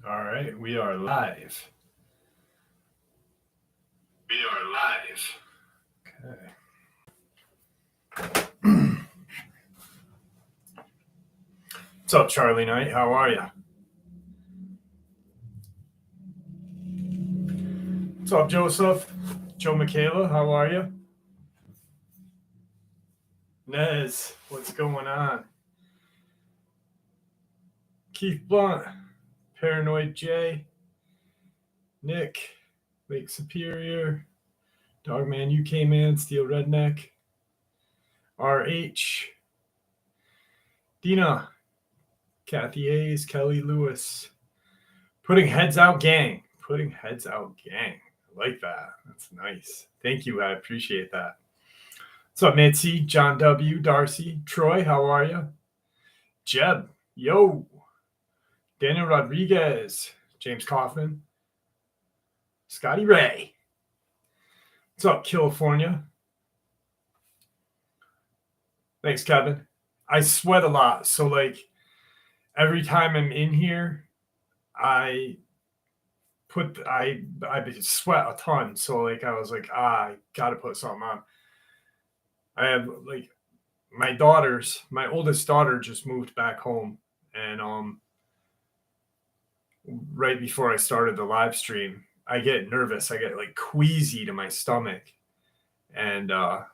All right, we are live. Okay. What's up, Charlie Knight? How are you? What's up, Joseph? Joe Michaela, how are you? Nez, what's going on? Keith Blunt, Paranoid J, Nick, Lake Superior, Dogman UK Man, Steel Redneck, RH, Dina, Kathy Hayes, Kelly Lewis. Putting heads out gang. Putting heads out gang. I like that. That's nice. Thank you. I appreciate that. What's up, Mitzi, John W., Darcy, Troy, how are you? Jeb, yo. Daniel Rodriguez, James Kaufman, Scotty Ray. What's up, California? Thanks, Kevin. I sweat a lot. So, like, every time I'm in here, I sweat a ton. So, like, I was like, I got to put something on. I have, like, my oldest daughter just moved back home. And right before I started the live stream, I get nervous. I get, like, queasy to my stomach. And I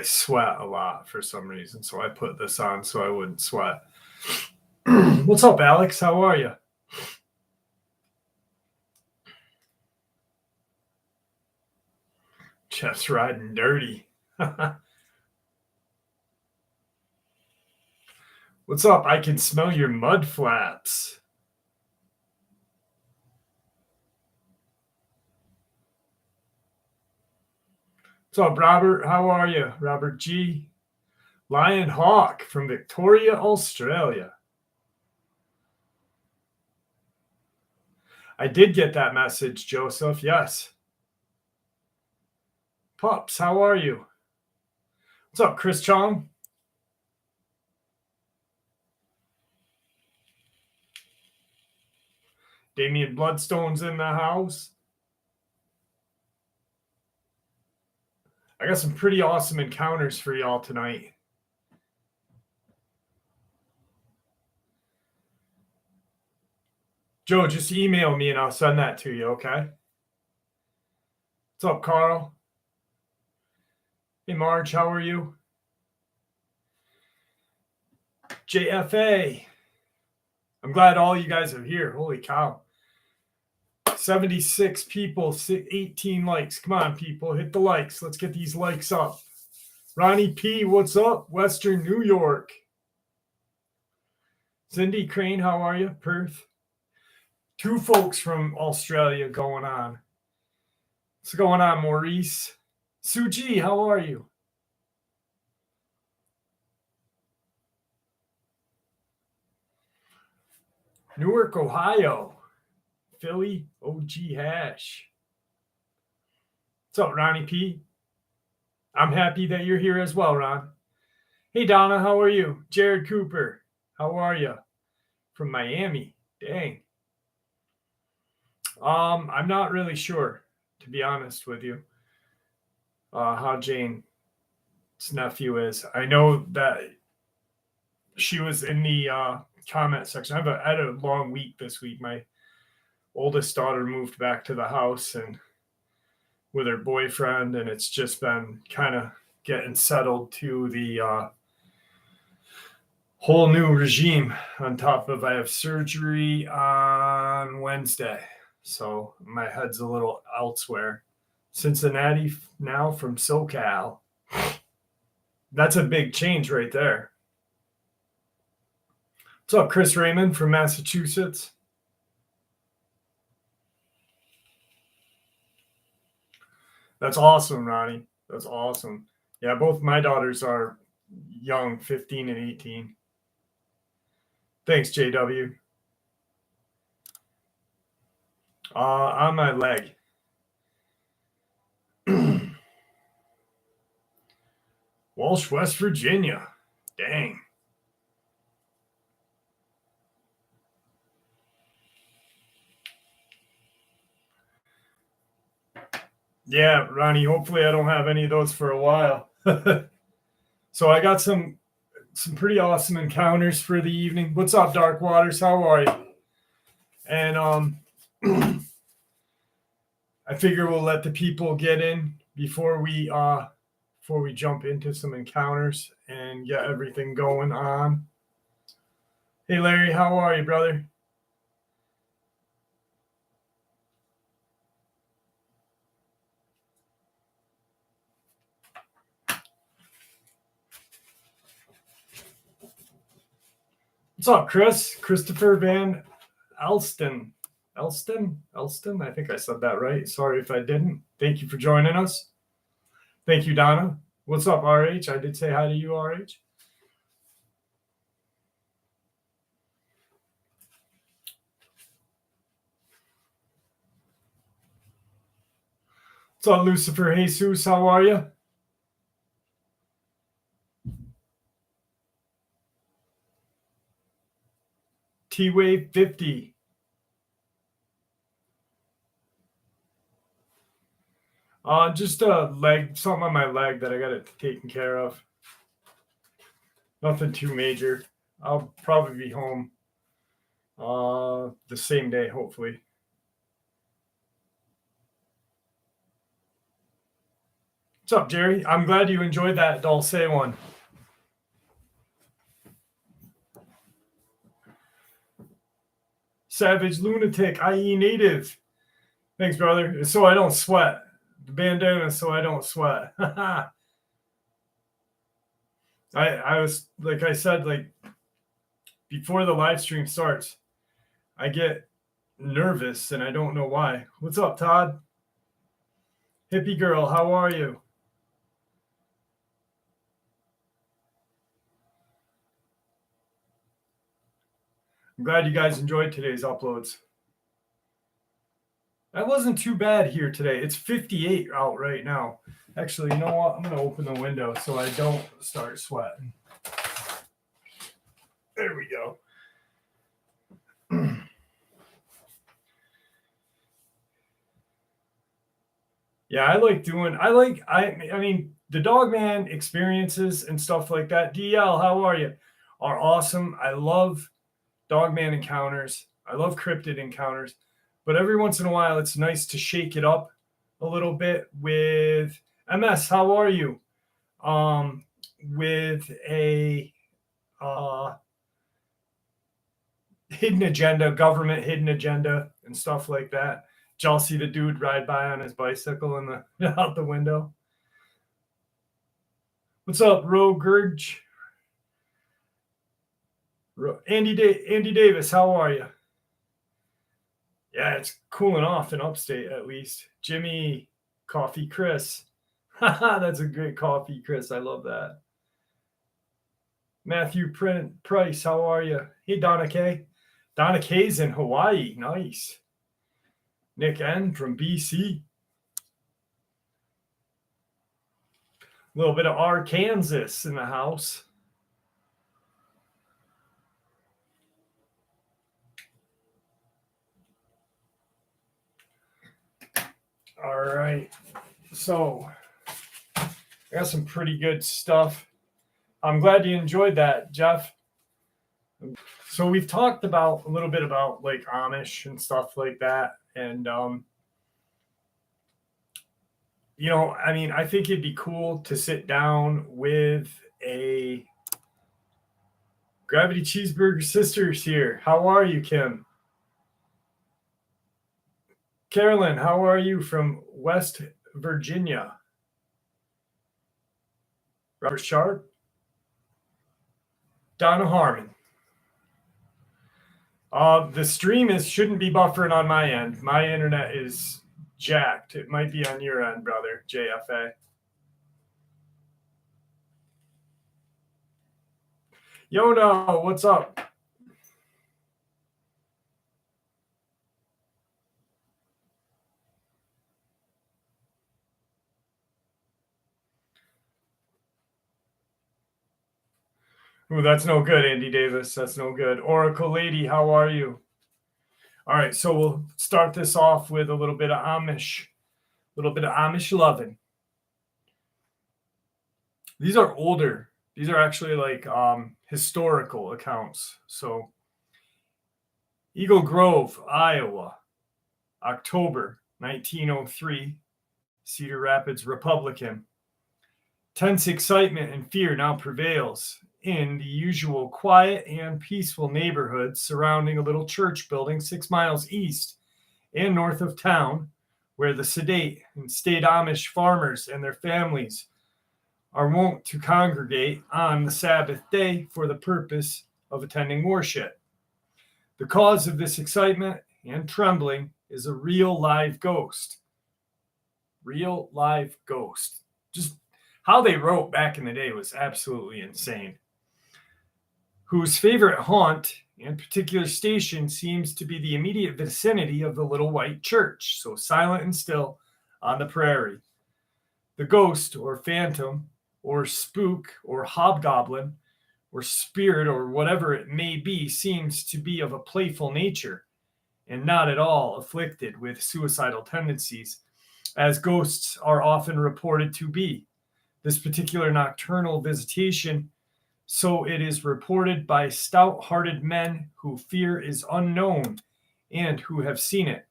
sweat a lot for some reason. So I put this on so I wouldn't sweat. What's up, Alex? How are you? Jeff's riding dirty. What's up? I can smell your mud flaps. What's up, Robert? How are you? Robert G. Lion Hawk from Victoria, Australia. I did get that message, Joseph. Yes. Pups, how are you? What's up, Chris Chong? Damian Bloodstone's in the house. I got some pretty awesome encounters for y'all tonight. Joe, just email me and I'll send that to you, okay? What's up, Carl? Hey, Marge, how are you? JFA. I'm glad all you guys are here. Holy cow. 76 people, 18 likes. Come on, people. Hit the likes. Let's get these likes up. Ronnie P., what's up? Western New York. Cindy Crane, how are you? Perth. 2 folks from Australia going on. What's going on, Maurice? Suji, how are you? Newark, Ohio. Philly, OG Hash. What's up, Ronnie P? I'm happy that you're here as well, Ron. Hey, Donna, how are you? Jared Cooper, how are you? From Miami. Dang. I'm not really sure, to be honest with you, how Jane's nephew is. I know that she was in the comment section. I had a long week this week. My oldest daughter moved back to the house and with her boyfriend, and it's just been kind of getting settled to the whole new regime. On top of, I have surgery on Wednesday, so my head's a little elsewhere. Cincinnati now from SoCal. That's a big change right there. What's up, Chris Raymond from Massachusetts? That's awesome, Ronnie. That's awesome. Yeah, both my daughters are young, 15 and 18. Thanks, JW. On my leg. Walsh, West Virginia. Dang. Yeah, Ronnie, hopefully I don't have any of those for a while. So I got some pretty awesome encounters for the evening. What's up, Dark Waters? How are you? And I figure we'll let the people get in before we jump into some encounters and get everything going on. Hey Larry, how are you, brother? What's up, Chris? Christopher Van Elston. Elston? I think I said that right. Sorry if I didn't. Thank you for joining us. Thank you, Donna. What's up, RH? I did say hi to you, RH. What's up, Lucifer Jesus? How are you? T-Wave 50. Just a leg, something on my leg that I got it taken care of. Nothing too major. I'll probably be home the same day, hopefully. What's up, Jerry? I'm glad you enjoyed that Dulce one. Savage Lunatic, i.e. native. Thanks, brother. So I don't sweat. The bandana so I don't sweat. I was, like I said, like before the live stream starts, I get nervous and I don't know why. What's up, Todd? Hippie girl, how are you? I'm glad you guys enjoyed today's uploads. That wasn't too bad here today. It's 58 out right now. Actually, you know what? I'm going to open the window so I don't start sweating. There we go. Yeah, I mean, the Dogman experiences and stuff like that. DL, how are you? Are awesome. I love Dogman encounters. I love cryptid encounters. But every once in a while, it's nice to shake it up a little bit with MS. How are you? With a hidden agenda, government hidden agenda, and stuff like that. Did y'all see the dude ride by on his bicycle in the out the window? What's up, Rogurge? Andy Davis, how are you? Yeah, it's cooling off in upstate at least. Jimmy Coffee Chris. That's a great coffee, Chris. I love that. Matthew Price, how are you? Hey, Donna K. Donna K's in Hawaii. Nice. Nick N from BC. A little bit of Arkansas in the house. All right. So I got some pretty good stuff. I'm glad you enjoyed that, Jeff. So we've talked about a little bit about like Amish and stuff like that. And, you know, I mean, I think it'd be cool to sit down with a Gravity Cheeseburger Sisters here. How are you, Kim? Carolyn, how are you from West Virginia? Robert Sharp? Donna Harmon. The stream shouldn't be buffering on my end. My internet is jacked. It might be on your end, brother, JFA. Yono, what's up? Ooh, that's no good, Andy Davis. That's no good. Oracle Lady, how are you? All right, so we'll start this off with a little bit of Amish little bit of Amish loving. These are older. These are actually like historical accounts. So Eagle Grove, Iowa, October 1903, Cedar Rapids Republican. Tense excitement and fear now prevails in the usual quiet and peaceful neighborhoods surrounding a little church building 6 miles east and north of town, where the sedate and staid Amish farmers and their families are wont to congregate on the Sabbath day for the purpose of attending worship. The cause of this excitement and trembling is a real live ghost. Real live ghost. Just how they wrote back in the day was absolutely insane. Whose favorite haunt and particular station seems to be the immediate vicinity of the little white church, so silent and still on the prairie. The ghost or phantom or spook or hobgoblin or spirit or whatever it may be seems to be of a playful nature and not at all afflicted with suicidal tendencies, as ghosts are often reported to be. This particular nocturnal visitation, so it is reported by stout-hearted men who fear is unknown and who have seen it,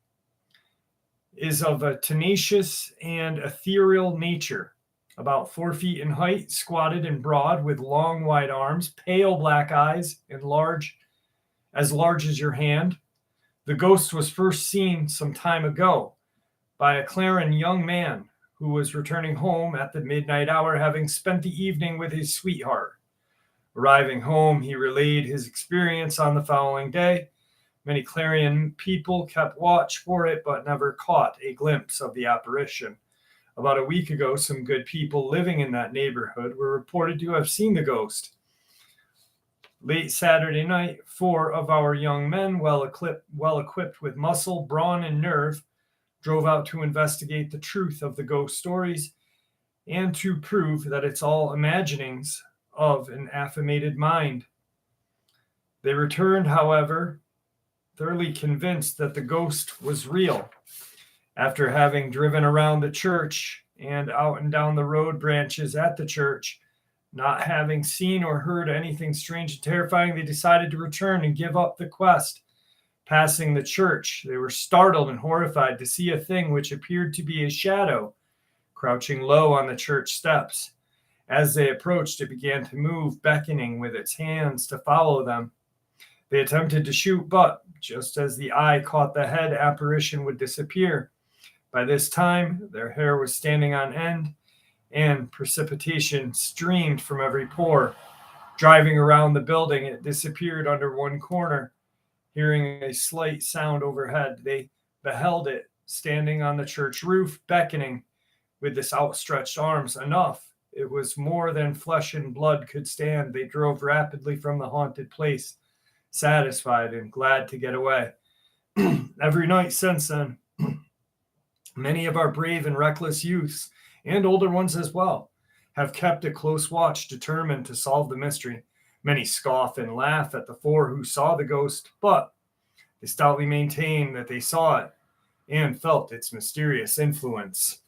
is of a tenacious and ethereal nature, about 4 feet in height, squatted and broad, with long, wide arms, pale black eyes, and large as your hand. The ghost was first seen some time ago by a Claren young man who was returning home at the midnight hour, having spent the evening with his sweetheart. Arriving home, he relayed his experience on the following day. Many Clarion people kept watch for it, but never caught a glimpse of the apparition. About a week ago, some good people living in that neighborhood were reported to have seen the ghost. Late Saturday night, 4 of our young men, well equipped with muscle, brawn, and nerve, drove out to investigate the truth of the ghost stories and to prove that it's all imaginings of an affamated mind. They returned, however, thoroughly convinced that the ghost was real. After having driven around the church and out and down the road branches at the church, not having seen or heard anything strange and terrifying, they decided to return and give up the quest. Passing the church, they were startled and horrified to see a thing which appeared to be a shadow crouching low on the church steps. As they approached, it began to move, beckoning with its hands to follow them. They attempted to shoot, but just as the eye caught the head, apparition would disappear. By this time, their hair was standing on end, and precipitation streamed from every pore. Driving around the building, it disappeared under one corner. Hearing a slight sound overhead, they beheld it standing on the church roof, beckoning with its outstretched arms. Enough. It was more than flesh and blood could stand. They drove rapidly from the haunted place, satisfied and glad to get away. Every night since then, many of our brave and reckless youths, and older ones as well, have kept a close watch, determined to solve the mystery. Many scoff and laugh at the 4 who saw the ghost, but they stoutly maintain that they saw it and felt its mysterious influence.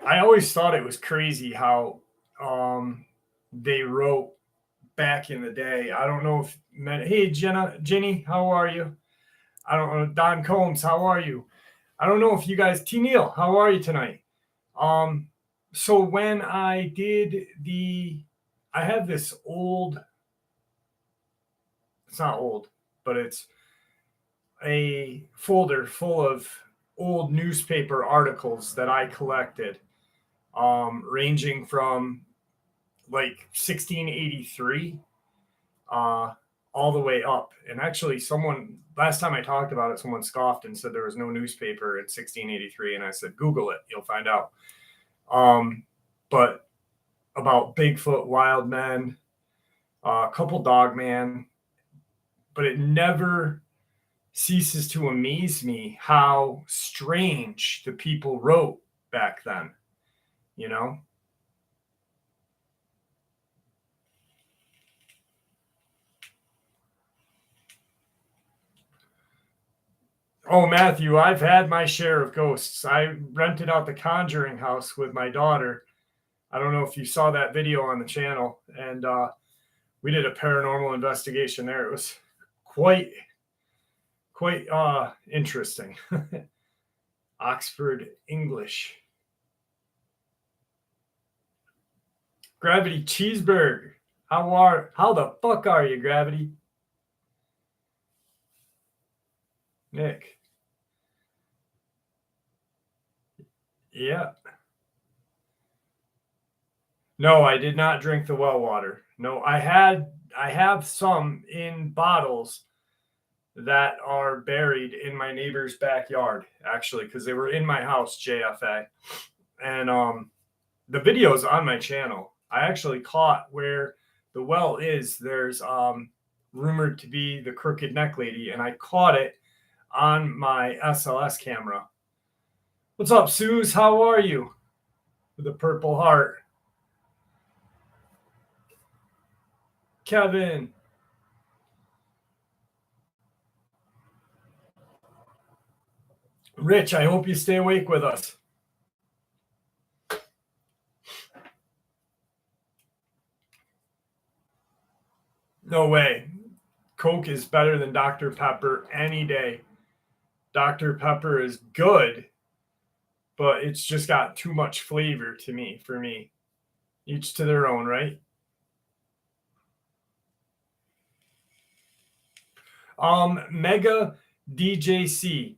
I always thought it was crazy how they wrote back in the day. I don't know if hey Jenny, how are you? I don't know. Don Combs, how are you? I don't know if you guys, T. Neal, how are you tonight? So when I did I have this old, it's not old, but it's a folder full of old newspaper articles that I collected, ranging from like 1683 all the way up. And actually last time I talked about it, someone scoffed and said there was no newspaper in 1683. And I said, Google it, you'll find out. But about Bigfoot, wild men, a couple dog man, but it never ceases to amaze me how strange the people wrote back then, you know? Oh, Matthew, I've had my share of ghosts. I rented out the Conjuring house with my daughter. I don't know if you saw that video on the channel, and we did a paranormal investigation there. It was quite interesting. Oxford English. Gravity Cheeseburger. How the fuck are you, Gravity? Nick. Yeah. No, I did not drink the well water. No, I have some in bottles that are buried in my neighbor's backyard, actually, because they were in my house, JFA. And the video's on my channel. I actually caught where the well is. There's rumored to be the crooked neck lady, and I caught it on my SLS camera. What's up, Suze? How are you? With a purple heart. Kevin. Rich, I hope you stay awake with us. No way. Coke is better than Dr. Pepper any day. Dr. Pepper is good, but it's just got too much flavor for me. Each to their own, right? Mega DJC.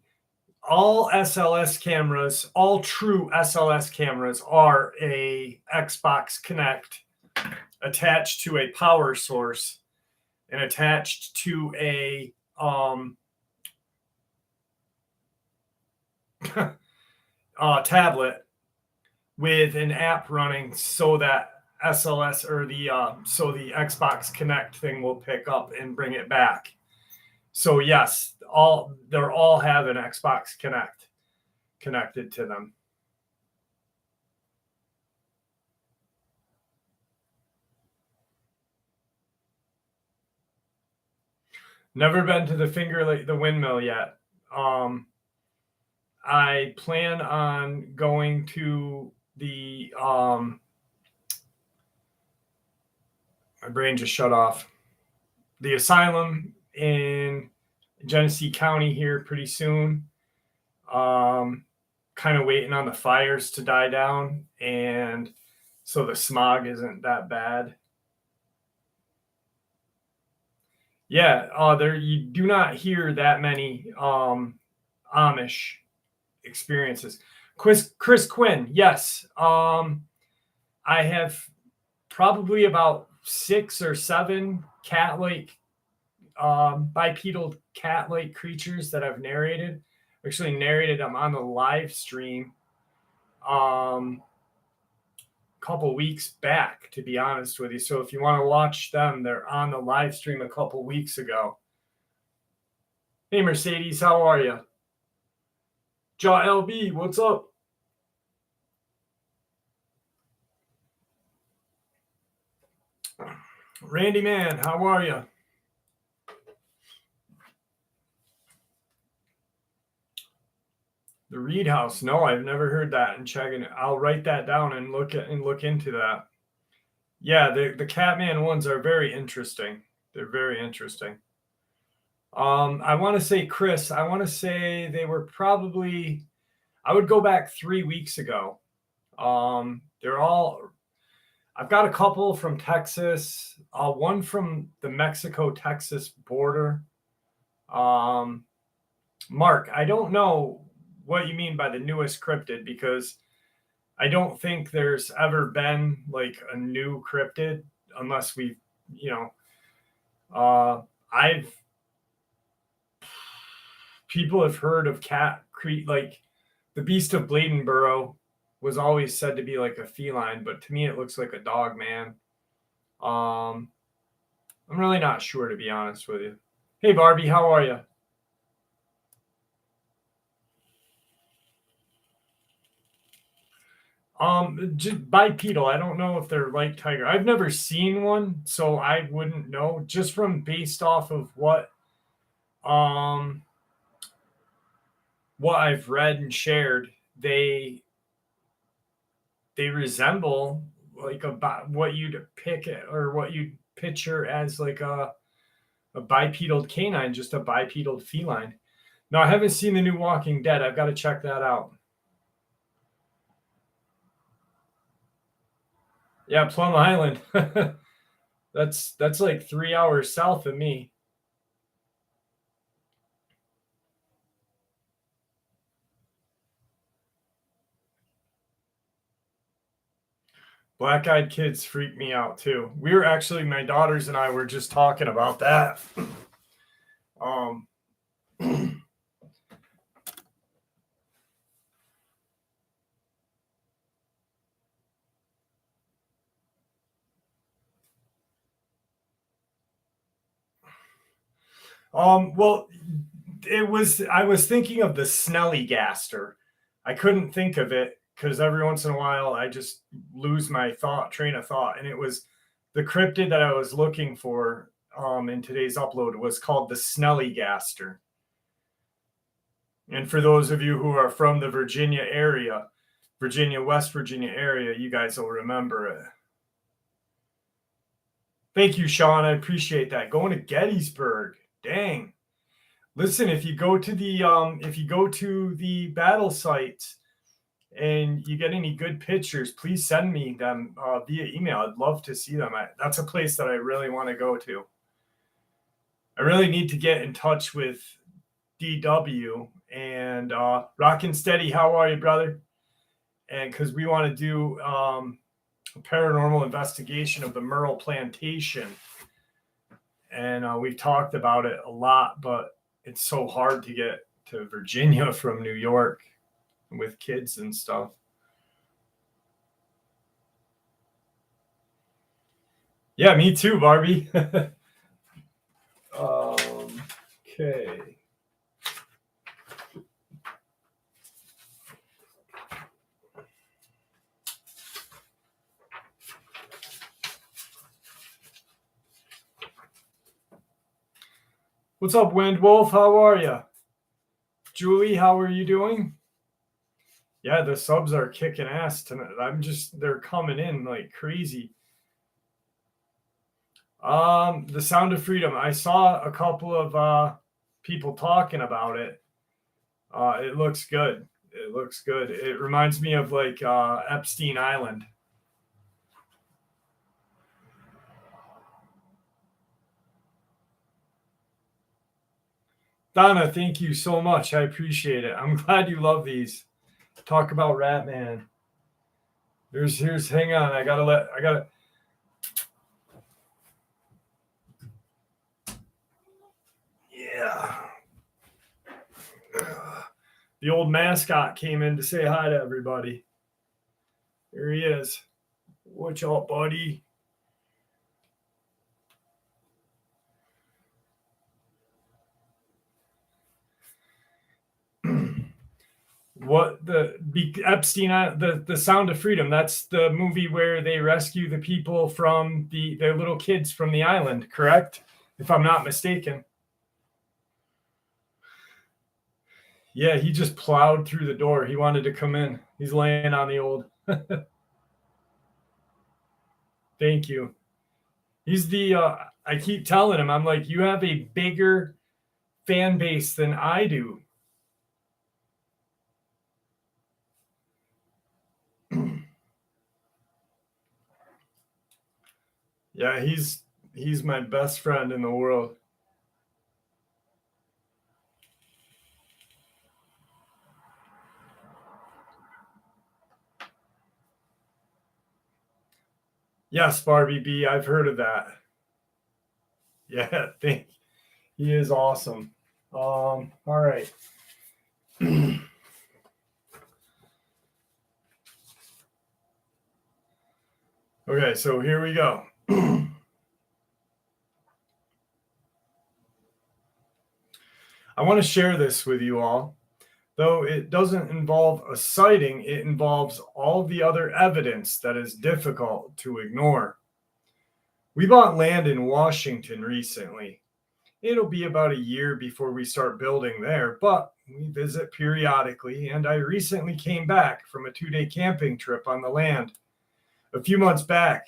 All SLS cameras, all true SLS cameras are a Xbox Connect attached to a power source and attached to a tablet with an app running so that SLS or the Xbox Connect thing will pick up and bring it back. So yes, they're all have an Xbox Connect connected to them. Never been to the windmill yet. I plan on going to the my brain just shut off. The asylum in Genesee County here pretty soon. Kind of waiting on the fires to die down, and so the smog isn't that bad. Yeah, there you do not hear that many Amish experiences. Chris Quinn, yes. I have probably about 6 or 7 cat-like bipedal cat-like creatures that I've narrated. Actually narrated them on the live stream a couple weeks back, to be honest with you. So if you want to watch them, they're on the live stream a couple weeks ago. Hey, Mercedes, how are you? Jaw LB, what's up? Randy Man, how are you? The Reed House. No, I've never heard that, and checking it. I'll write that down and look into that. Yeah, the Catman ones are very interesting. They're very interesting. I want to say, Chris, I want to say they were probably, I would go back 3 weeks ago. They're all, I've got a couple from Texas, one from the Mexico-Texas border. Mark, I don't know what you mean by the newest cryptid, because I don't think there's ever been like a new cryptid unless we, people have heard of like the Beast of Bladenborough was always said to be like a feline, but to me it looks like a dog, man. I'm really not sure, to be honest with you. Hey Barbie, how are you? Just bipedal. I don't know if they're like tiger. I've never seen one, so I wouldn't know. Just from based off of what what I've read and shared, they resemble like what you'd pick or what you'd picture as like a bipedal canine, just a bipedal feline. No, I haven't seen the new Walking Dead. I've got to check that out. Yeah, Plum Island. That's like 3 hours south of me. Black Eyed Kids freak me out too. We were actually, my daughters and I were just talking about that. Um, well, I was thinking of the Snellygaster. I couldn't think of it because every once in a while I just lose my train of thought. And it was the cryptid that I was looking for in today's upload was called the Snellygaster. And for those of you who are from the Virginia area, West Virginia area, you guys will remember it. Thank you, Sean. I appreciate that. Going to Gettysburg. Dang. Listen, if you go to the battle sites and you get any good pictures, please send me them via email. I'd love to see them. That's a place that I really want to go to. I really need to get in touch with DW and Rockin' Steady. How are you, brother? And because we want to do a paranormal investigation of the Merle Plantation. And we've talked about it a lot, but it's so hard to get to Virginia from New York with kids and stuff. Yeah, me too, Barbie. Okay. What's up, Wind Wolf? How are you? Julie, how are you doing? Yeah, the subs are kicking ass tonight. They're coming in like crazy. The Sound of Freedom. I saw a couple of people talking about it. It looks good. It looks good. It reminds me of like Epstein Island. Donna, thank you so much. I appreciate it. I'm glad you love these. Talk about Ratman. Here's hang on. I gotta yeah. The old mascot came in to say hi to everybody. There he is. What's up, buddy? What the Epstein, the Sound of Freedom? That's the movie where they rescue the people from the little kids from the island, correct? If I'm not mistaken. Yeah, he just plowed through the door. He wanted to come in. He's laying on the old. Thank you. He's the. I keep telling him, I'm like, you have a bigger fan base than I do. Yeah, he's my best friend in the world. Yes, Barbie B, I've heard of that. Yeah, he is awesome. All right. Okay, so here we go. I want to share this with you all. Though it doesn't involve a sighting, it involves all the other evidence that is difficult to ignore. We bought land in Washington recently. It'll be about a year before we start building there, but We visit periodically, and I recently came back from a 2-day camping trip on the land. A few months back,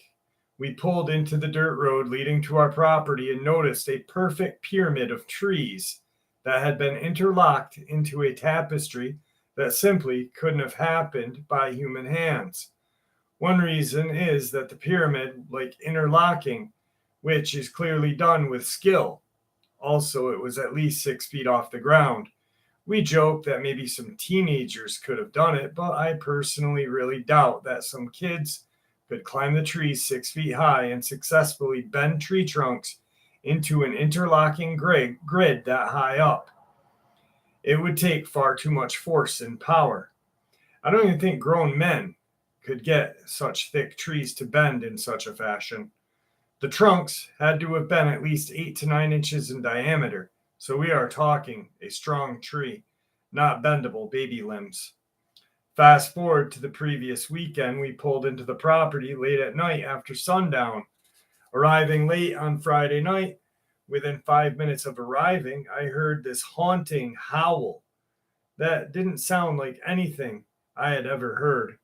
we pulled into the dirt road leading to our property and noticed a perfect pyramid of trees that had been interlocked into a tapestry that simply couldn't have happened by human hands. One reason is that the pyramid, like interlocking, which is clearly done with skill. Also, it was at least 6 feet off the ground. We joke that maybe some teenagers could have done it, but I personally really doubt that some kids could climb the trees 6 feet high and successfully bend tree trunks into an interlocking grid that high up. It would take far too much force and power. I don't even think grown men could get such thick trees to bend in such a fashion. The trunks had to have been at least 8 to 9 inches in diameter, so we are talking a strong tree, not bendable baby limbs. Fast forward to the previous weekend, we pulled into the property late at night after sundown. Arriving late on Friday night, within 5 minutes of arriving, I heard this haunting howl that didn't sound like anything I had ever heard.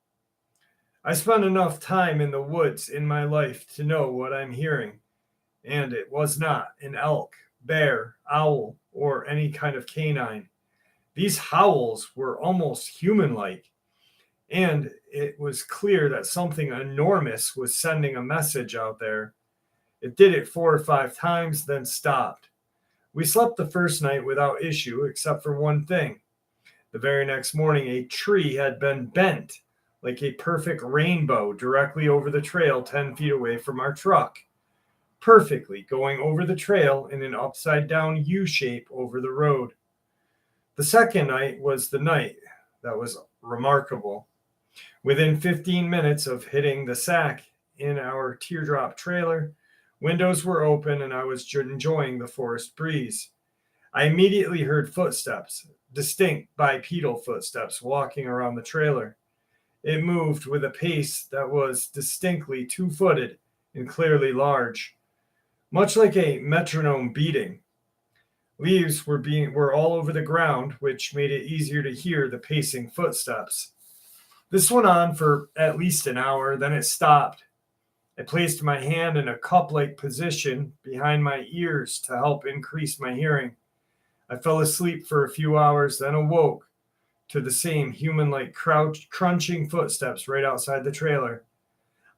I spent enough time in the woods in my life to know what I'm hearing, and it was not an elk, bear, owl, or any kind of canine. These howls were almost human-like, and it was clear that something enormous was sending a message out there. It did it 4 or 5 times, then stopped. We slept the first night without issue, except for one thing. The very next morning, a tree had been bent like a perfect rainbow directly over the trail 10 feet away from our truck. Perfectly going over the trail in an upside-down U shape over the road. The second night was the night that was remarkable. Within 15 minutes of hitting the sack in our teardrop trailer, windows were open and I was enjoying the forest breeze. I immediately heard footsteps, distinct bipedal footsteps walking around the trailer. It moved with a pace that was distinctly 2-footed and clearly large, much like a metronome beating. Leaves were all over the ground, which made it easier to hear the pacing footsteps. This went on for at least an hour, then it stopped. I placed my hand in a cup-like position behind my ears to help increase my hearing. I fell asleep for a few hours, then awoke to the same human-like crunching footsteps right outside the trailer.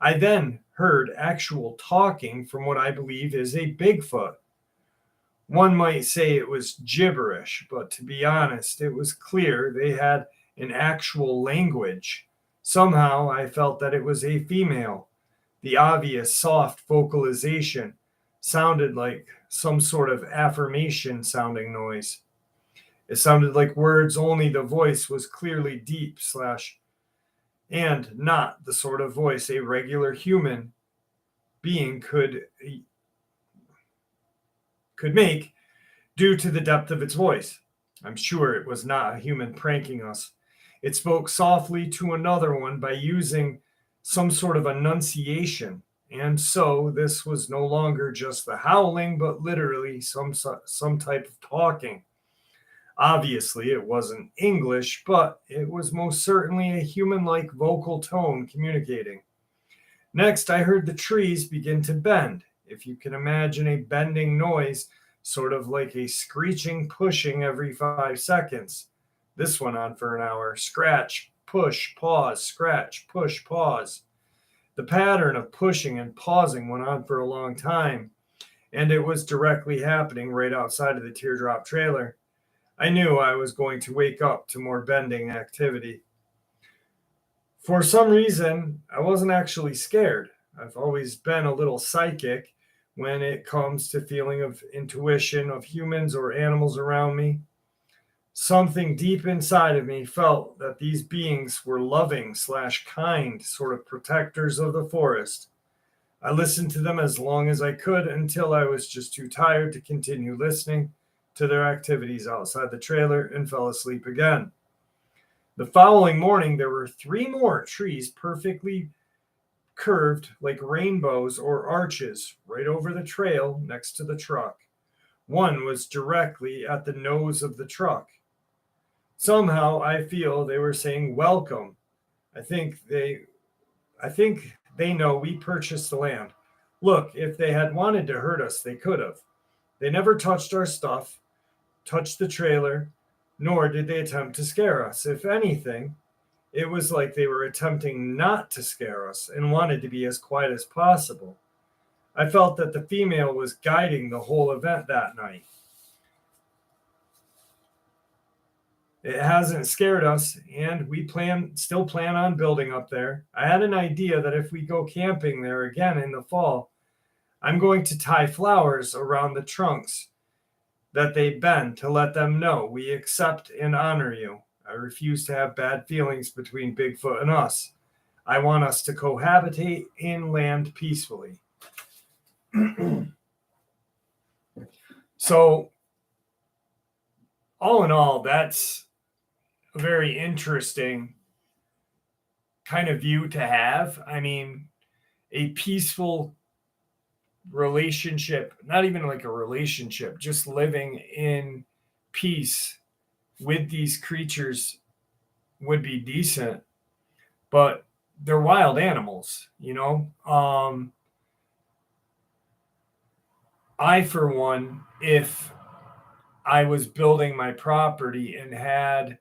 I then heard actual talking from what I believe is a Bigfoot. One might say it was gibberish, but to be honest, it was clear they had an actual language. Somehow I felt that it was a female. The obvious soft vocalization sounded like some sort of affirmation sounding noise. It sounded like words, only the voice was clearly deep / and not the sort of voice a regular human being could make due to the depth of its voice. I'm sure it was not a human pranking us. It spoke softly to another one by using some sort of enunciation, and so this was no longer just the howling, but literally some type of talking. Obviously, it wasn't English, but it was most certainly a human-like vocal tone communicating. Next, I heard the trees begin to bend. If you can imagine a bending noise, sort of like a screeching pushing every 5 seconds. This went on for an hour. Scratch, push, pause, scratch, push, pause. The pattern of pushing and pausing went on for a long time, and it was directly happening right outside of the teardrop trailer. I knew I was going to wake up to more bending activity. For some reason, I wasn't actually scared. I've always been a little psychic when it comes to feeling of intuition of humans or animals around me. Something deep inside of me felt that these beings were loving / kind sort of protectors of the forest. I listened to them as long as I could until I was just too tired to continue listening to their activities outside the trailer and fell asleep again. The following morning, there were 3 more trees perfectly curved like rainbows or arches right over the trail next to the truck. One was directly at the nose of the truck. Somehow I feel they were saying welcome. I think they know we purchased the land. Look, if they had wanted to hurt us, they could have. They never touched our stuff, touched the trailer, nor did they attempt to scare us. If anything, it was like they were attempting not to scare us and wanted to be as quiet as possible. I felt that the female was guiding the whole event that night. It hasn't scared us, and we still plan on building up there. I had an idea that if we go camping there again in the fall, I'm going to tie flowers around the trunks that they bend to let them know we accept and honor you. I refuse to have bad feelings between Bigfoot and us. I want us to cohabitate and land peacefully. So, all in all, that's a very interesting kind of view to have. I mean, a peaceful relationship, not even like a relationship, just living in peace with these creatures would be decent, but they're wild animals, you know? I, for one, if I was building my property and had,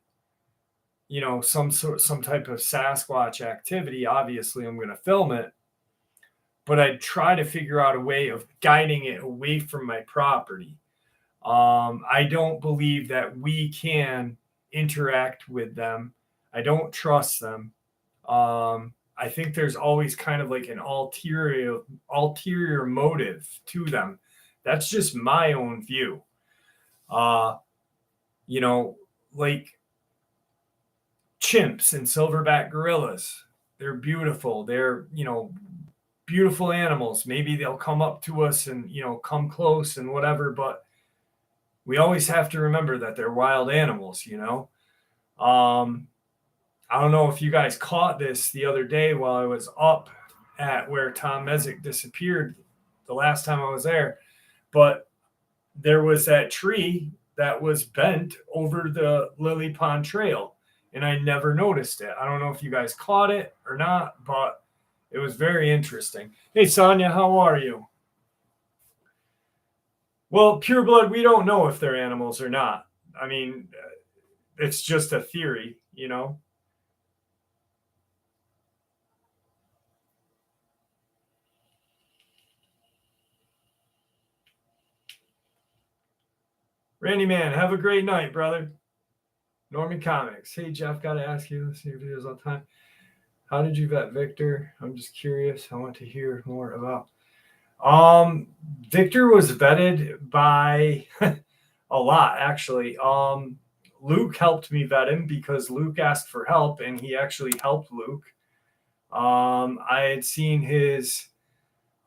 you know, some type of Sasquatch activity, obviously I'm going to film it, but I'd try to figure out a way of guiding it away from my property. I don't believe that we can interact with them. I don't trust them. I think there's always kind of like an ulterior motive to them. That's just my own view. You know, like chimps and silverback gorillas, they're beautiful. They're, you know, beautiful animals. Maybe they'll come up to us and, you know, come close and whatever, but we always have to remember that they're wild animals, you know? I don't know if you guys caught this the other day while I was up at where Tom Mezek disappeared the last time I was there, but there was that tree that was bent over the Lily Pond Trail, and I never noticed it. I don't know if you guys caught it or not, but it was very interesting. Hey, Sonia, how are you? Well, pureblood, we don't know if they're animals or not. I mean, it's just a theory, you know? Randy Man, have a great night, brother. Norman Comics. Hey, Jeff, got to ask you, listen to your videos all the time. How did you vet Victor? I'm just curious. I want to hear more about. Victor was vetted by a lot, actually. Luke helped me vet him because Luke asked for help, and he actually helped Luke. I had seen his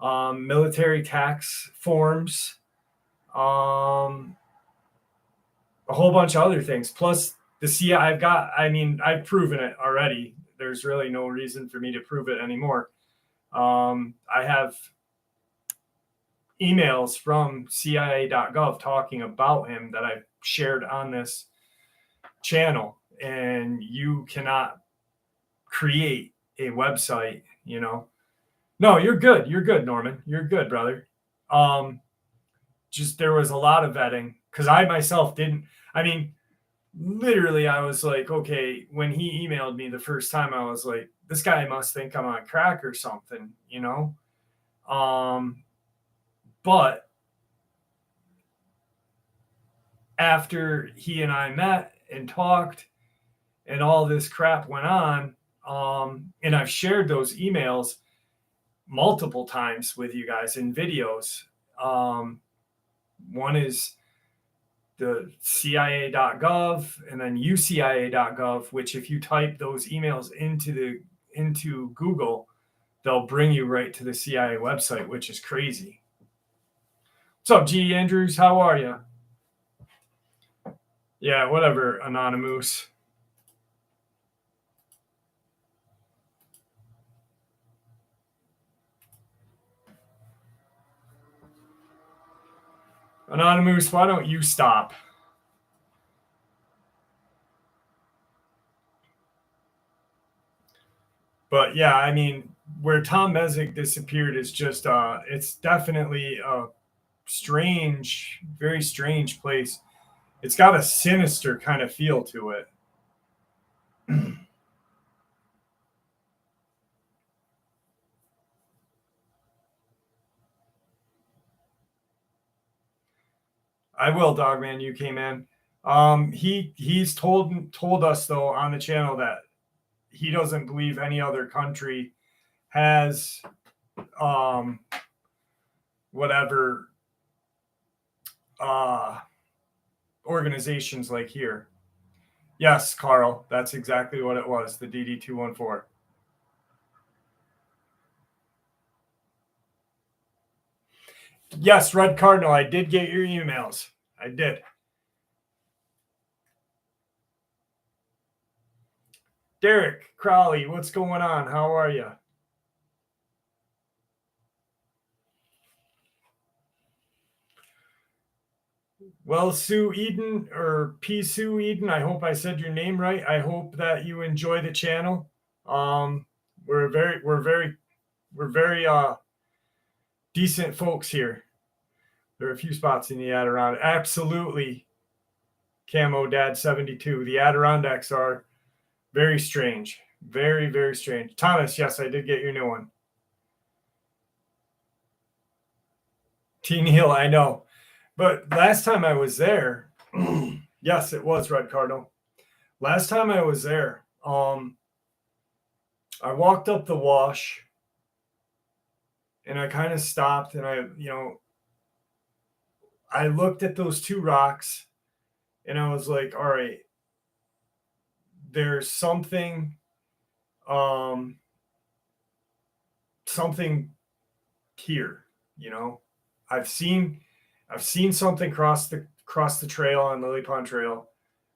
military tax forms, a whole bunch of other things. Plus, the CIA, I've proven it already. There's really no reason for me to prove it anymore. I have emails from CIA.gov talking about him that I've shared on this channel, and you cannot create a website, you know. No, you're good. You're good, Norman. You're good, brother. Just there was a lot of vetting because I myself didn't. I mean, literally, I was like, okay, when he emailed me the first time, I was like, this guy must think I'm on crack or something, you know? But after he and I met and talked and all this crap went on, and I've shared those emails multiple times with you guys in videos. One is the CIA.gov and then UCIA.gov, which if you type those emails into Google, they'll bring you right to the CIA website, which is crazy. What's up, G. Andrews? How are you? Yeah, whatever, Anonymous. Anonymous, why don't you stop? But yeah, I mean, where Tom Mezek disappeared is just it's definitely a strange, very strange place. It's got a sinister kind of feel to it. I will, Dogman. You came in. He's told us though on the channel that he doesn't believe any other country has um whatever uh organizations like here. Yes, Carl, that's exactly what it was. The DD-214. Yes, Red Cardinal, I did get your emails. I did. Derek Crowley, what's going on? How are you? Well, Sue Eden or P Sue Eden, I hope I said your name right. I hope that you enjoy the channel. Um, we're very decent folks here. There are a few spots in the Adirondack. Absolutely, Camo Dad 72. The Adirondacks are very strange. Very, very strange. Thomas, yes, I did get your new one. Teen Hill, I know. But last time I was there, yes, it was Red Cardinal. Last time I was there, I walked up the wash and I kind of stopped and I looked at those two rocks and I was like, all right, there's um, something here, you know. I've seen, I've seen something cross the trail on Lily Pond Trail.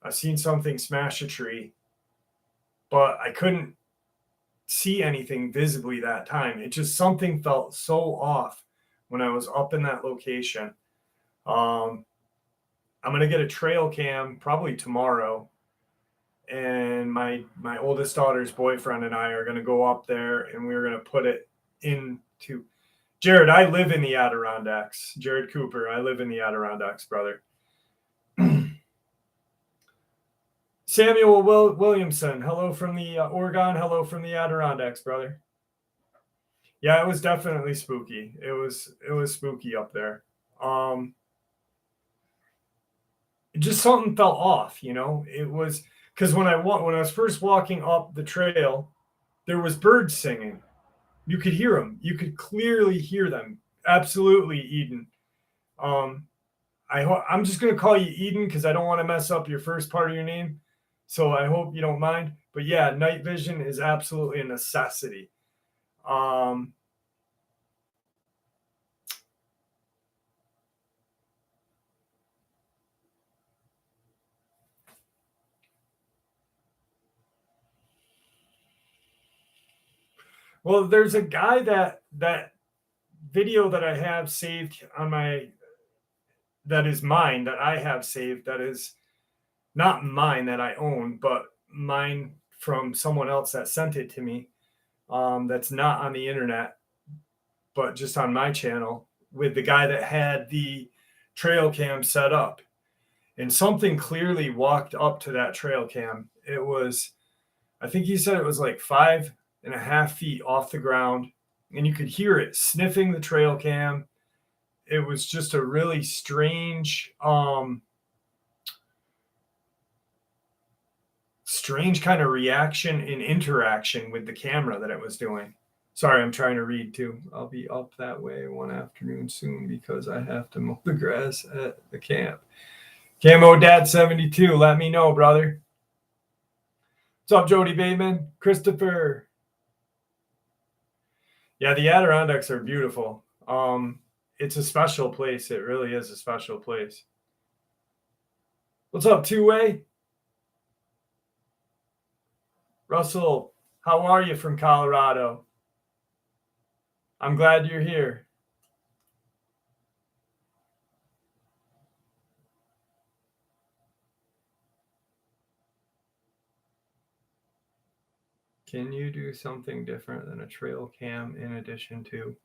I've seen something smash a tree, but I couldn't see anything visibly that time. It just something felt so off when I was up in that location. Um, I'm gonna get a trail cam probably tomorrow, and my oldest daughter's boyfriend and I are gonna go up there, and we're gonna put it into. Jared, I live in the Adirondacks. Jared Cooper, I live in the Adirondacks, brother. Samuel Williamson, hello from the Oregon. Hello from the Adirondacks, brother. Yeah, it was definitely spooky. It was spooky up there. Um, just something felt off, you know. It was because when I was first walking up the trail, there was birds singing. You could hear them. You could clearly hear them. Absolutely, Eden. Um, I'm just gonna call you Eden because I don't want to mess up your first part of your name. So I hope you don't mind. But yeah, night vision is absolutely a necessity. Um, well, there's a guy that video that I have saved on my that is mine that I have saved that is not mine that I own, but mine from someone else that sent it to me. That's not on the internet, but just on my channel with the guy that had the trail cam set up. And something clearly walked up to that trail cam. It was, I think he said it was like 5.5 feet off the ground, and you could hear it sniffing the trail cam. It was just a really strange, strange kind of reaction and interaction with the camera that it was doing. Sorry, I'm trying to read too. I'll be up that way one afternoon soon because I have to mow the grass at the camp. Camo Dad 72, let me know, brother. What's up, Jody Bateman? Christopher. Yeah, the Adirondacks are beautiful. It's a special place. It really is a special place. What's up, Two Way? Russell, how are you from Colorado? I'm glad you're here. Can you do something different than a trail cam in addition to?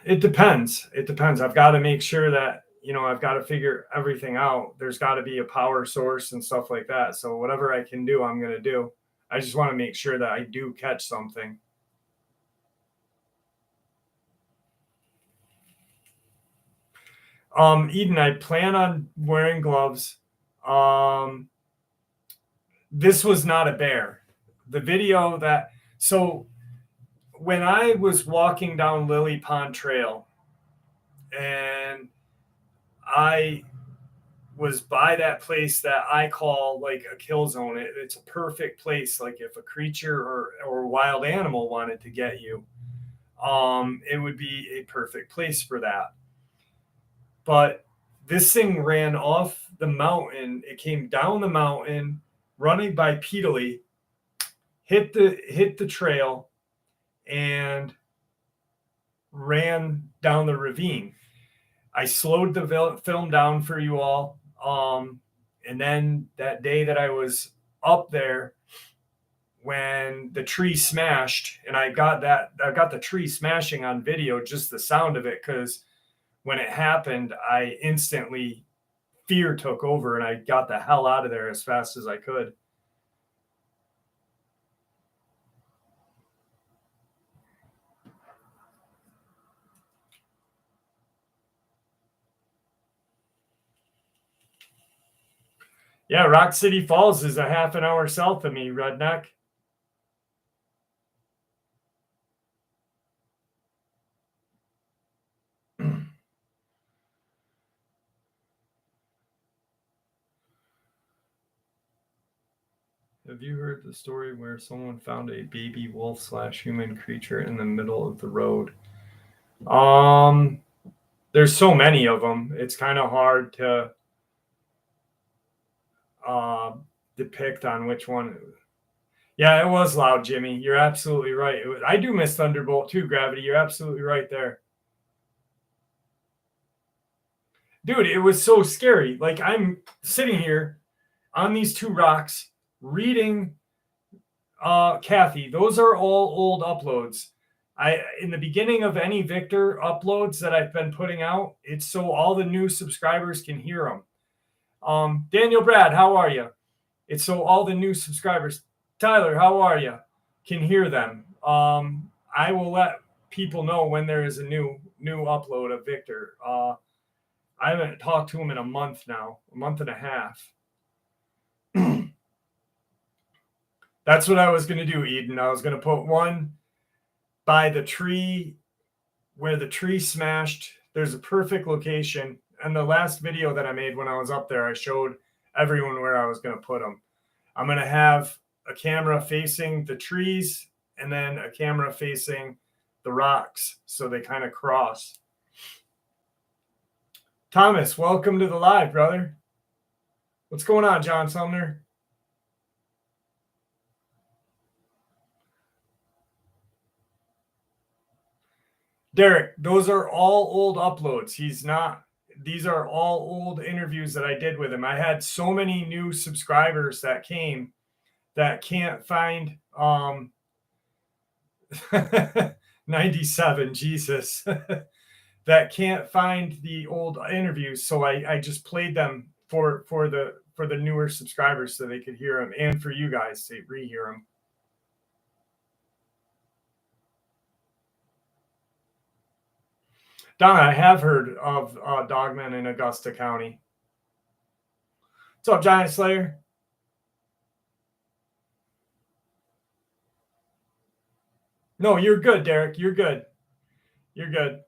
It depends. I've got to make sure that, I've got to figure everything out. There's got to be a power source and stuff like that. So whatever I can do, I'm going to do. I just want to make sure that I do catch something. Eden, I plan on wearing gloves. This was not a bear. The video so when I was walking down Lily Pond Trail and I was by that place that I call like a kill zone. It's a perfect place. Like if a creature or wild animal wanted to get you, it would be a perfect place for that. But this thing ran off the mountain. It came down the mountain, running bipedally, hit the trail, and ran down the ravine. I slowed the film down for you all. And then that day that I was up there, when the tree smashed, and I got the tree smashing on video, just the sound of it, because when it happened, I instantly, fear took over and I got the hell out of there as fast as I could. Yeah, Rock City Falls is a half an hour south of me, redneck. Have you heard the story where someone found a baby wolf / human creature in the middle of the road? There's so many of them. It's kind of hard to depict on which one. Yeah, it was loud, Jimmy. You're absolutely right. I do miss Thunderbolt too, Gravity. You're absolutely right there. Dude, it was so scary. Like, I'm sitting here on these two rocks reading Kathy. Those are all old uploads. In the beginning of any Victor uploads that I've been putting out, it's so all the new subscribers can hear them. Daniel Brad, how are you? It's so all the new subscribers. Tyler, how are you? Can hear them. I will let people know when there is a new upload of Victor. I haven't talked to him in a month now, a month and a half. That's what I was going to do, Eden. I was going to put one by the tree where the tree smashed. There's a perfect location. And the last video that I made when I was up there, I showed everyone where I was going to put them. I'm going to have a camera facing the trees and then a camera facing the rocks, so they kind of cross. Thomas, welcome to the live, brother. What's going on, John Sumner? Derek, those are all old uploads. These are all old interviews that I did with him. I had so many new subscribers that came that can't find 97, Jesus. That can't find the old interviews. So I just played them for the newer subscribers so they could hear them, and for you guys to rehear them. Donna, I have heard of Dogman in Augusta County. What's up, Giant Slayer? No, you're good, Derek. You're good. You're good.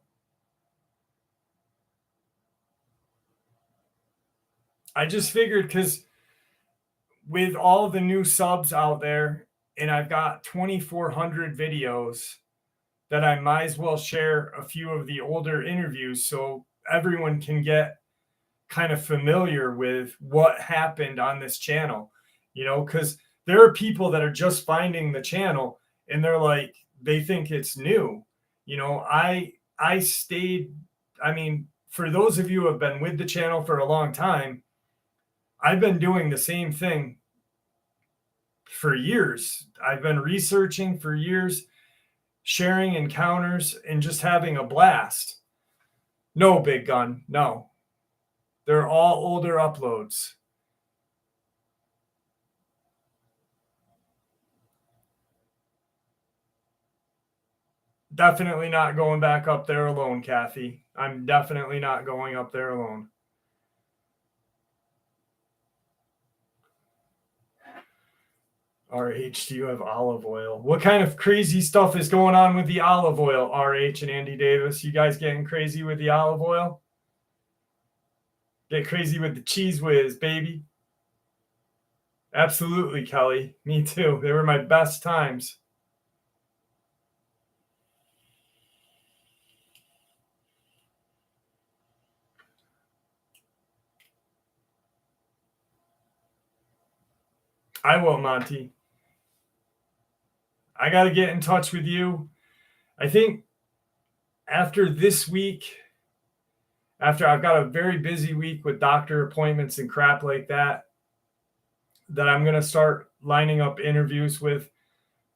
I just figured, because with all the new subs out there, and I've got 2,400 videos, that I might as well share a few of the older interviews so everyone can get kind of familiar with what happened on this channel, because there are people that are just finding the channel and they're like, they think it's new. I stayed, for those of you who have been with the channel for a long time, I've been doing the same thing for years. I've been researching for years, sharing encounters, and just having a blast. No, Big Gun, no. They're all older uploads. Definitely not going back up there alone, Kathy. I'm definitely not going up there alone. RH, do you have olive oil? What kind of crazy stuff is going on with the olive oil, RH and Andy Davis? You guys getting crazy with the olive oil? Get crazy with the cheese whiz, baby. Absolutely, Kelly. Me too. They were my best times. I will, Monty. I got to get in touch with you. I think after this week, after I've got a very busy week with doctor appointments and crap like that, that I'm going to start lining up interviews with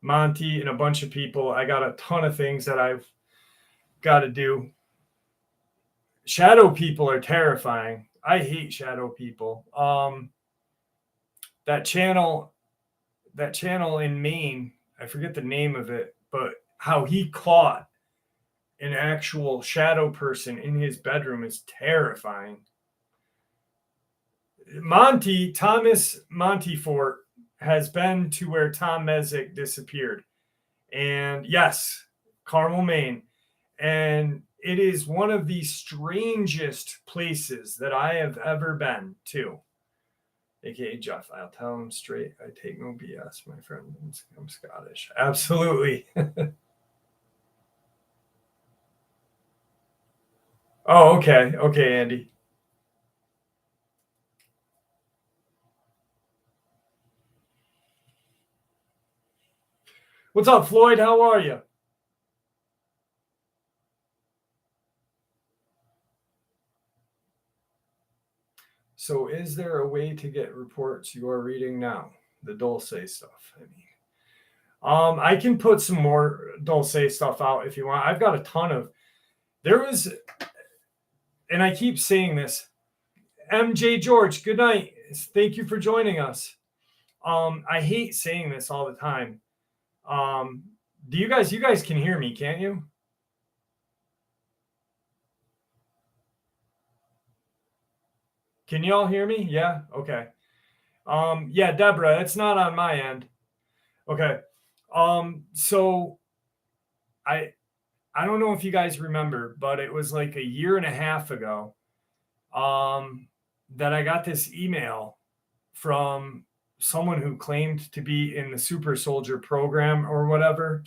Monty and a bunch of people. I got a ton of things that I've got to do. Shadow people are terrifying. I hate shadow people. That channel in Maine, I forget the name of it, but how he caught an actual shadow person in his bedroom is terrifying. Thomas Montefort has been to where Tom Mezek disappeared. And yes, Carmel, Maine. And it is one of the strangest places that I have ever been to. AKA Jeff, I'll tell him straight. I take no BS, my friend. I'm Scottish. Absolutely. Oh, okay. Okay, Andy. What's up, Floyd? How are you? So is there a way to get reports you are reading now? The Dulce stuff, I mean. I can put some more Dulce stuff out if you want. I've got a ton of. There was, and I keep saying this. MJ George, good night. Thank you for joining us. I hate saying this all the time. Do you guys can hear me, can't you? Can you all hear me? Yeah. Okay. Yeah, Deborah, it's not on my end. Okay. So I don't know if you guys remember, but it was like a year and a half ago that I got this email from someone who claimed to be in the super soldier program or whatever.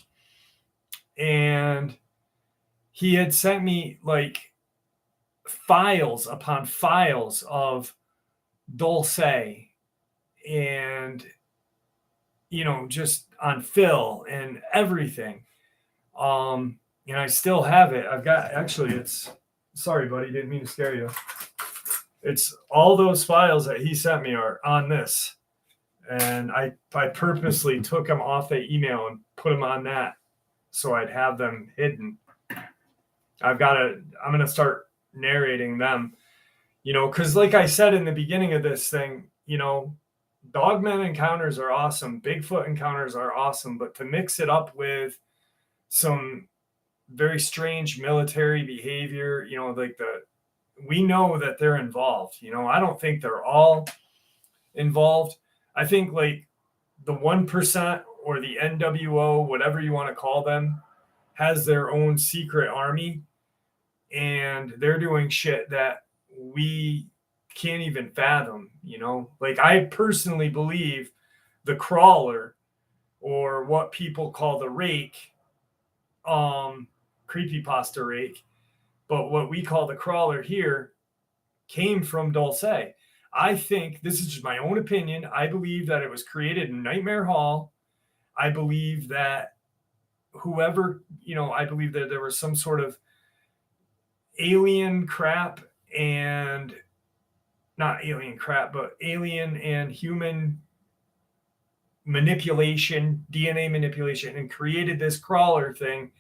And he had sent me like files upon files of Dulce and, just on Phil and everything. And I still have it. I've got, actually, sorry, buddy, didn't mean to scare you. It's all those files that he sent me are on this. And I purposely took them off the email and put them on that so I'd have them hidden. I'm going to start narrating them, because like I said in the beginning of this thing, Dogman encounters are awesome. Bigfoot encounters are awesome. But to mix it up with some very strange military behavior, we know that they're involved. I don't think they're all involved. I think like the 1% or the NWO, whatever you want to call them, has their own secret army, and they're doing shit that we can't even fathom. Like I personally believe the crawler, or what people call the rake, creepypasta rake, but what we call the crawler here came from Dulce. I think, this is just my own opinion, I believe that it was created in Nightmare Hall. I believe that I believe that there was some sort of alien crap, and not alien crap, but alien and human manipulation, DNA manipulation, and created this crawler thing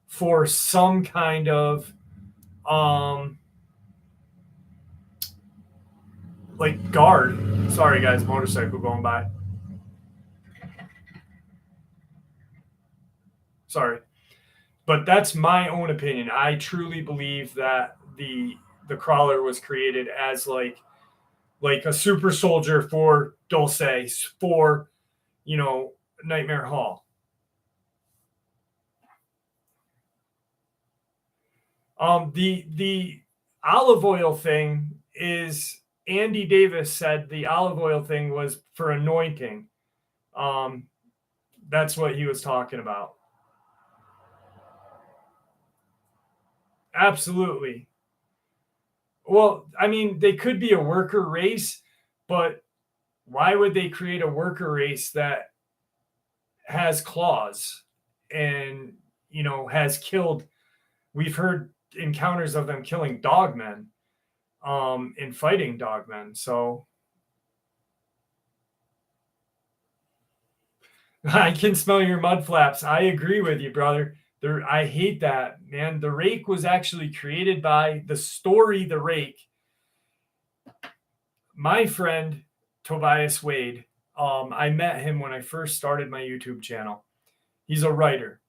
for some kind of like guard. Sorry guys, motorcycle going by. Sorry. But that's my own opinion. I truly believe that the crawler was created as like a super soldier for Dulce, for, you know, Nightmare Hall. The olive oil thing is, Andy Davis said the olive oil thing was for anointing. That's what he was talking about. Absolutely. Well, I mean, they could be a worker race, but why would they create a worker race that has claws and, you know, has killed? We've heard encounters of them killing dogmen, and fighting dogmen. So I can smell your mud flaps. I agree with you, brother. I hate that, man. The rake was actually created by the story. The rake, my friend Tobias Wade. I met him when I first started my YouTube channel. He's a writer,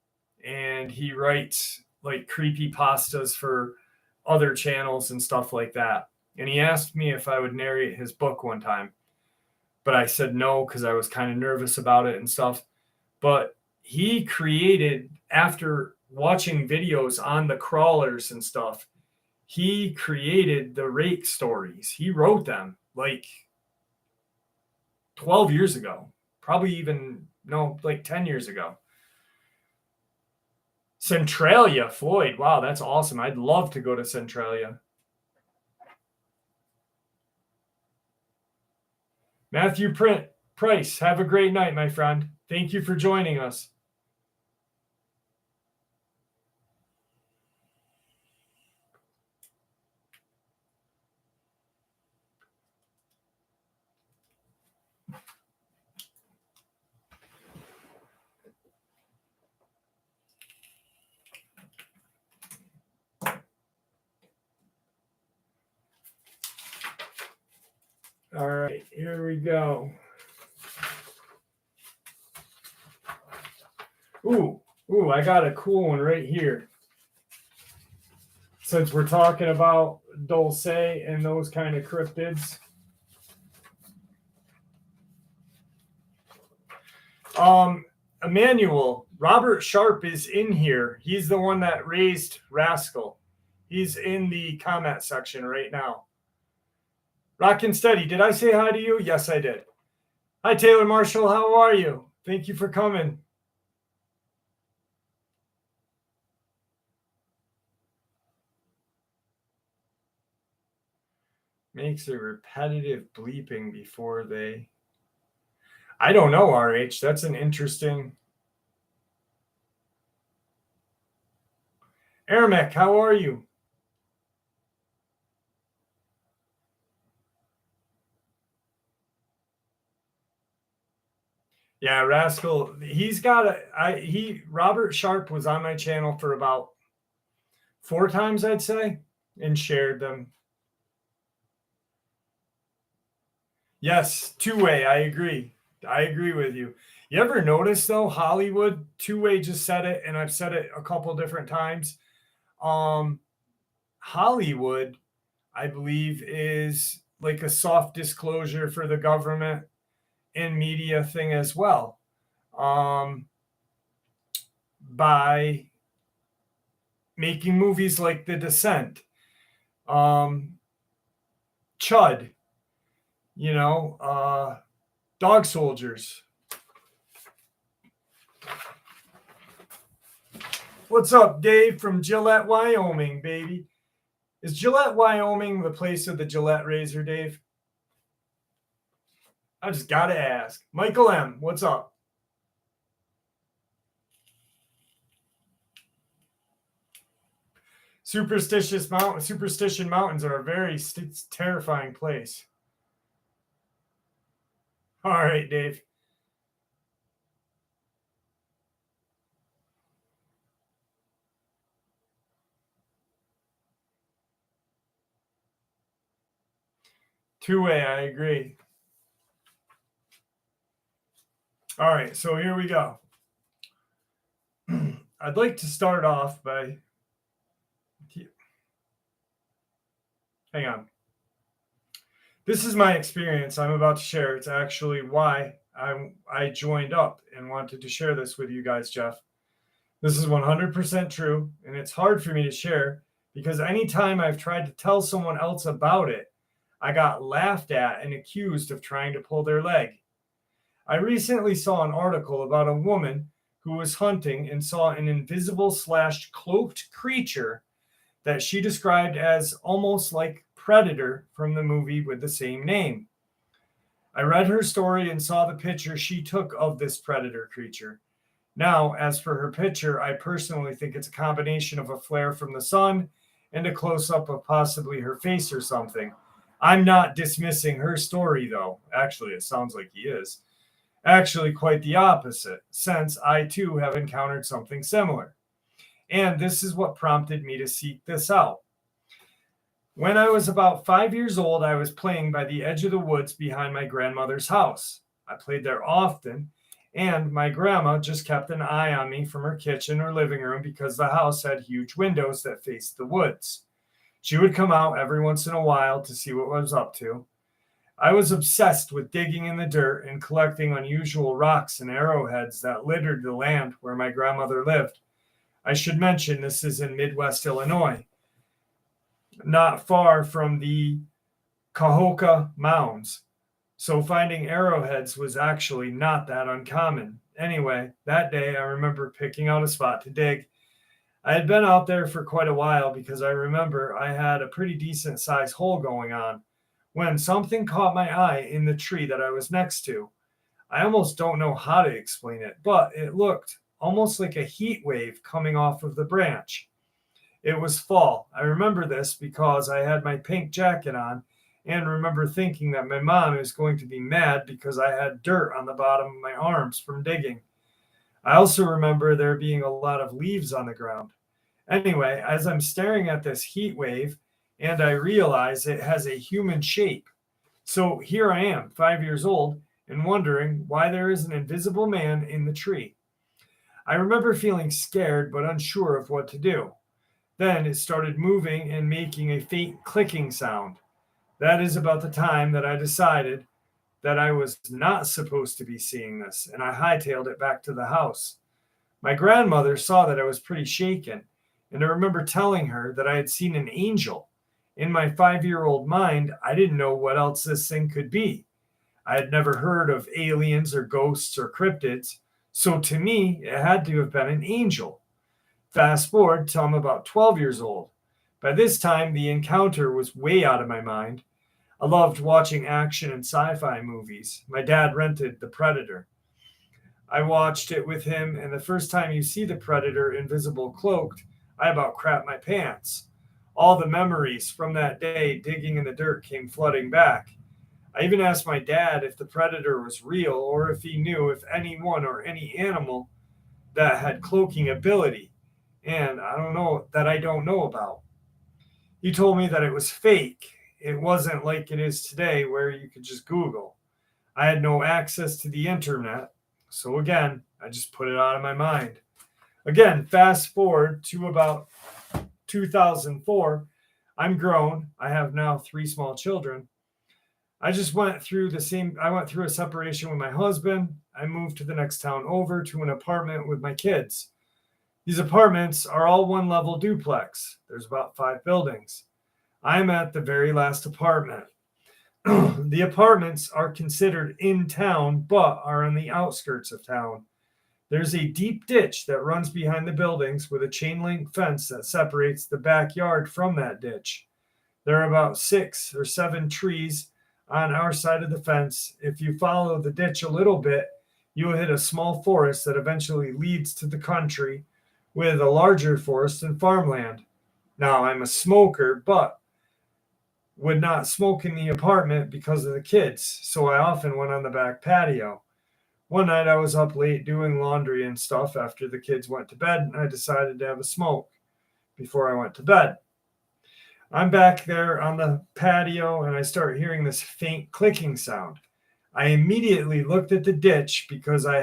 and he writes like creepy pastas for other channels and stuff like that. And he asked me if I would narrate his book one time, but I said no because I was kind of nervous about it and stuff. But he created, after watching videos on the crawlers and stuff, he created the rake stories. He wrote them like 12 years ago, probably even, no, like 10 years ago. Centralia, Floyd. Wow, that's awesome. I'd love to go to Centralia. Matthew Price, have a great night, my friend. Thank you for joining us. All right, here we go. Ooh, I got a cool one right here. Since we're talking about Dulce and those kind of cryptids. Emmanuel, Robert Sharp is in here. He's the one that raised Rascal. He's in the comment section right now. Rockin' Steady, did I say hi to you? Yes, I did. Hi, Taylor Marshall. How are you? Thank you for coming. Makes a repetitive bleeping before they... I don't know, RH. That's an interesting... Aramek, how are you? Yeah, Rascal, he's got Robert Sharp was on my channel for about 4 times, I'd say, and shared them. Yes, two-way, I agree. I agree with you. You ever notice, though, Hollywood, two-way just said it, and I've said it a couple different times. Hollywood, I believe, is like a soft disclosure for the government and media thing as well. By making movies like The Descent, Chud, you know, Dog Soldiers. What's up, Dave from Gillette, Wyoming, baby? Is Gillette, Wyoming the place of the Gillette razor, Dave? I just got to ask. Michael M., what's up? Superstition Mountains are a very terrifying place. All right, Dave. Two-way, I agree. All right, so here we go. I'd like to start off by... Hang on. This is my experience I'm about to share. It's actually why I joined up and wanted to share this with you guys, Jeff. This is 100% true, and it's hard for me to share because anytime I've tried to tell someone else about it, I got laughed at and accused of trying to pull their leg. I recently saw an article about a woman who was hunting and saw an invisible/cloaked creature that she described as almost like Predator from the movie with the same name. I read her story and saw the picture she took of this predator creature. Now, as for her picture, I personally think it's a combination of a flare from the sun and a close-up of possibly her face or something. I'm not dismissing her story, though. Actually, it sounds like he is. Actually, quite the opposite, since I too have encountered something similar. And this is what prompted me to seek this out. When I was about 5 years old, I was playing by the edge of the woods behind my grandmother's house. I played there often, and my grandma just kept an eye on me from her kitchen or living room because the house had huge windows that faced the woods. She would come out every once in a while to see what I was up to. I was obsessed with digging in the dirt and collecting unusual rocks and arrowheads that littered the land where my grandmother lived. I should mention this is in Midwest Illinois, not far from the Cahokia Mounds. So finding arrowheads was actually not that uncommon. Anyway, that day I remember picking out a spot to dig. I had been out there for quite a while because I remember I had a pretty decent sized hole going on when something caught my eye in the tree that I was next to. I almost don't know how to explain it, but it looked almost like a heat wave coming off of the branch. It was fall. I remember this because I had my pink jacket on and remember thinking that my mom was going to be mad because I had dirt on the bottom of my arms from digging. I also remember there being a lot of leaves on the ground. Anyway, as I'm staring at this heat wave and I realize it has a human shape. So here I am, 5 years old, and wondering why there is an invisible man in the tree. I remember feeling scared but unsure of what to do. Then it started moving and making a faint clicking sound. That is about the time that I decided that I was not supposed to be seeing this, and I hightailed it back to the house. My grandmother saw that I was pretty shaken, and I remember telling her that I had seen an angel. In my 5-year-old mind, I didn't know what else this thing could be. I had never heard of aliens or ghosts or cryptids, so to me, it had to have been an angel. Fast forward till I'm about 12 years old. By this time, the encounter was way out of my mind. I loved watching action and sci-fi movies. My dad rented The Predator. I watched it with him, and the first time you see the Predator invisible cloaked, I about crapped my pants. All the memories from that day digging in the dirt came flooding back. I even asked my dad if the Predator was real or if he knew if anyone or any animal that had cloaking ability, and I don't know about. He told me that it was fake. It wasn't like it is today where you could just Google. I had no access to the internet, so again, I just put it out of my mind. Again, fast forward to about 2004. I'm grown. I have now 3 small children. I went through a separation with my husband. I moved to the next town over to an apartment with my kids. These apartments are all one-level duplex. There's about 5 buildings. I'm at the very last apartment. The apartments are considered in town, but are on the outskirts of town. There's a deep ditch that runs behind the buildings with a chain link fence that separates the backyard from that ditch. There are about 6 or 7 trees on our side of the fence. If you follow the ditch a little bit, you will hit a small forest that eventually leads to the country with a larger forest and farmland. Now, I'm a smoker, but would not smoke in the apartment because of the kids, so I often went on the back patio. One night I was up late doing laundry and stuff after the kids went to bed, and I decided to have a smoke before I went to bed. I'm back there on the patio and I start hearing this faint clicking sound. I immediately looked at the ditch because I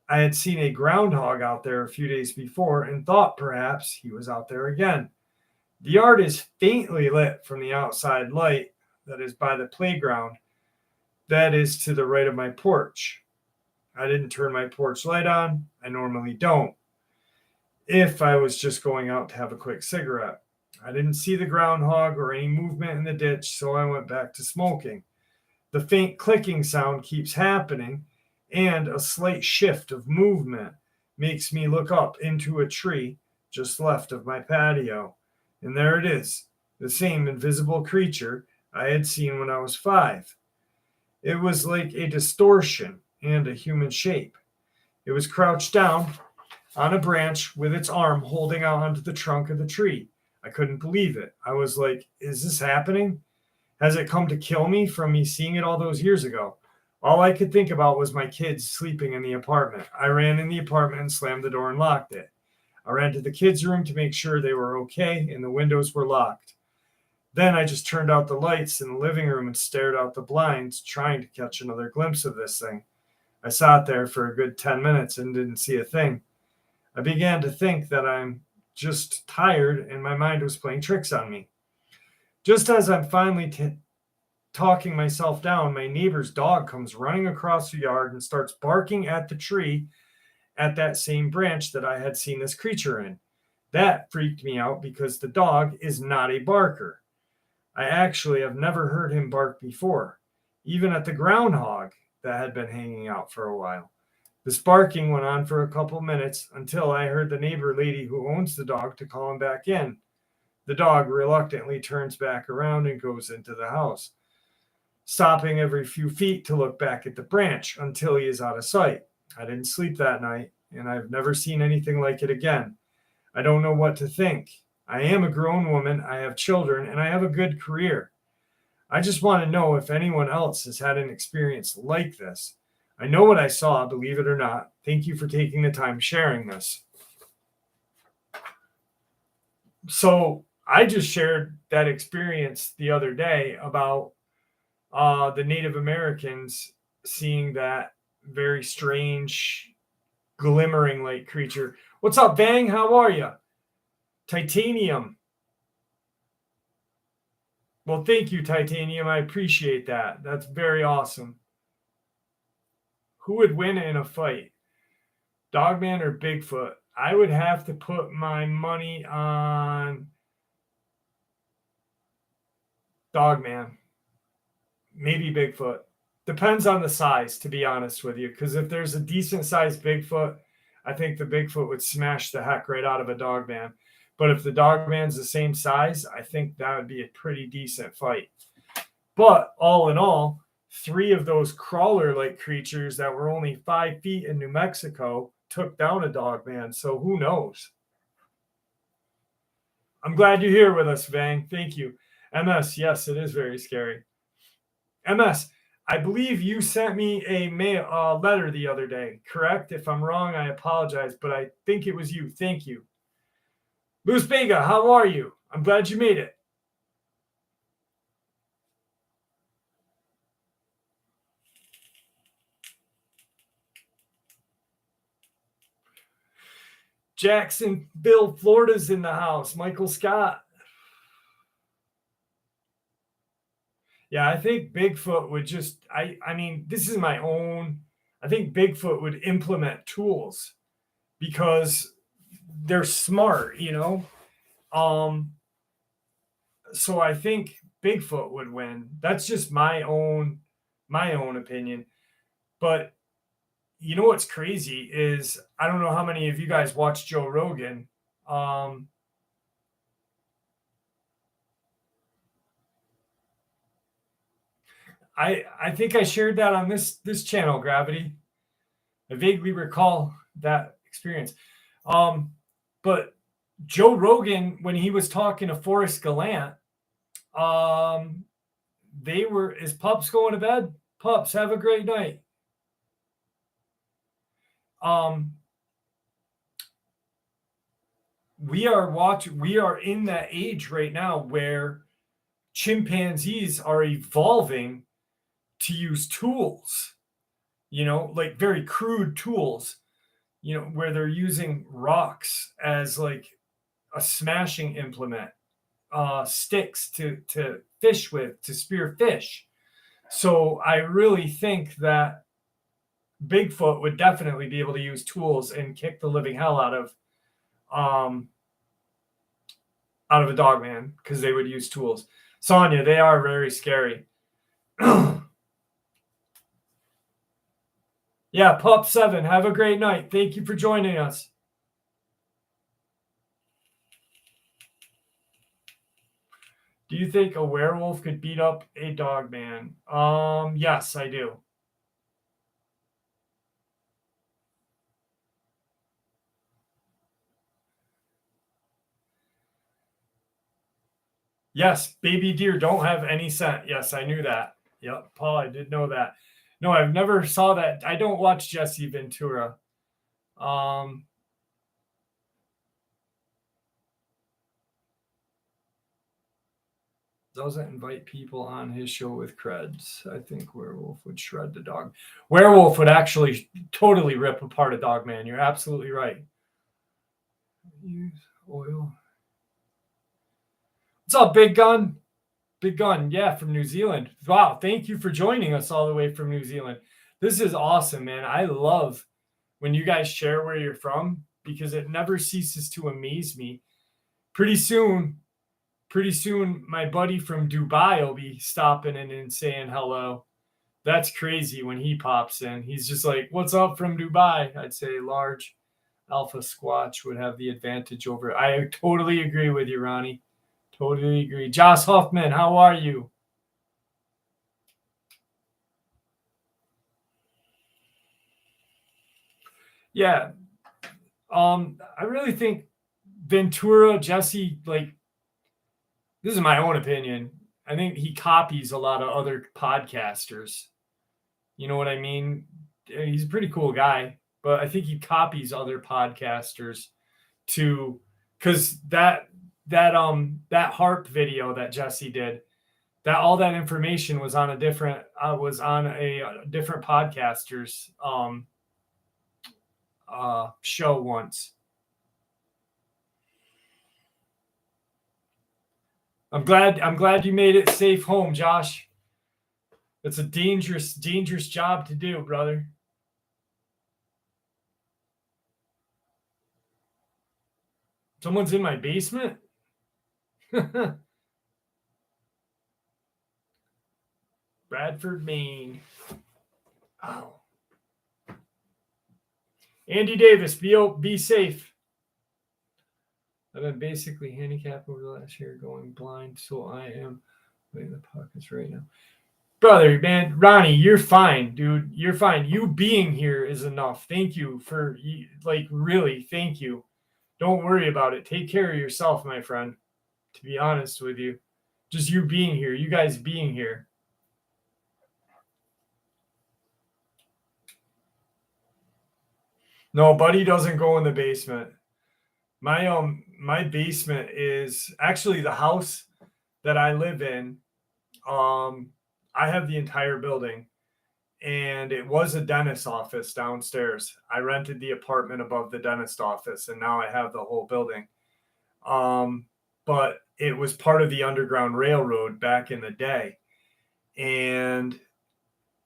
had seen a groundhog out there a few days before and thought perhaps he was out there again. The yard is faintly lit from the outside light that is by the playground that is to the right of my porch. I didn't turn my porch light on. I normally don't. If I was just going out to have a quick cigarette, I didn't see the groundhog or any movement in the ditch, so I went back to smoking. The faint clicking sound keeps happening, and a slight shift of movement makes me look up into a tree just left of my patio. And there it is, the same invisible creature I had seen when I was 5. It was like a distortion and a human shape. It was crouched down on a branch with its arm holding out onto the trunk of the tree. I couldn't believe it. I was like, is this happening? Has it come to kill me from me seeing it all those years ago? All I could think about was my kids sleeping in the apartment. I ran in the apartment and slammed the door and locked it. I ran to the kids' room to make sure they were okay and the windows were locked. Then I just turned out the lights in the living room and stared out the blinds, trying to catch another glimpse of this thing. I sat there for a good 10 minutes and didn't see a thing. I began to think that I'm just tired and my mind was playing tricks on me. Just as I'm finally talking myself down, my neighbor's dog comes running across the yard and starts barking at the tree at that same branch that I had seen this creature in. That freaked me out because the dog is not a barker. I actually have never heard him bark before, even at the groundhog that had been hanging out for a while. This barking went on for a couple minutes until I heard the neighbor lady who owns the dog to call him back in. The dog reluctantly turns back around and goes into the house, stopping every few feet to look back at the branch until he is out of sight. I didn't sleep that night, and I've never seen anything like it again. I don't know what to think. I am a grown woman, I have children, and I have a good career. I just want to know if anyone else has had an experience like this. I know what I saw, believe it or not. Thank you for taking the time sharing this. So I just shared that experience the other day about the Native Americans seeing that very strange glimmering light creature. What's up, Bang? How are you? Titanium. Well, thank you, Titanium. I appreciate that. That's very awesome. Who would win in a fight? Dogman or Bigfoot? I would have to put my money on Dogman. Maybe Bigfoot. Depends on the size, to be honest with you. Because if there's a decent sized Bigfoot, I think the Bigfoot would smash the heck right out of a Dogman. But if the Dogman's the same size, I think that would be a pretty decent fight. But all in all, 3 of those crawler-like creatures that were only 5 feet in New Mexico took down a Dogman. So who knows? I'm glad you're here with us, Vang. Thank you. MS, yes, it is very scary. MS, I believe you sent me a letter the other day, correct? If I'm wrong, I apologize, but I think it was you. Thank you. Luz Vega, how are you? I'm glad you made it. Jacksonville, Florida's in the house. Michael Scott. Yeah, I think Bigfoot would just, I mean, this is my own, I think Bigfoot would implement tools because they're smart, you know? So I think Bigfoot would win. That's just my own opinion. But you know what's crazy is I don't know how many of you guys watch Joe Rogan. I think I shared that on this channel, Gravity. I vaguely recall that experience. But Joe Rogan, when he was talking to Forrest Gallant, is Pups going to bed? Pups, have a great night. we are in that age right now where chimpanzees are evolving to use tools, like very crude tools, where they're using rocks as like a smashing implement, sticks to fish with, to spear fish. So I really think that Bigfoot would definitely be able to use tools and kick the living hell out of a dog man, because they would use tools. Sonia, they are very scary. Yeah, Pup7, have a great night. Thank you for joining us. Do you think a werewolf could beat up a dog man? Yes, I do. Yes, baby deer don't have any scent. Yes, I knew that. Yep, Paul, I did know that. No, I've never saw that. I don't watch Jesse Ventura. Doesn't invite people on his show with creds. I think werewolf would shred the dog. Werewolf would actually totally rip apart a dog man. You're absolutely right. Use oil. What's up, Big Gun? Big Gun, yeah, from New Zealand. Wow, thank you for joining us all the way from New Zealand. This is awesome, man. I love when you guys share where you're from, because it never ceases to amaze me. Pretty soon, my buddy from Dubai will be stopping in and saying hello. That's crazy when he pops in. He's just like, "What's up from Dubai?" I'd say large alpha squatch would have the advantage over. I totally agree with you, Ronnie. Totally agree. Josh Huffman, how are you? Yeah. I really think Ventura, Jesse, like, this is my own opinion. I think he copies a lot of other podcasters. You know what I mean? He's a pretty cool guy, but I think he copies other podcasters to, because that harp video that Jesse did, that all that information was on a different podcaster's show once. I'm glad you made it safe home, Josh. It's a dangerous job to do, brother. Someone's in my basement? Bradford, Maine. Oh. Andy Davis, be safe. I've been basically handicapped over the last year, going blind, so I am in the pockets right now. Brother, man, Ronnie, you're fine, dude. You're fine. You being here is enough. Thank you for, like, really, thank you. Don't worry about it. Take care of yourself, my friend, to be honest with you. Just you being here, you guys being here. No, Buddy doesn't go in the basement. My basement is actually the house that I live in. I have the entire building, and it was a dentist office downstairs. I rented the apartment above the dentist office, and now I have the whole building. But it was part of the Underground Railroad back in the day, and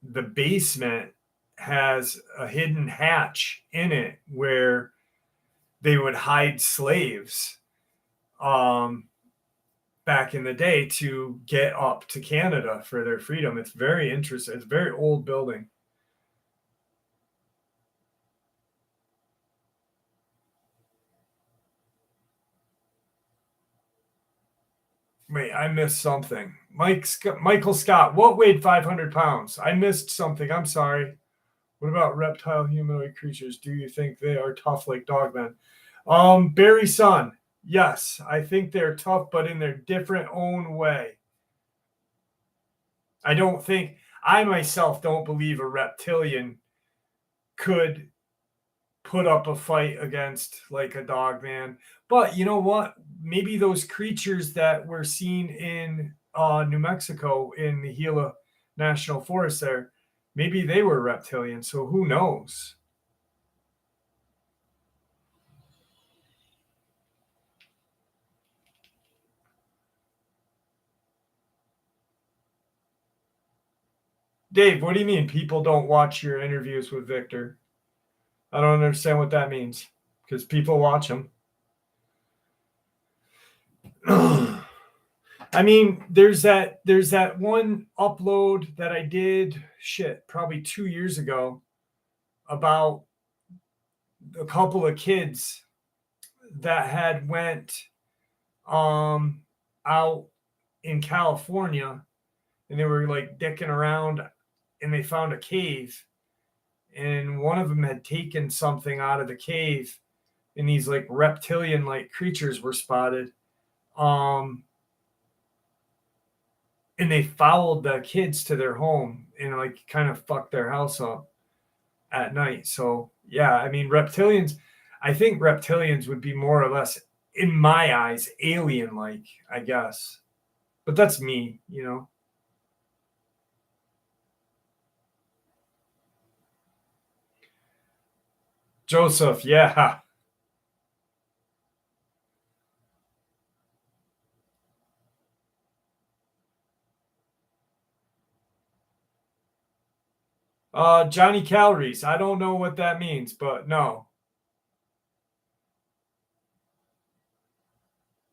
the basement has a hidden hatch in it where they would hide slaves back in the day to get up to Canada for their freedom. It's very interesting. It's a very old building. Wait, I missed something. Michael Scott, what weighed 500 pounds? I missed something. I'm sorry. What about reptile humanoid creatures? Do you think they are tough like dogmen? Barry Sun, yes, I think they're tough, but in their different own way. I myself don't believe a reptilian could put up a fight against like a dog man. But you know what? Maybe those creatures that were seen in New Mexico in the Gila National Forest there, maybe they were reptilian. So who knows? Dave, what do you mean people don't watch your interviews with Victor? I don't understand what that means because people watch them. I mean, there's that one upload that I did probably 2 years ago about a couple of kids that had went out in California and they were like dicking around and they found a cave and one of them had taken something out of the cave and these like reptilian like creatures were spotted. And they followed the kids to their home and like kind of fucked their house up at night. So yeah, I mean reptilians, I think reptilians would be more or less, in my eyes, alien like, I guess. But that's me, you know. Joseph, yeah. Johnny Calories. I don't know what that means, but no.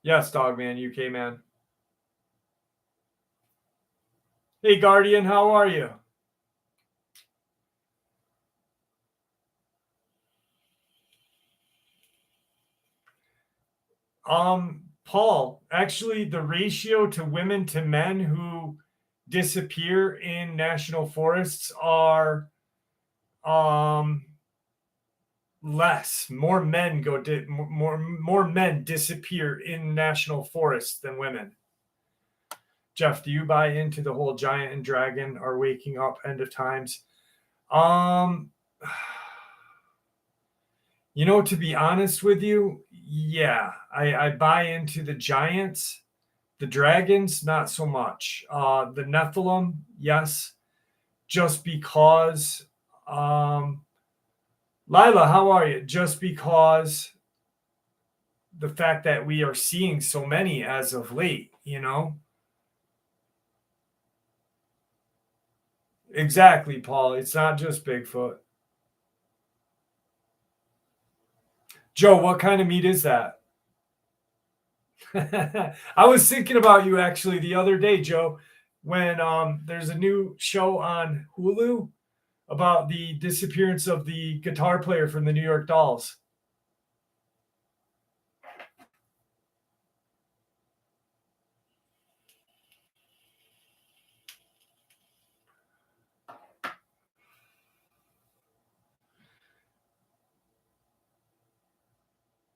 Yes, Dogman, UK man. Hey, Guardian, how are you? Paul, actually, the ratio to women to men who disappear in national forests are less. More men more men disappear in national forests than women. Jeff, do you buy into the whole giant and dragon are waking up end of times? Um You know, to be honest with you, yeah, I buy into the giants. The dragons, not so much. The Nephilim, yes, just because. Lila, how are you? Just because the fact that we are seeing so many as of late, you know? Exactly, Paul. It's not just Bigfoot. Joe, what kind of meat is that? I was thinking about you actually the other day, Joe, when there's a new show on Hulu about the disappearance of the guitar player from the New York Dolls.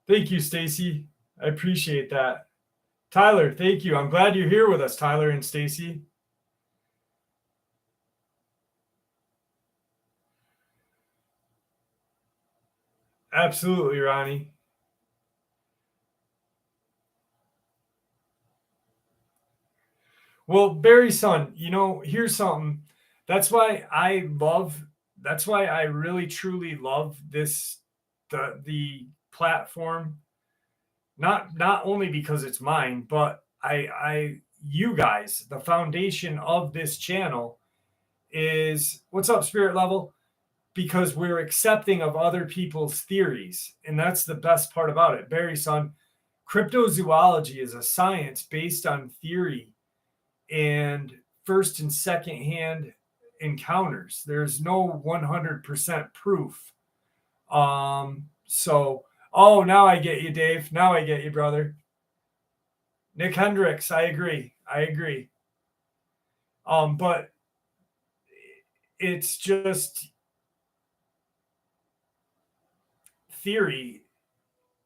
Thank you, Stacy. I appreciate that. Tyler, thank you. I'm glad you're here with us, Tyler and Stacy. Absolutely, Ronnie. Well, Barry's son, you know, here's something. That's why I love, that's why I really truly love this, the platform. Not only because it's mine, but you guys, the foundation of this channel is what's up, spirit level? Because we're accepting of other people's theories. And that's the best part about it. Barry, son, cryptozoology is a science based on theory and first and second hand encounters. There's no 100% proof. So, oh, now I get you, Dave. Now I get you, brother. Nick Hendricks, I agree. I agree. But it's just theory.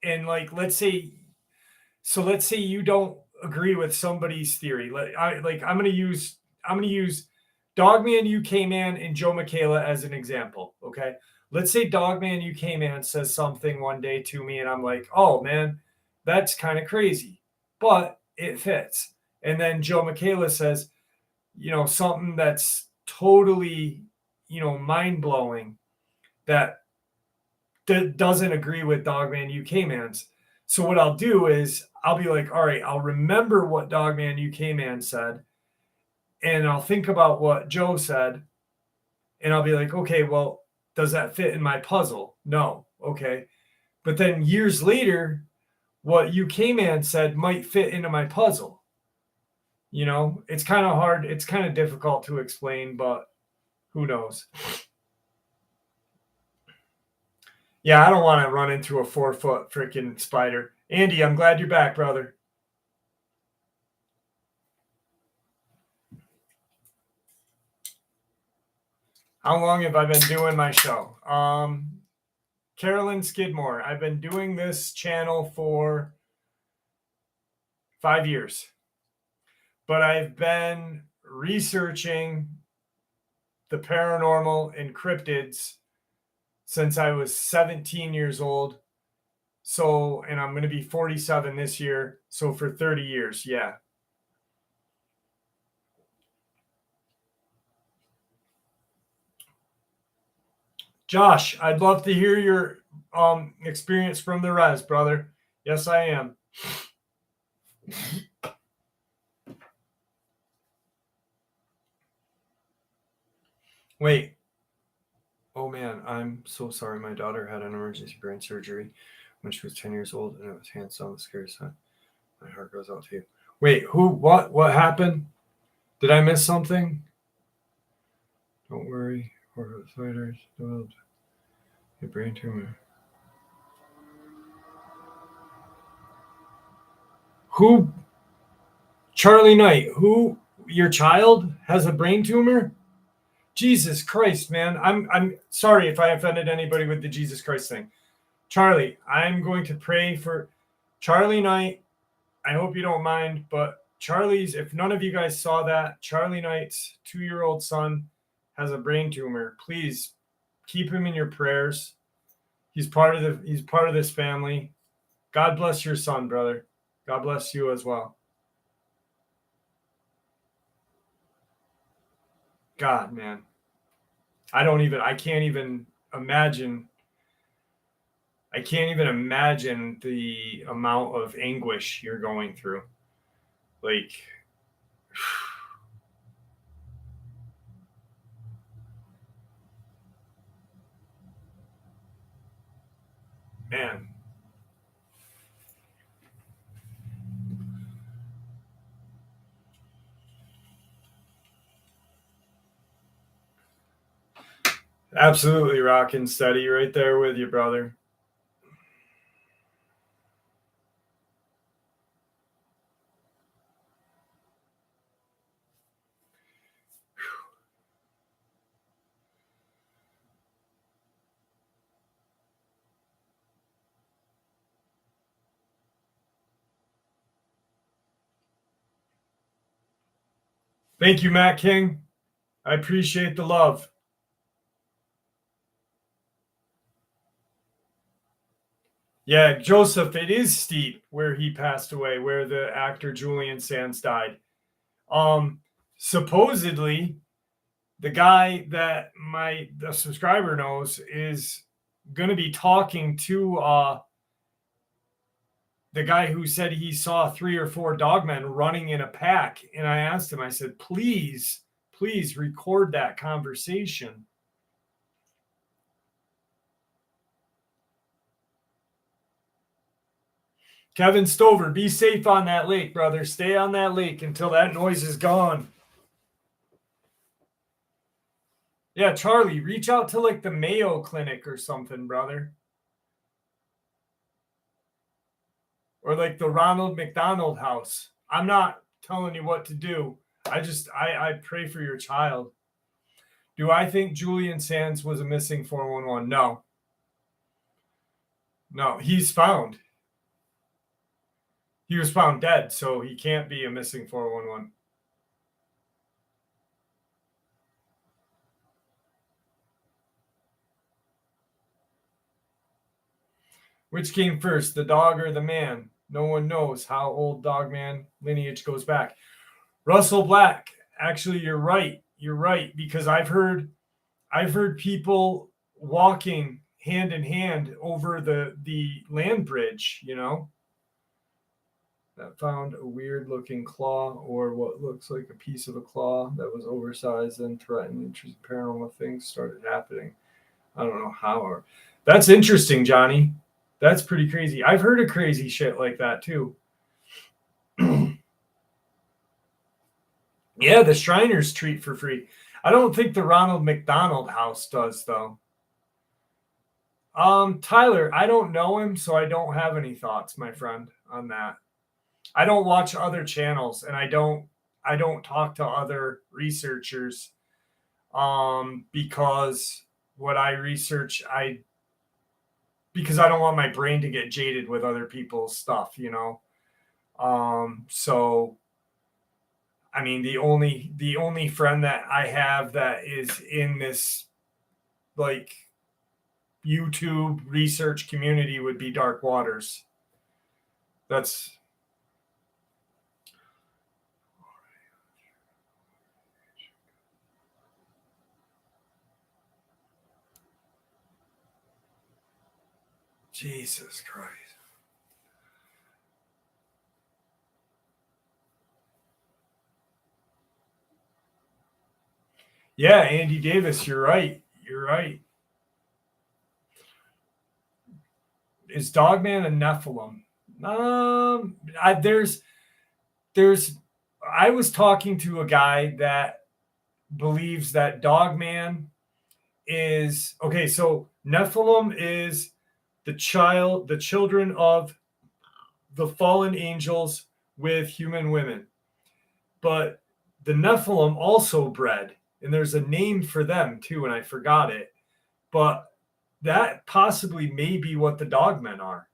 And like, let's say you don't agree with somebody's theory. I'm gonna use Dogman, UK Man, and Joe Michaela as an example. Okay. let's say Dogman UK Man says something one day to me and I'm like, oh man, that's kind of crazy, but it fits. And then Joe Michaela says, something that's totally, mind blowing that doesn't agree with Dogman UK Man's. So what I'll do is I'll be like, all right, I'll remember what Dogman UK Man said, and I'll think about what Joe said, and I'll be like, okay, well, does that fit in my puzzle? No. Okay. But then years later, what UK Man said might fit into my puzzle. It's kind of hard. It's kind of difficult to explain, but who knows? Yeah, I don't want to run into a 4-foot freaking spider. Andy, I'm glad you're back, brother. How long have I been doing my show? Carolyn Skidmore. I've been doing this channel for 5 years. But I've been researching the paranormal and cryptids since I was 17 years old. So, and I'm going to be 47 this year. So for 30 years, yeah. Josh, I'd love to hear your experience from the res, brother. Yes, I am. Wait. Oh man, I'm so sorry. My daughter had an emergency brain surgery when she was 10 years old, and it was hands-on, the scary side. My heart goes out to you. Wait, who? What happened? Did I miss something? Don't worry. Horror fighters developed a brain tumor. Who? Charlie Knight. Who? Your child has a brain tumor? Jesus Christ, man. I'm sorry if I offended anybody with the Jesus Christ thing. Charlie, I'm going to pray for Charlie Knight. I hope you don't mind, but Charlie's, if none of you guys saw that, Charlie Knight's 2-year-old son has a brain tumor. Please keep him in your prayers. He's part of this family. God bless your son, brother. God bless you as well. God, man. I can't even imagine the amount of anguish you're going through. Like, man. Absolutely rocking steady right there with you, brother. Thank you, Matt King. I appreciate the love. Yeah, Joseph, it is steep where he passed away, where the actor Julian Sands died. Supposedly, the guy that the subscriber knows is going to be talking to the guy who said he saw 3 or 4 dogmen running in a pack. And I asked him, I said, please record that conversation. Kevin Stover, be safe on that lake, brother. Stay on that lake until that noise is gone. Yeah, Charlie, reach out to like the Mayo Clinic or something, brother. Or like the Ronald McDonald House. I'm not telling you what to do. I pray for your child. Do I think Julian Sands was a missing 411? No. No, he's found. He was found dead, so he can't be a missing 411. Which came first, the dog or the man? No one knows how old Dogman lineage goes back. Russell Black, actually, you're right. You're right, because I've heard people walking hand in hand over the land bridge, that found a weird looking claw, or what looks like a piece of a claw that was oversized and threatened. Interesting paranormal things started happening. I don't know how. That's interesting, Johnny. That's pretty crazy. I've heard of crazy shit like that too. Yeah, the Shriners treat for free. I don't think the Ronald McDonald House does, though. Tyler, I don't know him, so I don't have any thoughts, my friend, on that. I don't watch other channels, and I don't talk to other researchers, because what I research, because I don't want my brain to get jaded with other people's stuff, So I mean, the only friend that I have that is in this like YouTube research community would be Dark Waters. That's Jesus Christ. Yeah, Andy Davis, you're right. You're right. Is Dogman a Nephilim? There's I was talking to a guy that believes that Dogman is okay. So Nephilim is the children of the fallen angels with human women. But the Nephilim also bred, and there's a name for them too, and I forgot it. But that possibly may be what the Dogmen are.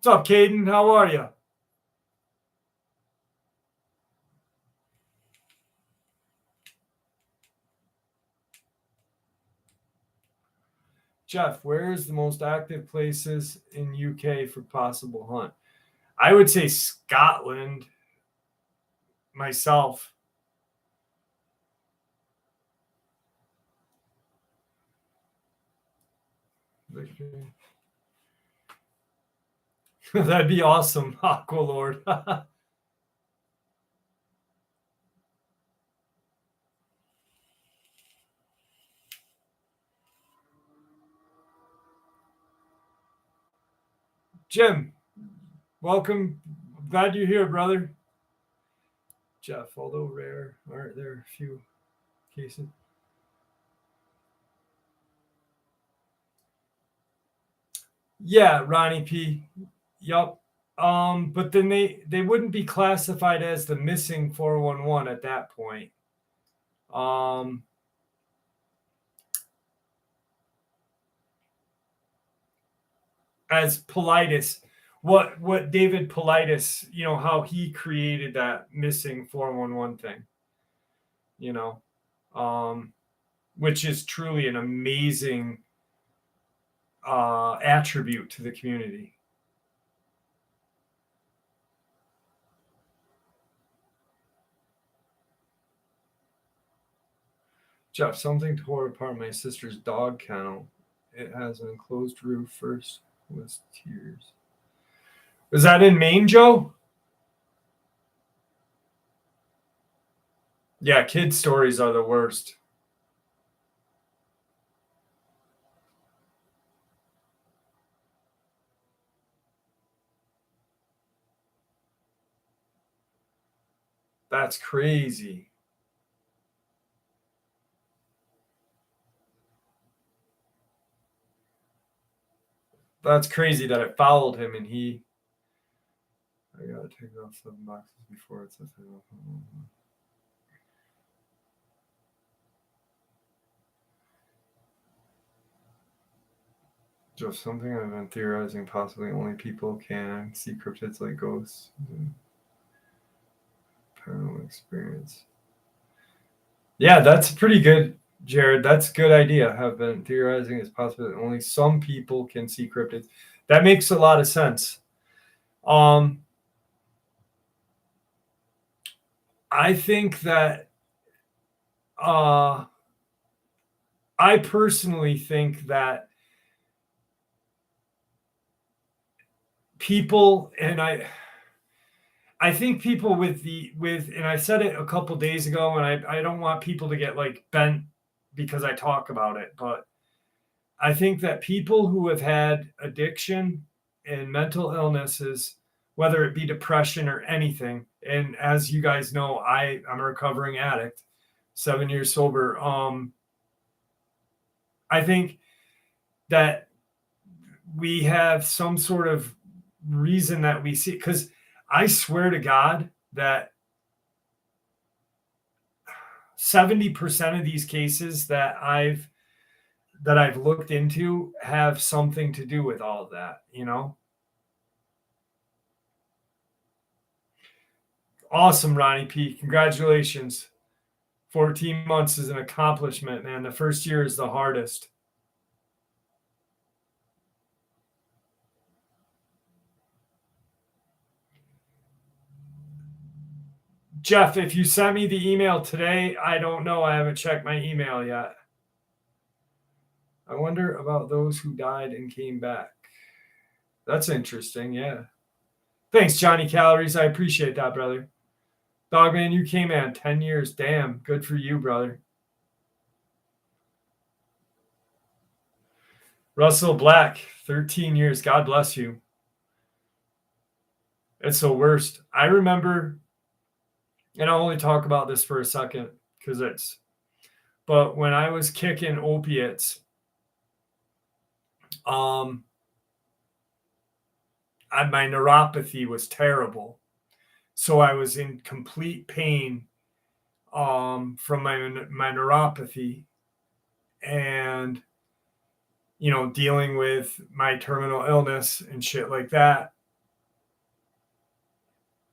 What's up, Caden? How are you? Jeff, where is the most active places in UK for possible hunt? I would say Scotland. Myself. That'd be awesome, Aqualord. Jim, welcome. Glad you're here, brother. Jeff, although rare, aren't there a few cases? Yeah, Ronnie P. Yup. But then they wouldn't be classified as the missing 411 at that point. As Politis, what David Politis, how he created that missing 411 thing, which is truly an amazing attribute to the community. Jeff, something tore apart my sister's dog kennel. It has an enclosed roof. First was tears. Was that in Maine, Joe? Yeah, kid stories are the worst. That's crazy. That's crazy that it followed him and he. I gotta take off 7 boxes before it says. Just something I've been theorizing, possibly only people can see cryptids like ghosts. Paranormal experience. Yeah, that's pretty good, Jared. That's a good idea. Have been theorizing it's possible that only some people can see cryptids. That makes a lot of sense. I think that I personally think that people, and I think people with and I said it a couple days ago, and I don't want people to get like bent because I talk about it, but I think that people who have had addiction and mental illnesses, whether it be depression or anything, and as you guys know, I'm a recovering addict, 7 years sober. I think that we have some sort of reason that we see, because I swear to God that 70% of these cases that I've looked into have something to do with all of that, you know? Awesome, Ronnie P. Congratulations. 14 months is an accomplishment, man. The first year is the hardest. Jeff, if you sent me the email today, I don't know. I haven't checked my email yet. I wonder about those who died and came back. That's interesting. Yeah. Thanks, Johnny Calories. I appreciate that, brother. Dogman, you came in 10 years. Damn. Good for you, brother. Russell Black, 13 years. God bless you. It's the worst. I remember, and I'll only talk about this for a second because but when I was kicking opiates, my neuropathy was terrible. So I was in complete pain from my neuropathy, and dealing with my terminal illness and shit like that.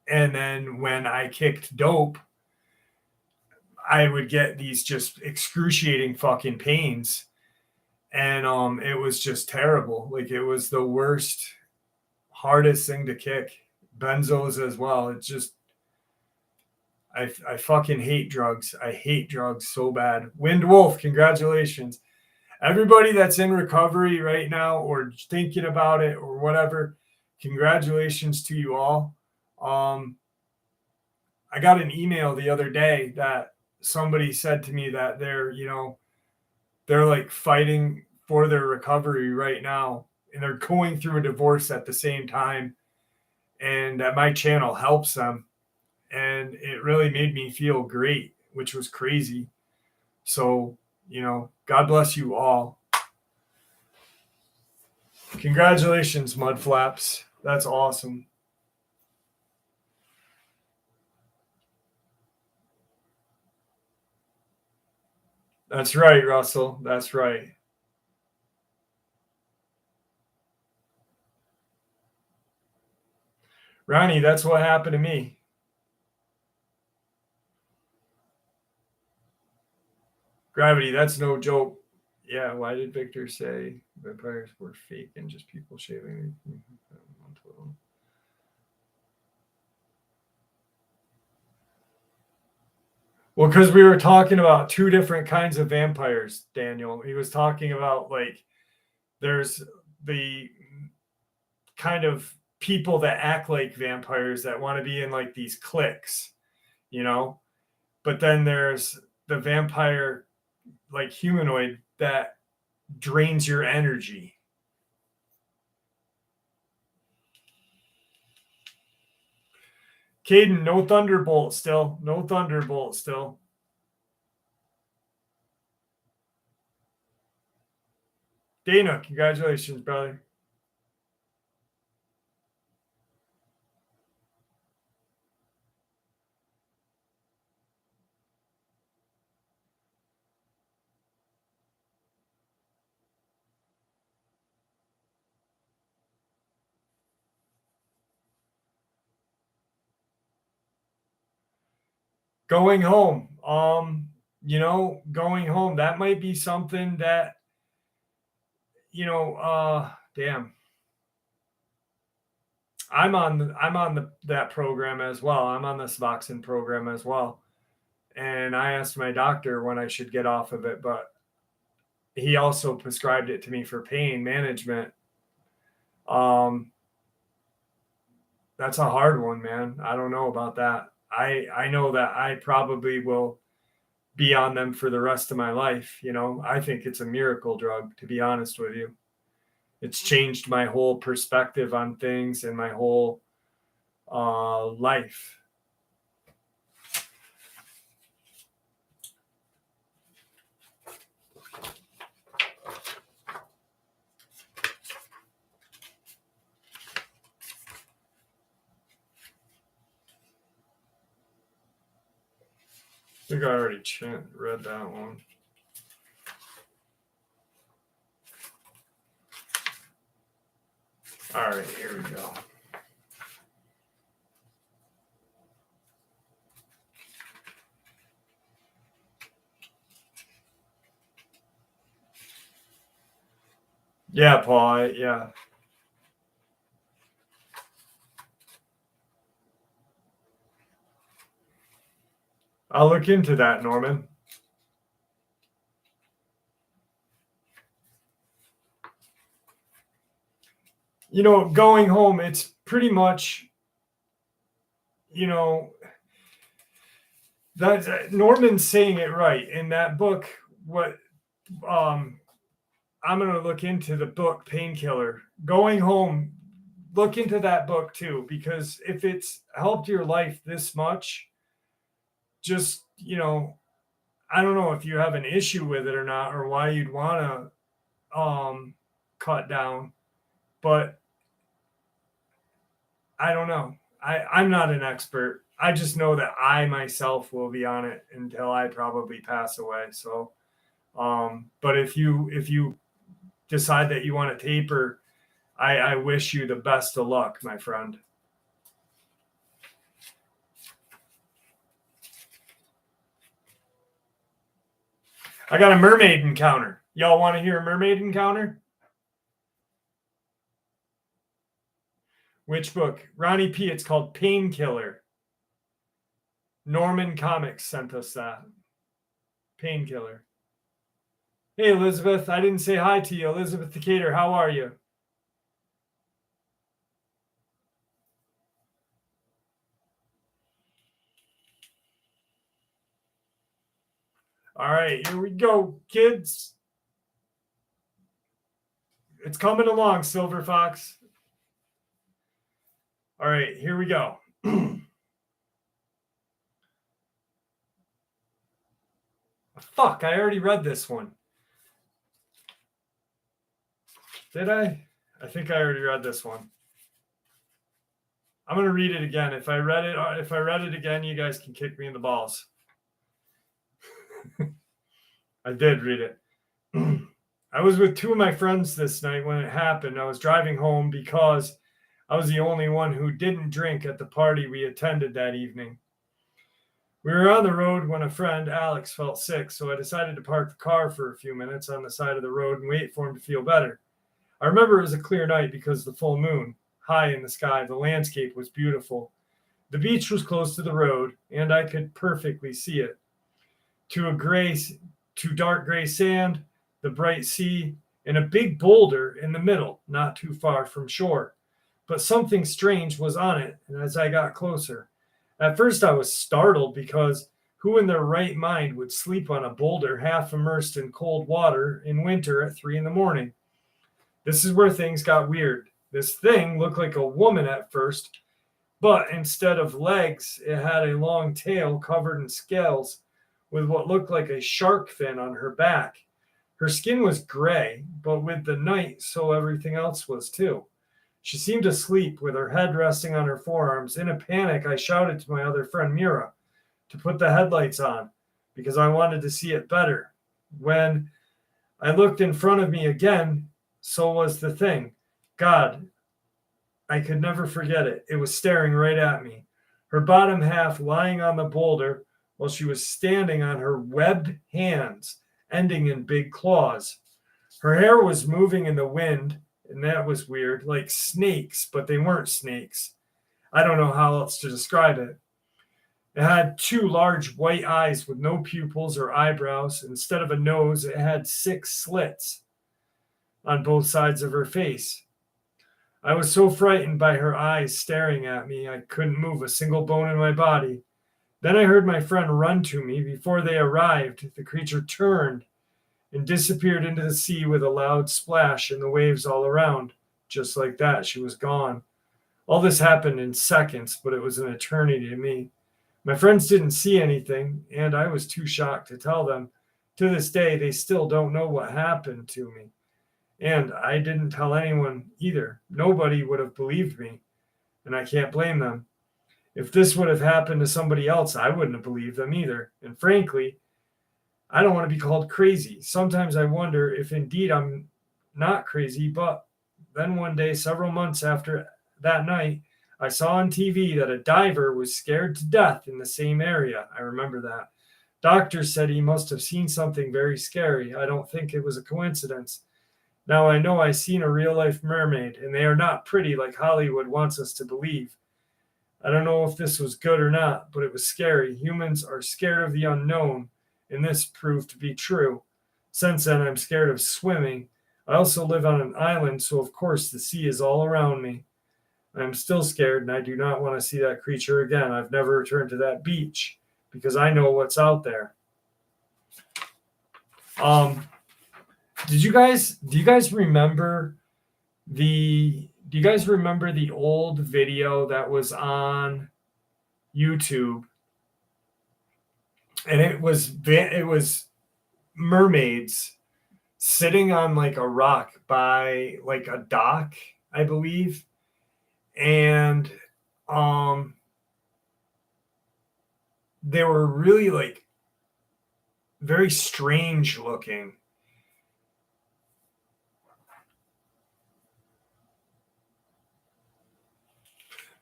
And then when I kicked dope, I would get these just excruciating fucking pains. And it was just terrible. Like, it was the worst, hardest thing to kick. Benzos as well. It's just, I fucking hate drugs. I hate drugs so bad. Wind Wolf, congratulations. Everybody that's in recovery right now or thinking about it or whatever, congratulations to you all. I got an email the other day that somebody said to me that they're like fighting for their recovery right now, and they're going through a divorce at the same time, and that my channel helps them. And it really made me feel great, which was crazy. So, God bless you all. Congratulations, Mudflaps. That's awesome. That's right, Russell. That's right. Ronnie, that's what happened to me. Gravity, that's no joke. Yeah, why did Victor say vampires were fake and just people shaving? Well, because we were talking about two different kinds of vampires, Daniel. He was talking about, like, there's the kind of people that act like vampires that want to be in like these cliques, but then there's the vampire, like humanoid, that drains your energy. Caden, no Thunderbolt still. No Thunderbolt still. Dana, congratulations, brother. Going home. Going home. That might be something that, damn. I'm on that program as well. I'm on the Suboxone program as well. And I asked my doctor when I should get off of it, but he also prescribed it to me for pain management. That's a hard one, man. I don't know about that. I know that I probably will be on them for the rest of my life. I think it's a miracle drug, to be honest with you. It's changed my whole perspective on things and my whole life. I think I already read that one. All right, here we go. Yeah, Paul. Yeah. I'll look into that, Norman. Going home, it's pretty much, that Norman's saying it right in that book. What I'm going to look into the book Painkiller. Going home, look into that book too, because if it's helped your life this much, just, I don't know if you have an issue with it or not, or why you'd want to cut down, but I don't know. I'm not an expert. I just know that I myself will be on it until I probably pass away. So, but if you decide that you want to taper, I wish you the best of luck, my friend. I got a mermaid encounter. Y'all want to hear a mermaid encounter? Which book? Ronnie P. It's called Painkiller. Norman Comics sent us that. Painkiller. Hey, Elizabeth. I didn't say hi to you. Elizabeth Decatur, how are you? All right, here we go, kids. It's coming along, Silver Fox. All right, here we go. Fuck, I already read this one. Did I? I think I already read this one. I'm going to read it again. If I read it again, you guys can kick me in the balls. I did read it. I was with two of my friends this night when it happened. I was driving home because I was the only one who didn't drink at the party we attended that evening. We were on the road when a friend, Alex, felt sick, so I decided to park the car for a few minutes on the side of the road and wait for him to feel better. I remember it was a clear night because the full moon, high in the sky, the landscape was beautiful. The beach was close to the road, and I could perfectly see it. To dark gray sand, the bright sea, and a big boulder in the middle, not too far from shore. But something strange was on it, and as I got closer, at first I was startled because who in their right mind would sleep on a boulder half immersed in cold water in winter at 3 a.m? This is where things got weird. This thing looked like a woman at first, but instead of legs, it had a long tail covered in scales with what looked like a shark fin on her back. Her skin was gray, but with the night, so everything else was too. She seemed asleep with her head resting on her forearms. In a panic, I shouted to my other friend Mira to put the headlights on because I wanted to see it better. When I looked in front of me again, so was the thing. God, I could never forget it. It was staring right at me. Her bottom half lying on the boulder while she was standing on her webbed hands, ending in big claws. Her hair was moving in the wind, and that was weird, like snakes, but they weren't snakes. I don't know how else to describe it. It had two large white eyes with no pupils or eyebrows. Instead of a nose, it had 6 slits on both sides of her face. I was so frightened by her eyes staring at me, I couldn't move a single bone in my body. Then I heard my friend run to me. Before they arrived, the creature turned and disappeared into the sea with a loud splash and the waves all around. Just like that, she was gone. All this happened in seconds, but it was an eternity to me. My friends didn't see anything, and I was too shocked to tell them. To this day, they still don't know what happened to me. And I didn't tell anyone either. Nobody would have believed me, and I can't blame them. If this would have happened to somebody else, I wouldn't have believed them either. And frankly, I don't want to be called crazy. Sometimes I wonder if indeed I'm not crazy, but then one day, several months after that night, I saw on TV that a diver was scared to death in the same area. I remember that. Doctors said he must have seen something very scary. I don't think it was a coincidence. Now I know I seen a real-life mermaid, and they are not pretty like Hollywood wants us to believe. I don't know if this was good or not, but it was scary. Humans are scared of the unknown, and this proved to be true. Since then, I'm scared of swimming. I also live on an island, so of course the sea is all around me. I'm still scared, and I do not want to see that creature again. I've never returned to that beach because I know what's out there. Do you guys remember the old video that was on YouTube? And it was mermaids sitting on like a rock by like a dock, I believe. And they were really like very strange looking.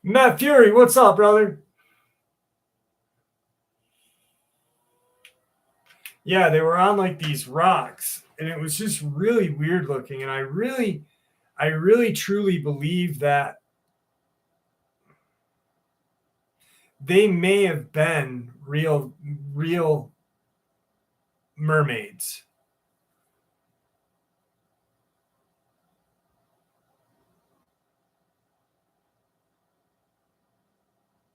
Matt Fury, what's up, brother? Yeah, they were on like these rocks, and it was just really weird looking. And I really truly believe that they may have been real mermaids.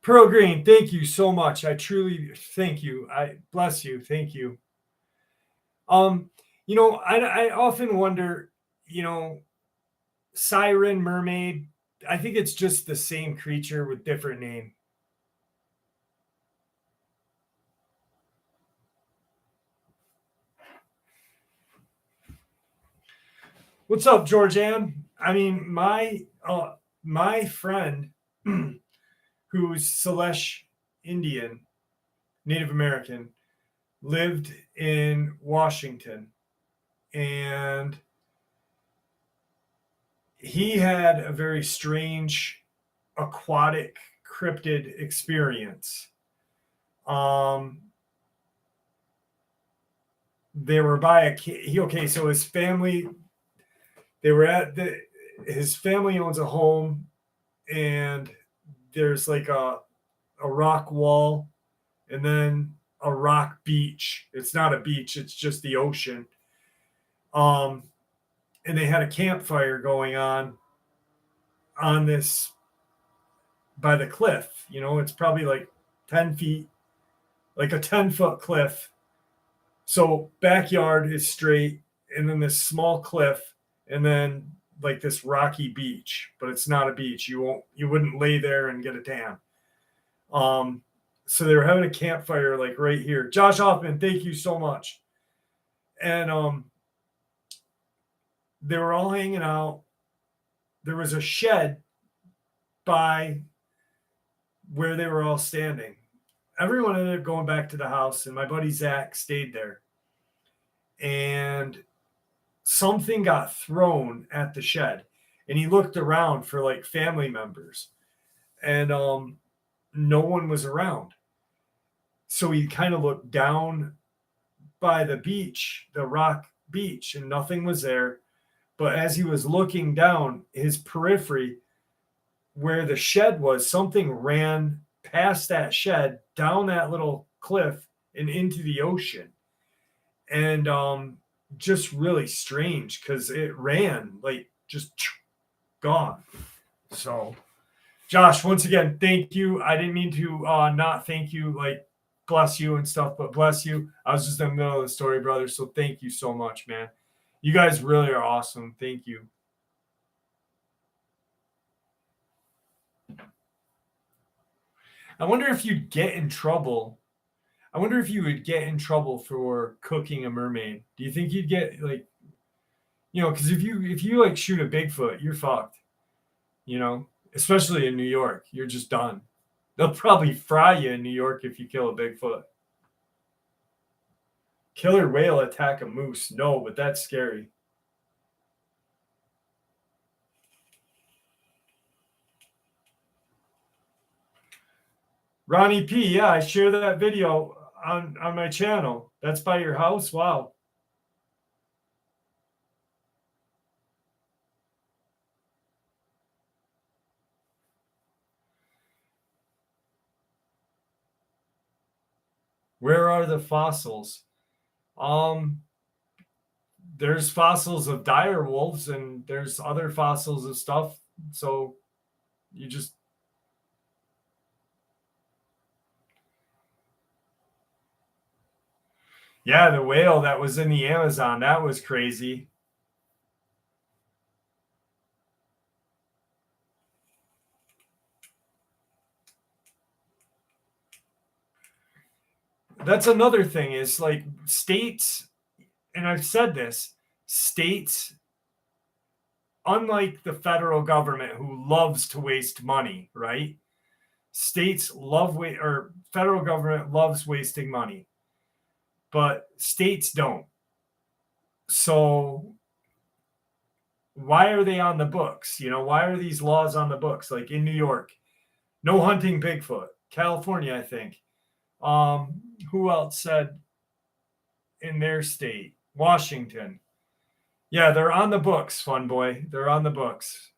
Pearl Green, thank you so much. I truly thank you. I bless you. Thank you. I often wonder, siren, mermaid, I think it's just the same creature with different name. What's up, Georgianne? I mean, my friend who's Salish Indian, Native American, lived in Washington, and he had a very strange aquatic cryptid experience. They were by so his family, his family owns a home, and there's like a rock wall and then a rock beach. It's not a beach, it's just the ocean. And they had a campfire going on this by the cliff. It's probably like 10 feet, like a 10-foot cliff. So backyard is straight, and then this small cliff, and then like this rocky beach, but it's not a beach. You wouldn't lay there and get a tan. So they were having a campfire like right here. Josh Hoffman, thank you so much. And they were all hanging out. There was a shed by where they were all standing. Everyone ended up going back to the house, and my buddy Zach stayed there. And something got thrown at the shed, and he looked around for like family members, and no one was around. So he kind of looked down by the beach, the rock beach, and nothing was there. But as he was looking down, his periphery, where the shed was, something ran past that shed, down that little cliff, and into the ocean. And just really strange because it ran like just gone. So, Josh, once again, thank you. I didn't mean to not thank you, like bless you and stuff, but bless you. I was just in the middle of the story, brother. So thank you so much, man. You guys really are awesome. Thank you. I wonder if you'd get in trouble. I wonder if you would get in trouble for cooking a mermaid. Do you think you'd get like, because if you like shoot a Bigfoot, you're fucked. Especially in New York, you're just done. They'll probably fry you in New York if you kill a Bigfoot. Killer whale attack a moose? No, but that's scary. Ronnie P, yeah, I share that video on my channel. That's by your house? Wow. Where are the fossils? There's fossils of dire wolves and there's other fossils of stuff. So you just yeah, the whale that was in the Amazon, that was crazy. That's another thing is like states, and I've said this, states, unlike the federal government who loves to waste money, right? States love or federal government loves wasting money, but states don't. So why are they on the books? Why are these laws on the books? Like in New York, no hunting Bigfoot. California, I think. Who else said in their state? Washington. Yeah, they're on the books, fun boy. They're on the books.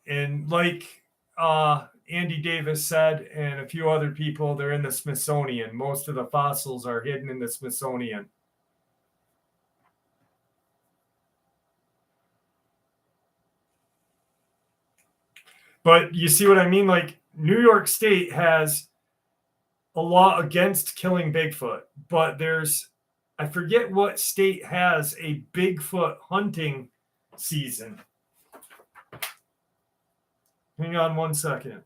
And like Andy Davis said, and a few other people, they're in the Smithsonian. Most of the fossils are hidden in the Smithsonian. But you see what I mean? Like New York State has a law against killing Bigfoot, but I forget what state has a Bigfoot hunting season. Hang on one second.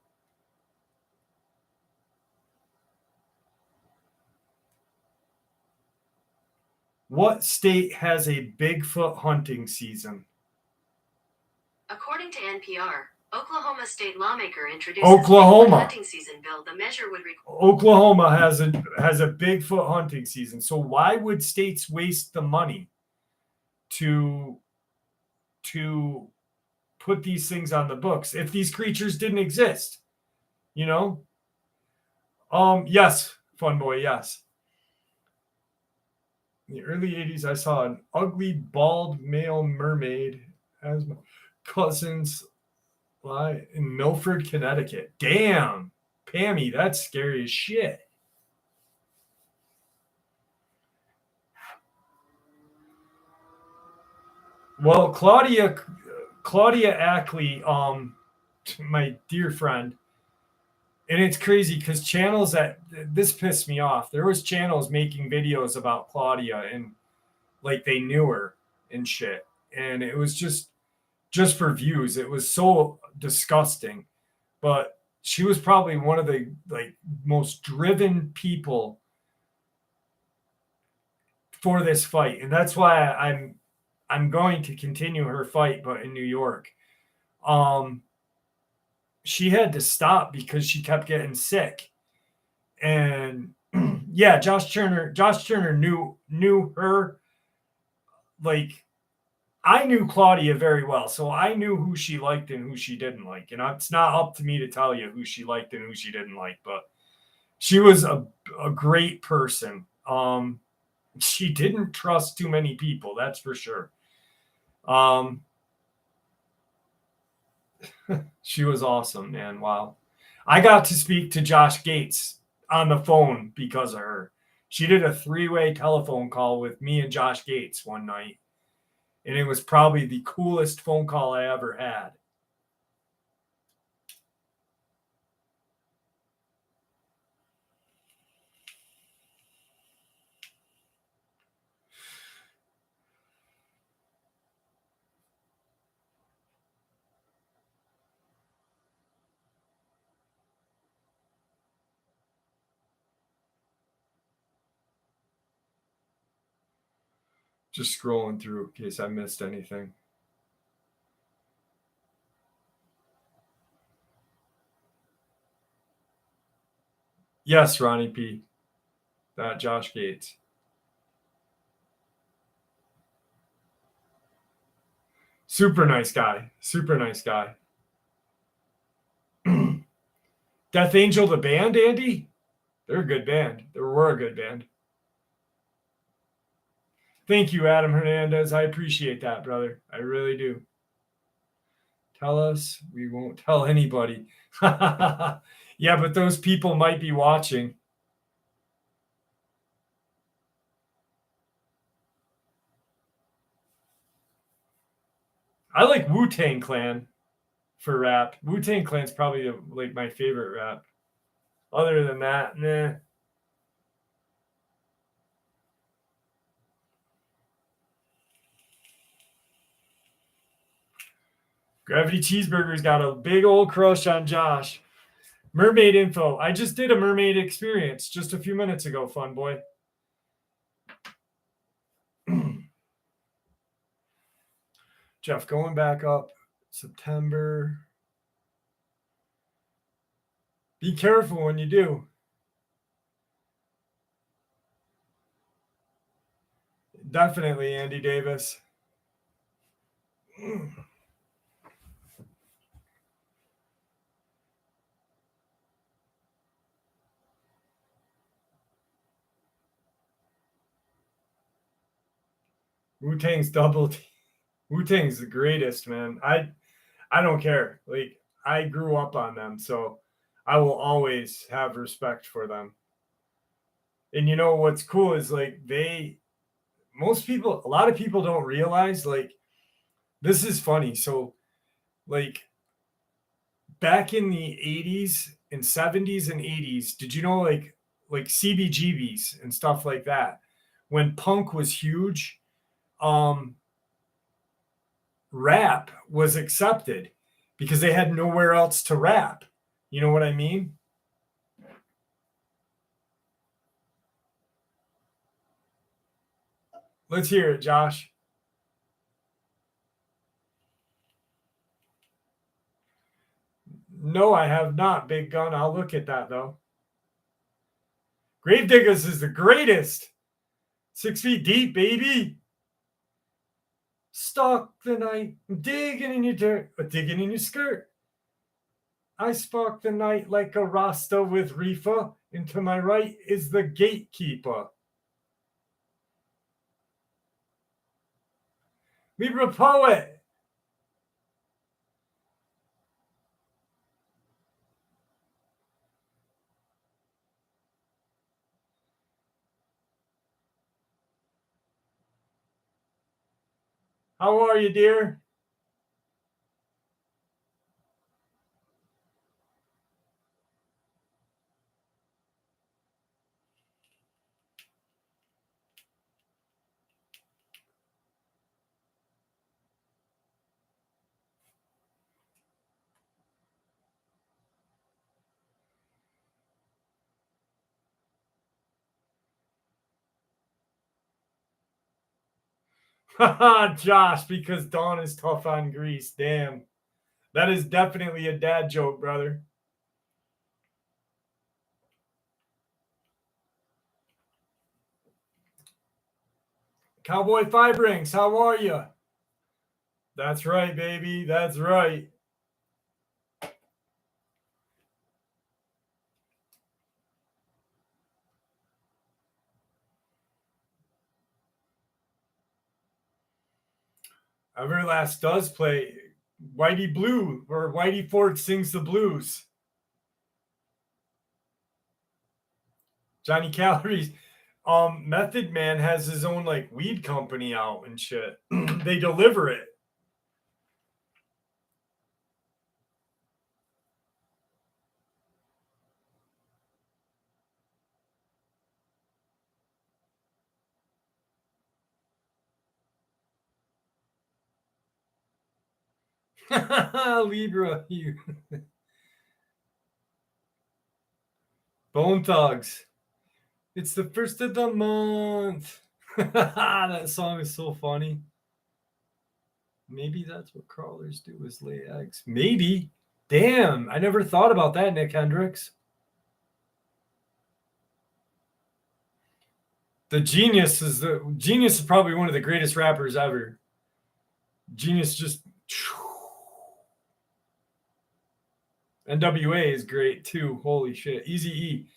What state has a Bigfoot hunting season? According to NPR, Oklahoma state lawmaker introduced Oklahoma hunting season bill. The measure would require Oklahoma has a Bigfoot hunting season. So why would states waste the money to put these things on the books if these creatures didn't exist? Yes, fun boy, yes. In the early 80s, I saw an ugly bald male mermaid as my cousins lie in Milford, Connecticut. Damn, Pammy, that's scary as shit. Well, Claudia Ackley, my dear friend, and it's crazy because channels this pissed me off. There was channels making videos about Claudia and like they knew her and shit, and it was just for views. It was so disgusting, but she was probably one of the like most driven people for this fight, and that's why I'm going to continue her fight, but in New York. She had to stop because she kept getting sick. And yeah, Josh Turner knew her. Like I knew Claudia very well, so I knew who she liked and who she didn't like. And it's not up to me to tell you who she liked and who she didn't like, but She was a great person. She didn't trust too many people, that's for sure. She was awesome, man. Wow. I got to speak to Josh Gates on the phone because of her. She did a 3-way telephone call with me and Josh Gates one night, and it was probably the coolest phone call I ever had. Just scrolling through in case I missed anything. Yes, Ronnie P. That Josh Gates. Super nice guy. Super nice guy. Death Angel, the band, Andy? They're a good band. They were a good band. Thank you, Adam Hernandez. I appreciate that, brother. I really do. Tell us. We won't tell anybody. Yeah, but those people might be watching. I like Wu-Tang Clan for rap. Wu-Tang Clan's probably like my favorite rap. Other than that, nah. Gravity Cheeseburger's got a big old crush on Josh. Mermaid info. I just did a mermaid experience just a few minutes ago, fun boy. Jeff, going back up September. Be careful when you do. Definitely, Andy Davis. Wu-Tang's double. Wu-Tang's the greatest, man. I don't care. Like, I grew up on them, so I will always have respect for them. And you know what's cool is like a lot of people don't realize, like, this is funny. So like back in the 80s and 70s and 80s, did you know like CBGBs and stuff like that? When punk was huge, rap was accepted because they had nowhere else to rap. You know what I mean? Let's hear it, Josh. No, I have not, Big Gun. I'll look at that though. Gravediggers is the greatest. 6 feet deep, baby. Stalk the night, digging in your dirt, or digging in your skirt. I spark the night like a Rasta with reefer, and to my right is the gatekeeper. Libra poet. How are you, dear? Haha, Josh, because Dawn is tough on Grease. Damn. That is definitely a dad joke, brother. Cowboy Five Rings, how are you? That's right, baby. That's right. Everlast does play Whitey Blue, or Whitey Ford sings the blues. Johnny Calories. Method Man has his own like weed company out and shit. They deliver it. Libra, you. Bone Thugs. It's the first of the month. That song is so funny. Maybe that's what crawlers do, is lay eggs. Maybe. Damn, I never thought about that, Nick Hendricks. The Genius is probably one of the greatest rappers ever. Genius just NWA is great too. Holy shit. Eazy-E.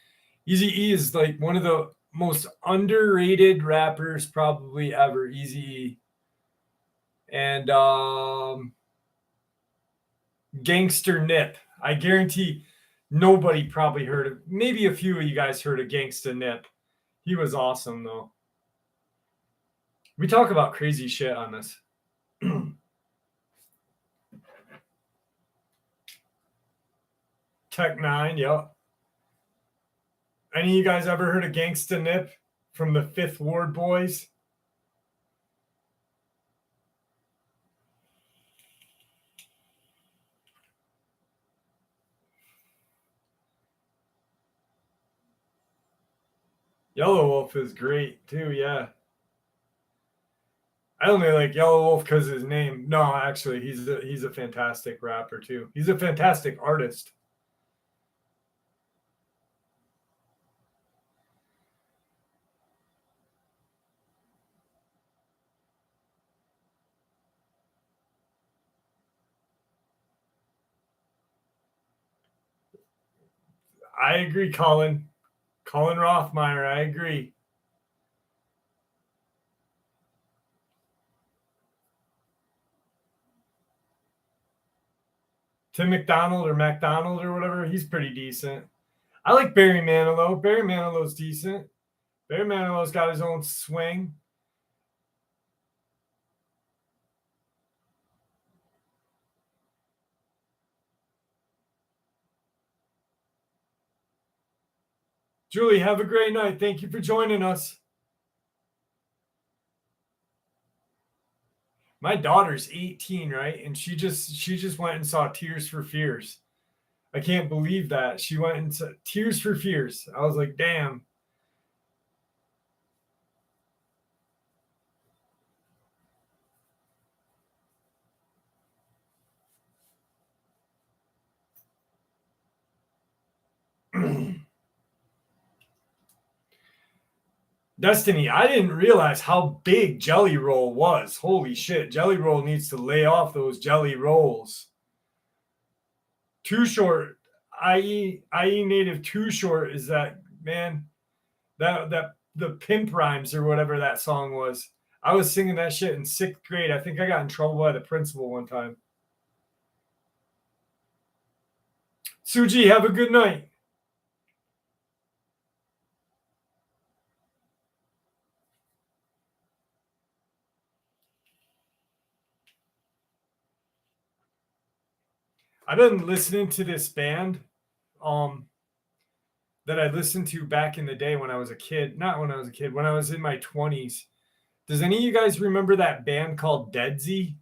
Eazy-E is like one of the most underrated rappers probably ever. Eazy-E. And Gangster Nip. I guarantee nobody probably heard of. Maybe a few of you guys heard of Gangsta Nip. He was awesome though. We talk about crazy shit on this. Tech Nine, yep. Any of you guys ever heard of Gangsta Nip from the Fifth Ward Boys? Yellow Wolf is great too, yeah. I only like Yellow Wolf because his name. No, actually, he's a fantastic rapper too. He's a fantastic artist. I agree, Colin. Colin Rothmeyer, I agree. Tim McDonald or McDonald or whatever, he's pretty decent. I like Barry Manilow. Barry Manilow's decent. Barry Manilow's got his own swing. Julie, have a great night. Thank you for joining us. My daughter's 18, right? And she just went and saw Tears for Fears. I can't believe that. She went and saw Tears for Fears. I was like, damn. Destiny, I didn't realize how big Jelly Roll was. Holy shit. Jelly Roll needs to lay off those jelly rolls. Too Short, IE Native Too Short is that, man, that the Pimp Rhymes or whatever that song was. I was singing that shit in 6th grade. I think I got in trouble by the principal one time. Suji, have a good night. I've been listening to this band that I listened to back in the day when I was a kid. Not when I was a kid, when I was in my 20s. Does any of you guys remember that band called Deadsy?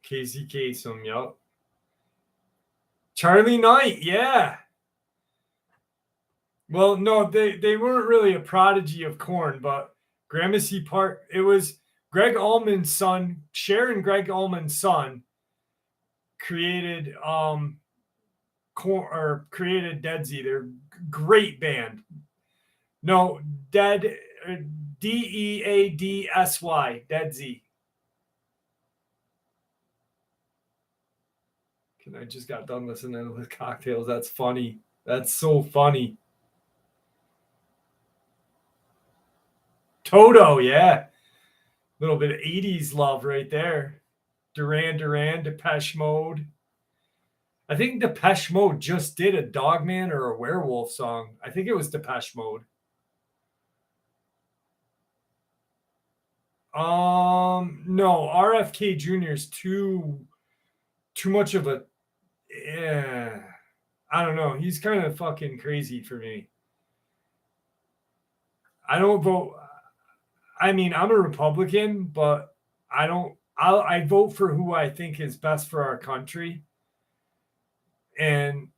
Casey Kasem, yep. Charlie Knight, yeah. Well, no, they weren't really a prodigy of Korn, but Gramercy Park, it was Greg Allman's son, Cher and Greg Allman's son created created Deadsy. They're a great band. No, Deadsy. Deadsy. I just got done listening to the cocktails. That's funny. That's so funny. Toto, yeah. Little bit of 80s love right there. Duran Duran, Depeche Mode. I think Depeche Mode just did a Dogman or a Werewolf song. I think it was Depeche Mode. No, RFK Jr. is too much of a, yeah. I don't know. He's kind of fucking crazy for me. I don't vote. I mean, I'm a Republican, but I vote for who I think is best for our country. And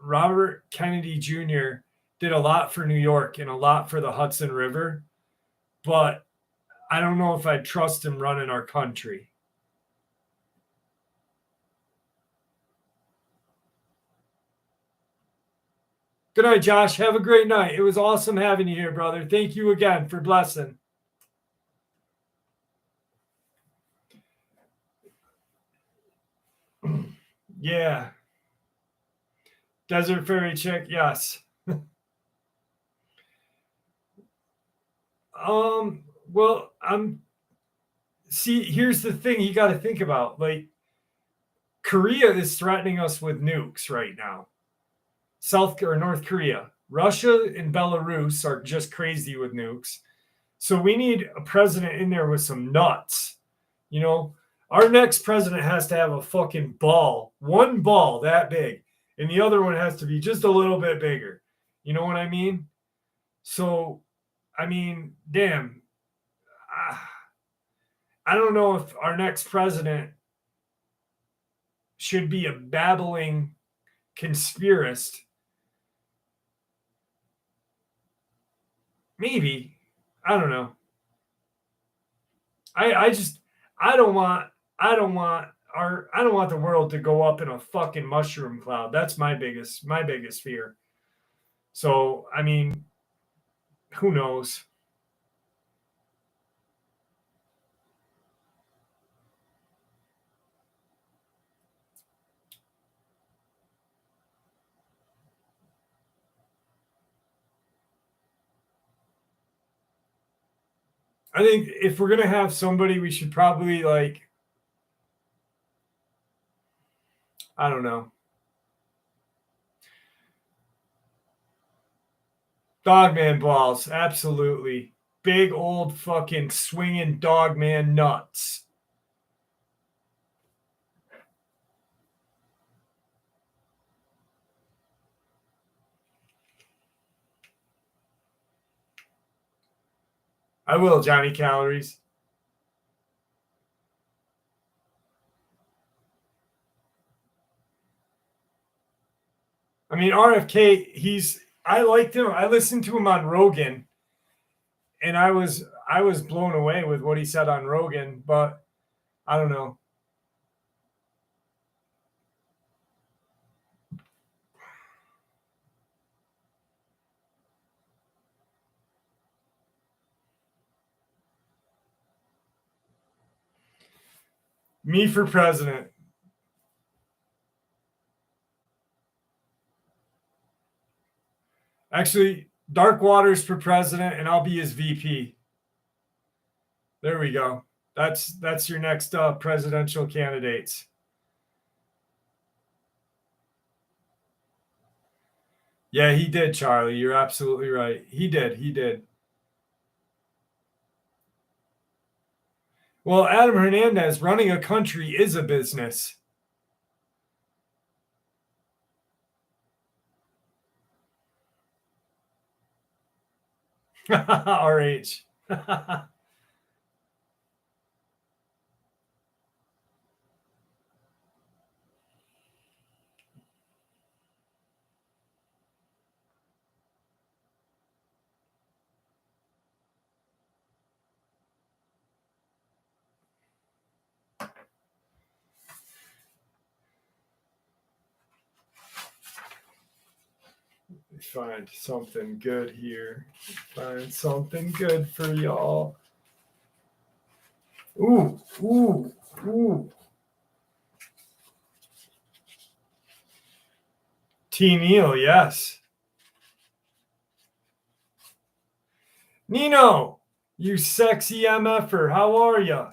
Robert Kennedy Jr. did a lot for New York and a lot for the Hudson River, but I don't know if I'd trust him running our country. Good night, Josh. Have a great night. It was awesome having you here, brother. Thank you again for blessing. Yeah. Desert Fairy Chick, yes. Well, here's the thing you got to think about. Like, Korea is threatening us with nukes right now. South or North Korea. Russia and Belarus are just crazy with nukes. So we need a president in there with some nuts. You know, our next president has to have a fucking ball, one ball that big, and the other one has to be just a little bit bigger. You know what I mean? So, I mean, damn. I don't know if our next president should be a babbling conspiracist. Maybe. I don't know. I don't want the world to go up in a fucking mushroom cloud. That's my biggest fear. So, I mean, who knows? I think if we're gonna have somebody, we should probably I don't know. Dogman balls, absolutely. Big old fucking swinging dogman nuts. I will, Johnny Calories. I mean, RFK, I liked him. I listened to him on Rogan, and I was blown away with what he said on Rogan, but I don't know. Me for president. Actually, Dark Waters for president, and I'll be his VP. There we go. That's your next presidential candidates. Yeah, he did, Charlie. You're absolutely right. He did. Well, Adam Hernandez, running a country is a business. RH. Find something good here. Find something good for y'all. Ooh, ooh, ooh. T. Neal, yes. Nino, you sexy MFer, how are ya?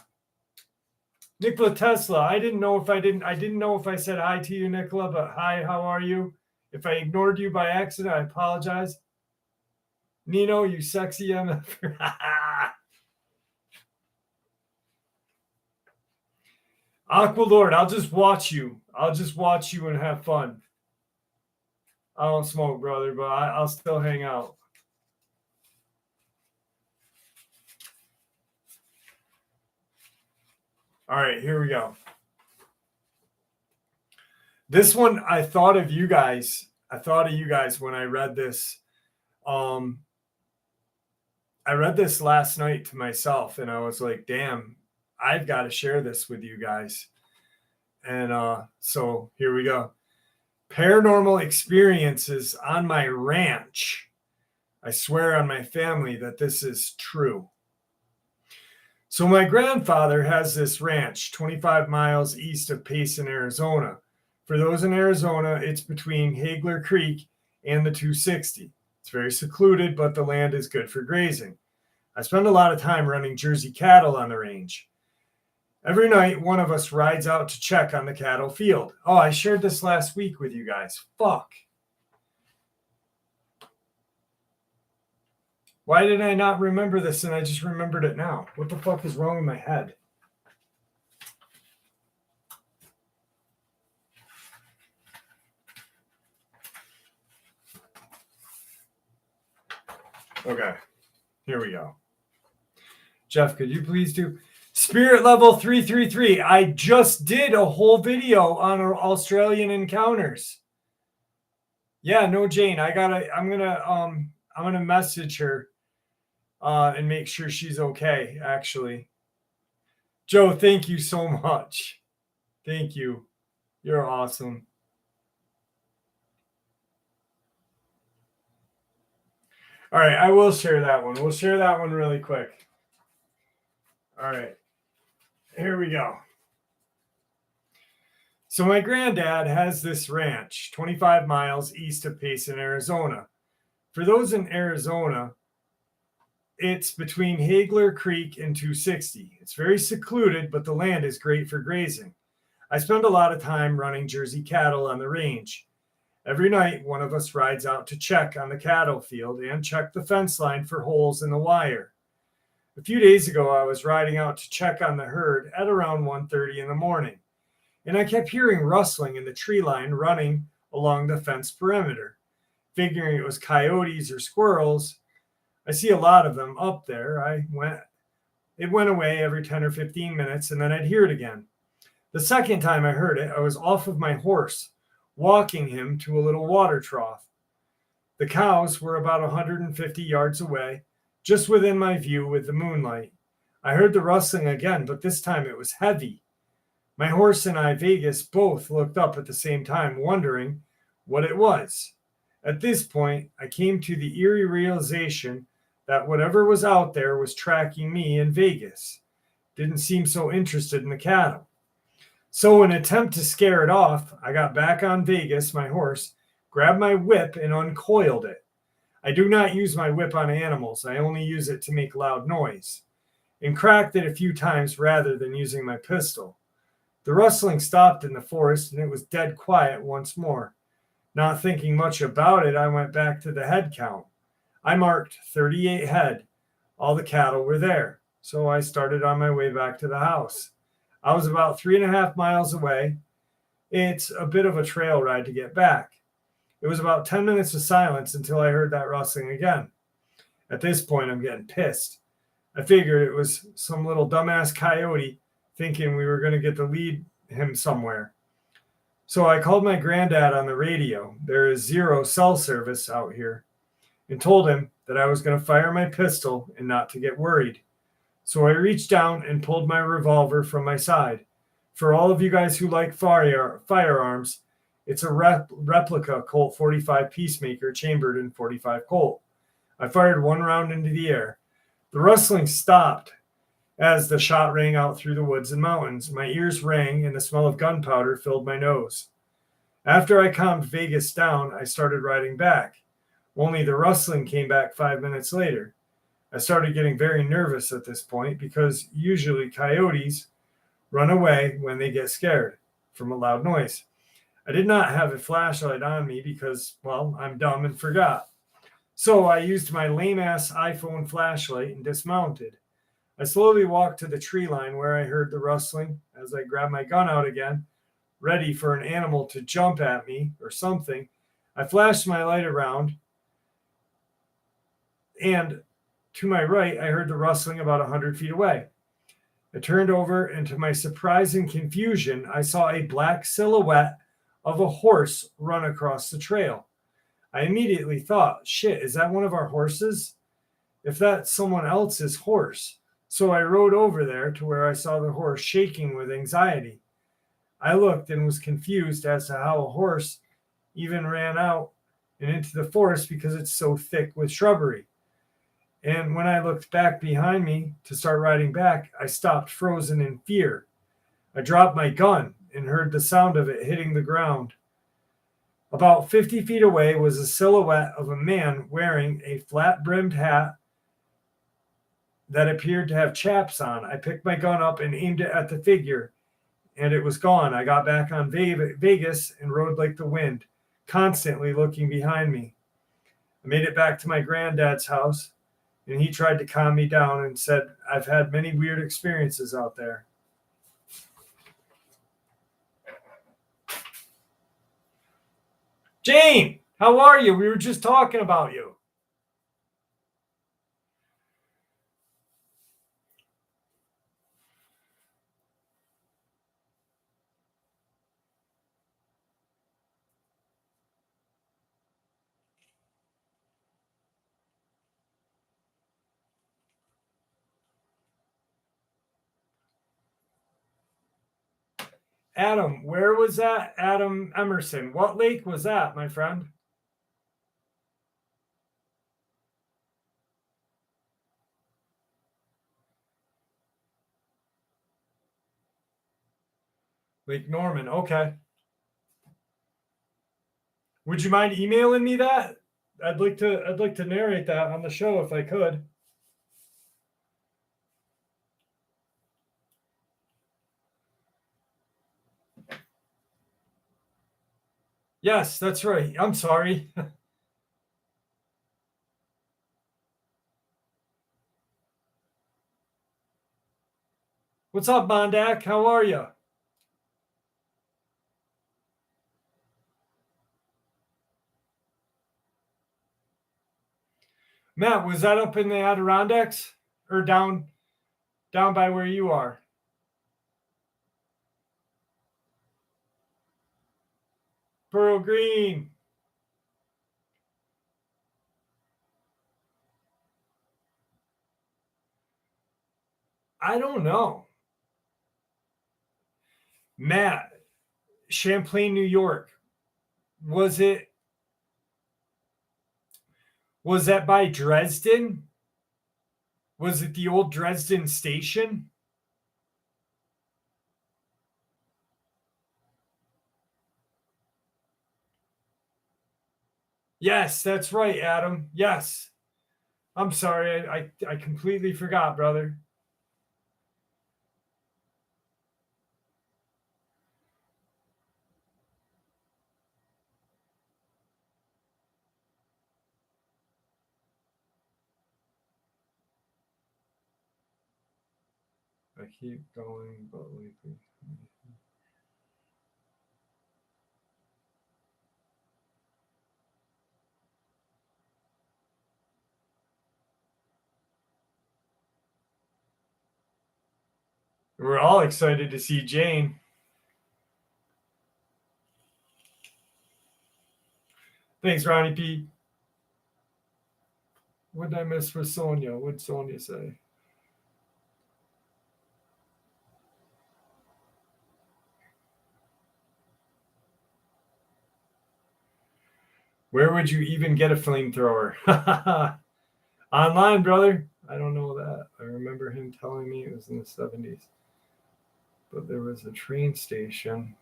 Nikola Tesla, I didn't know if I said hi to you, Nikola, but hi, how are you? If I ignored you by accident, I apologize. Nino, you sexy MFer. Aqualord, I'll just watch you. I'll just watch you and have fun. I don't smoke, brother, but I'll still hang out. All right, here we go. This one, I thought of you guys. I thought of you guys when I read this. I read this last night to myself, and I was like, damn, I've got to share this with you guys. And so here we go. Paranormal experiences on my ranch. I swear on my family that this is true. So my grandfather has this ranch 25 miles east of Payson, Arizona. For those in Arizona, it's between Hagler Creek and the 260. It's very secluded, but the land is good for grazing. I spend a lot of time running Jersey cattle on the range. Every night, one of us rides out to check on the cattle field. Oh, I shared this last week with you guys. Fuck. Why did I not remember this and I just remembered it now? What the fuck is wrong with my head? Okay, here we go. Jeff, could you please do Spirit Level 333? I just did a whole video on Australian encounters. Yeah, no, Jane. I'm gonna message her and make sure she's okay, actually. Joe, thank you so much. Thank you. You're awesome. All right, I will share that one. We'll share that one really quick. All right, here we go. So my granddad has this ranch 25 miles east of Payson, Arizona. For those in Arizona, it's between Hagler Creek and 260. It's very secluded, but the land is great for grazing. I spend a lot of time running Jersey cattle on the range. Every night, one of us rides out to check on the cattle field and check the fence line for holes in the wire. A few days ago, I was riding out to check on the herd at around 1:30 in the morning, and I kept hearing rustling in the tree line running along the fence perimeter. Figuring it was coyotes or squirrels, I see a lot of them up there. It went away every 10 or 15 minutes, and then I'd hear it again. The second time I heard it, I was off of my horse, walking him to a little water trough. The cows were about 150 yards away, just within my view with the moonlight. I heard the rustling again, but this time it was heavy. My horse and I, Vegas, both looked up at the same time, wondering what it was. At this point, I came to the eerie realization that whatever was out there was tracking me in Vegas. Didn't seem so interested in the cattle. So in an attempt to scare it off, I got back on Vegas, my horse, grabbed my whip and uncoiled it. I do not use my whip on animals. I only use it to make loud noise, and cracked it a few times rather than using my pistol. The rustling stopped in the forest and it was dead quiet once more. Not thinking much about it, I went back to the head count. I marked 38 head. All the cattle were there, so I started on my way back to the house. I was about 3.5 miles away. It's a bit of a trail ride to get back. It was about 10 minutes of silence until I heard that rustling again. At this point, I'm getting pissed. I figured it was some little dumbass coyote thinking we were going to get to lead him somewhere. So I called my granddad on the radio. There is 0 cell service out here, and told him that I was going to fire my pistol and not to get worried. So I reached down and pulled my revolver from my side. For all of you guys who like firearms, It's a replica Colt 45 Peacemaker chambered in 45 Colt. I fired one round into the air. The rustling stopped as the shot rang out through the woods and mountains. My ears rang and the smell of gunpowder filled my nose. After I calmed Vegas down, I started riding back. Only the rustling came back 5 minutes later. I started getting very nervous at this point because usually coyotes run away when they get scared from a loud noise. I did not have a flashlight on me because, well, I'm dumb and forgot. So I used my lame-ass iPhone flashlight and dismounted. I slowly walked to the tree line where I heard the rustling as I grabbed my gun out again, ready for an animal to jump at me or something. I flashed my light around, and to my right, I heard the rustling about 100 feet away. I turned over, and to my surprise and confusion, I saw a black silhouette of a horse run across the trail. I immediately thought, shit, is that one of our horses? If that's someone else's horse. So I rode over there to where I saw the horse shaking with anxiety. I looked and was confused as to how a horse even ran out and into the forest because it's so thick with shrubbery. And when I looked back behind me to start riding back, I stopped frozen in fear. I dropped my gun and heard the sound of it hitting the ground. About 50 feet away was a silhouette of a man wearing a flat-brimmed hat that appeared to have chaps on. I picked my gun up and aimed it at the figure, and it was gone. I got back on Vegas and rode like the wind, constantly looking behind me. I made it back to my granddad's house, and he tried to calm me down and said, I've had many weird experiences out there. Jane, how are you? We were just talking about you. Adam, where was that? Adam Emerson. What lake was that, my friend? Lake Norman. Okay. Would you mind emailing me that? I'd like to narrate that on the show if I could. Yes, that's right. I'm sorry. What's up, Mondak? How are you? Matt, was that up in the Adirondacks or down by where you are? Pearl Green. I don't know. Matt, Champlain, New York. Was that by Dresden? Was it the old Dresden station? Yes, that's right, Adam. Yes. I'm sorry. I completely forgot, brother. I keep going, but lately. We're all excited to see Jane. Thanks, Ronnie P. What did I miss with Sonia? What did Sonia say? Where would you even get a flamethrower? Online, brother. I don't know that. I remember him telling me it was in the 70s. But there was a train station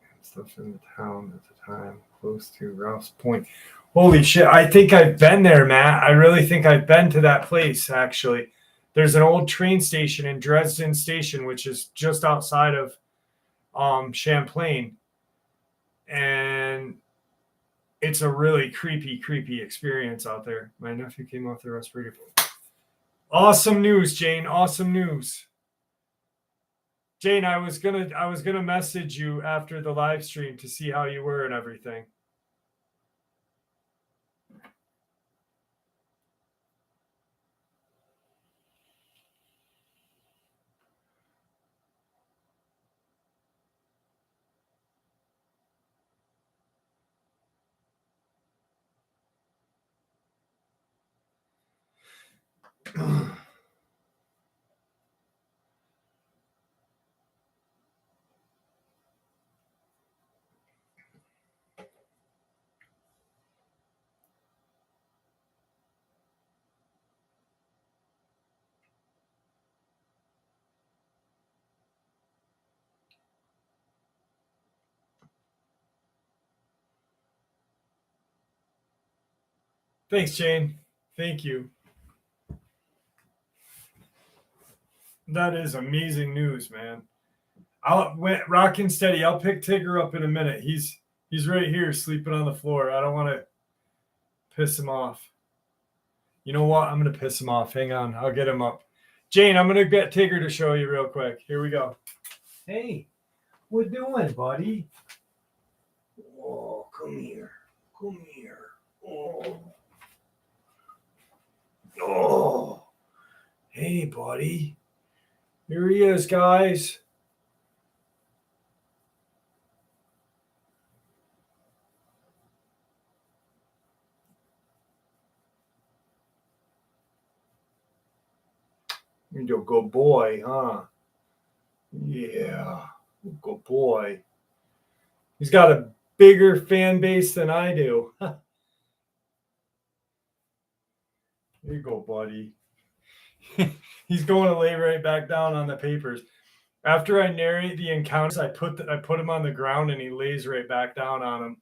and stuff in the town at the time, close to Ralph's Point. Holy shit. I think I've been there, Matt. I really think I've been to that place, actually. There's an old train station in Dresden Station, which is just outside of Champlain. And it's a really creepy experience out there. My nephew came off the respirator. Awesome news, Jane. Awesome news. Jane, I was gonna message you after the live stream to see how you were and everything. Thanks, Jane. Thank you. That is amazing news, man. I'll rockin' steady. I'll pick Tigger up in a minute. He's right here sleeping on the floor. I don't want to piss him off. You know what? I'm going to piss him off. Hang on. I'll get him up. Jane, I'm going to get Tigger to show you real quick. Here we go. Hey, what doing, buddy? Oh, come here. Come here. Oh. Oh. Hey, buddy. Here he is, guys. You're a good boy, huh? Yeah, good boy. He's got a bigger fan base than I do. There you go, buddy. He's going to lay right back down on the papers. After I narrate the encounters, I put him on the ground and he lays right back down on him.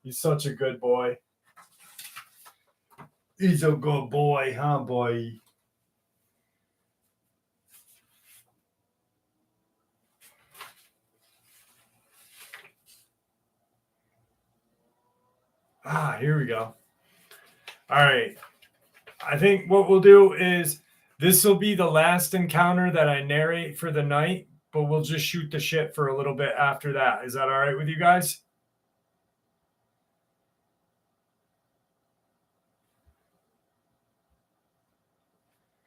He's such a good boy. He's a good boy, huh, boy? Here we go. All right. I think what we'll do is this will be the last encounter that I narrate for the night, but we'll just shoot the shit for a little bit after that. Is that all right with you guys?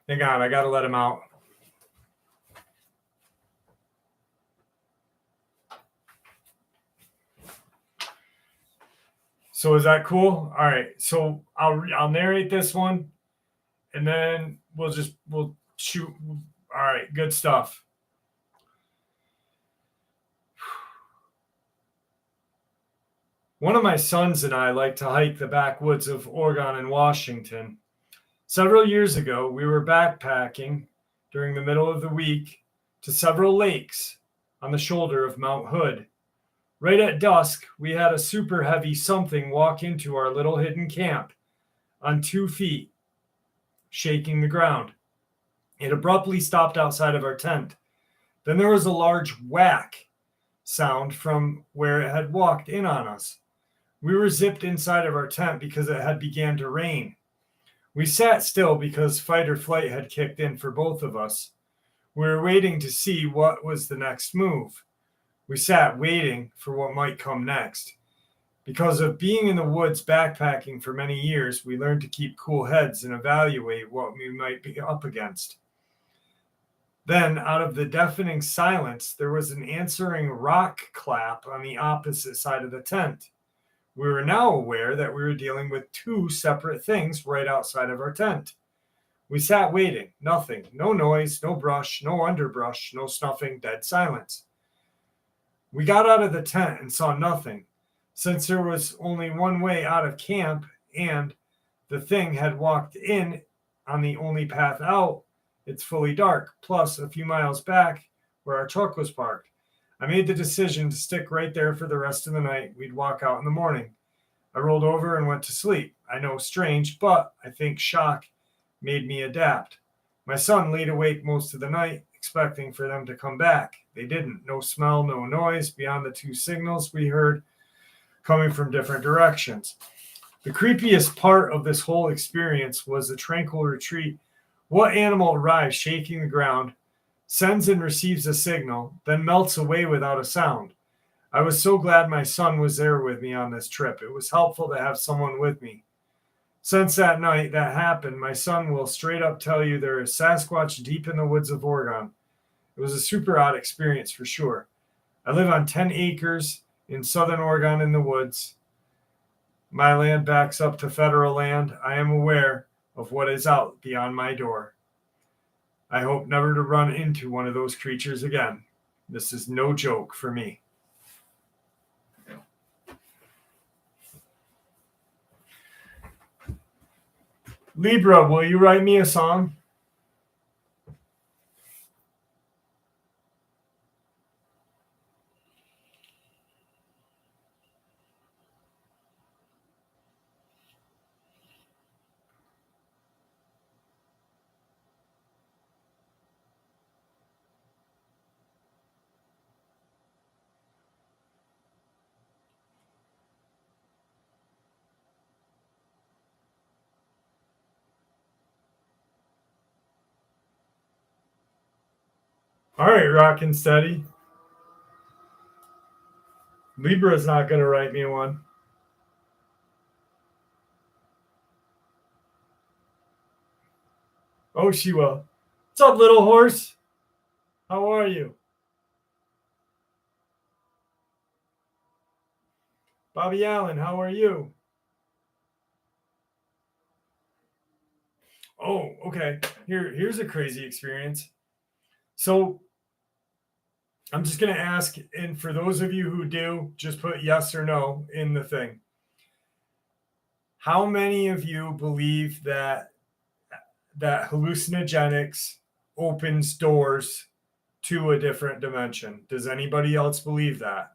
Hang on, I got to let him out. So is that cool? All right. So I'll narrate this one, and then we'll shoot. All right. Good stuff. One of my sons and I like to hike the backwoods of Oregon and Washington. Several years ago, we were backpacking during the middle of the week to several lakes on the shoulder of Mount Hood. Right at dusk, we had a super heavy something walk into our little hidden camp on 2 feet, shaking the ground. It abruptly stopped outside of our tent. Then there was a large whack sound from where it had walked in on us. We were zipped inside of our tent because it had began to rain. We sat still because fight or flight had kicked in for both of us. We were waiting to see what was the next move. We sat waiting for what might come next. Because of being in the woods backpacking for many years, we learned to keep cool heads and evaluate what we might be up against. Then, out of the deafening silence, there was an answering rock clap on the opposite side of the tent. We were now aware that we were dealing with 2 separate things right outside of our tent. We sat waiting. Nothing. No noise, no brush, no underbrush, no snuffing, dead silence. We got out of the tent and saw nothing. since there was only one way out of camp and the thing had walked in on the only path out. It's fully dark, plus a few miles back where our truck was parked. I made the decision to stick right there for the rest of the night. We'd walk out in the morning. I rolled over and went to sleep. I know, strange, but I think shock made me adapt. My son laid awake most of the night, expecting for them to come back. They didn't. No smell, no noise beyond the 2 signals we heard coming from different directions. The creepiest part of this whole experience was the tranquil retreat. What animal arrives shaking the ground, sends and receives a signal, then melts away without a sound? I was so glad my son was there with me on this trip. It was helpful to have someone with me. Since that night that happened, my son will straight up tell you there is Sasquatch deep in the woods of Oregon. It was a super odd experience for sure. I live on 10 acres in southern Oregon in the woods. My land backs up to federal land. I am aware of what is out beyond my door. I hope never to run into one of those creatures again. This is no joke for me. Libra, will you write me a song? All right, rockin' steady. Libra's not going to write me one. Oh, she will. What's up, little horse? How are you? Bobby Allen, how are you? Oh, okay. Here's a crazy experience. So I'm just going to ask, and for those of you who do, just put yes or no in the thing. How many of you believe that hallucinogenics opens doors to a different dimension? Does anybody else believe that?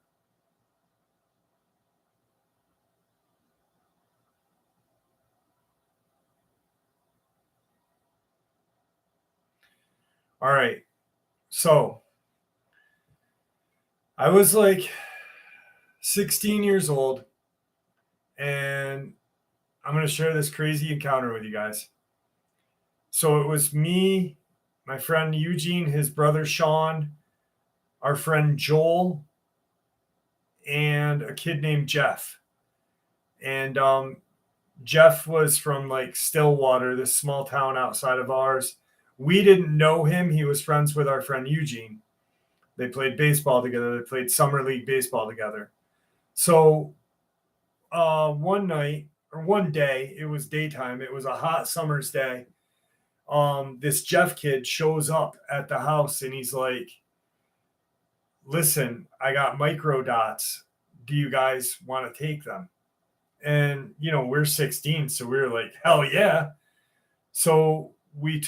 All right. So I was like 16 years old, and I'm going to share this crazy encounter with you guys. So it was me, my friend Eugene, his brother Sean, our friend Joel, and a kid named Jeff. And Jeff was from like Stillwater, this small town outside of ours. We didn't know him. He was friends with our friend Eugene. They played baseball together. They played summer league baseball together. So one day, it was daytime. It was a hot summer's day. This Jeff kid shows up at the house and he's like, listen, I got micro dots. Do you guys want to take them? And, we're 16, so we were like, hell yeah. So we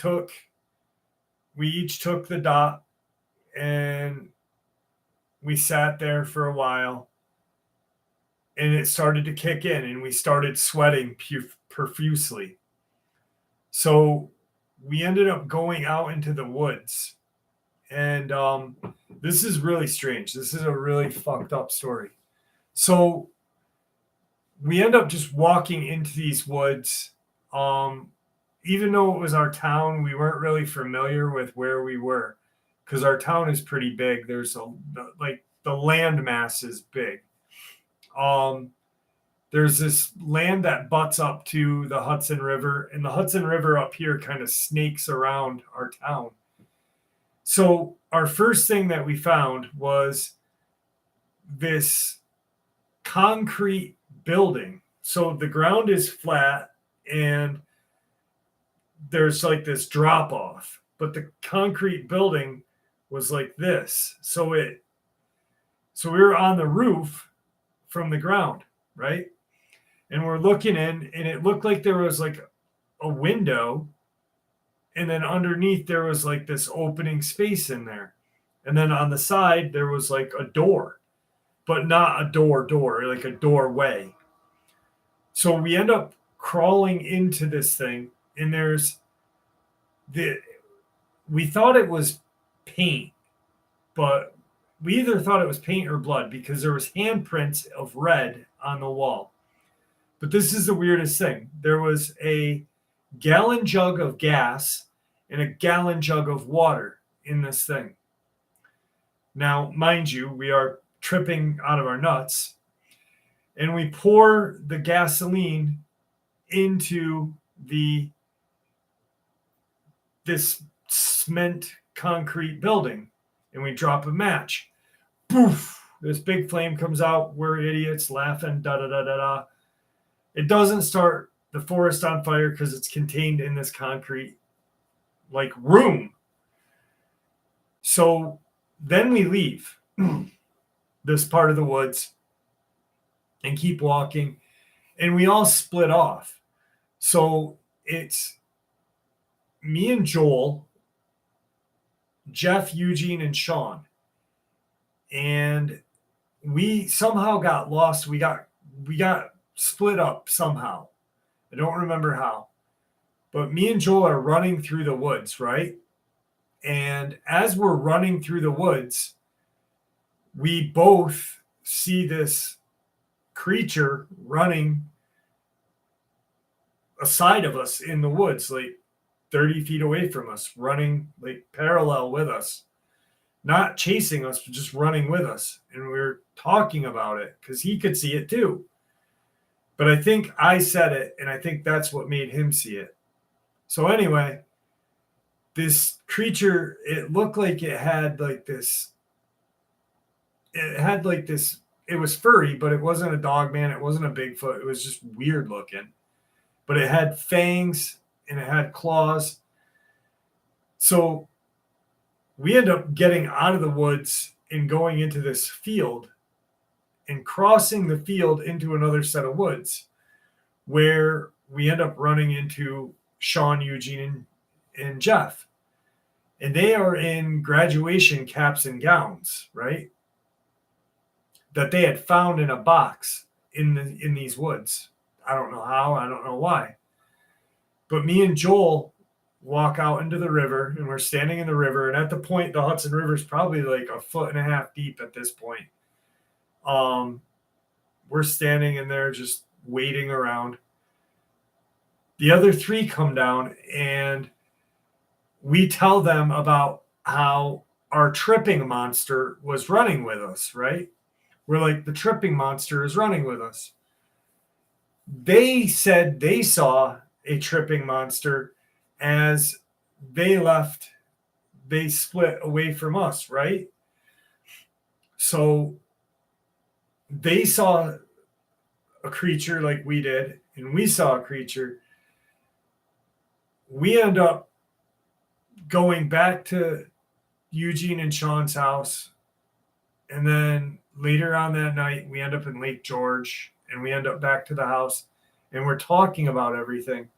each took the dot and we sat there for a while and it started to kick in and we started sweating profusely. So we ended up going out into the woods. And this is really strange. This is a really fucked up story. So we end up just walking into these woods. Even though it was our town, we weren't really familiar with where we were because our town is pretty big. There's the land mass is big. There's this land that butts up to the Hudson River, and the Hudson River up here kind of snakes around our town. So our first thing that we found was this concrete building. So the ground is flat and there's like this drop off, but the concrete building was like this. So we were on the roof from the ground. right? And we're looking in, and it looked like there was like a window, and then underneath there was like this opening space in there. And then on the side there was like a door, but not a door, like a doorway. So we end up crawling into this thing, and there's we thought it was paint, but we either thought it was paint or blood because there was handprints of red on the wall. But this is the weirdest thing. There was a gallon jug of gas and a gallon jug of water in this thing. Now, mind you, we are tripping out of our nuts, and we pour the gasoline into this cement concrete building, and we drop a match. Poof! This big flame comes out. We're idiots laughing. Da da da da da. It doesn't start the forest on fire because it's contained in this concrete like room. So then we leave this part of the woods and keep walking, and we all split off. So it's me and Joel, Jeff, Eugene, and Sean. And we somehow got lost. We got split up somehow. I don't remember how. But me and Joel are running through the woods, right? And as we're running through the woods, we both see this creature running aside of us in the woods, like 30 feet away from us, running like parallel with us, not chasing us, but just running with us. And we were talking about it because he could see it too. But I think I said it, and I think that's what made him see it. So anyway, this creature, it looked like it had like this. It was furry, but it wasn't a dog man. It wasn't a Bigfoot. It was just weird looking. But it had fangs and it had claws. So we end up getting out of the woods and going into this field and crossing the field into another set of woods where we end up running into Sean, Eugene, and Jeff. And they are in graduation caps and gowns, right? That they had found in a box in these woods. I don't know how, I don't know why. But me and Joel walk out into the river, and we're standing in the river. And at the point, the Hudson River is probably like 1.5 feet deep at this point. We're standing in there just waiting around. The other three come down, and we tell them about how our tripping monster was running with us, right? We're like, the tripping monster is running with us. They said they saw a tripping monster as they left, they split away from us, right? So they saw a creature like we did, and we saw a creature. We end up going back to Eugene and Sean's house, and then later on that night, we end up in Lake George, and we end up back to the house, and we're talking about everything.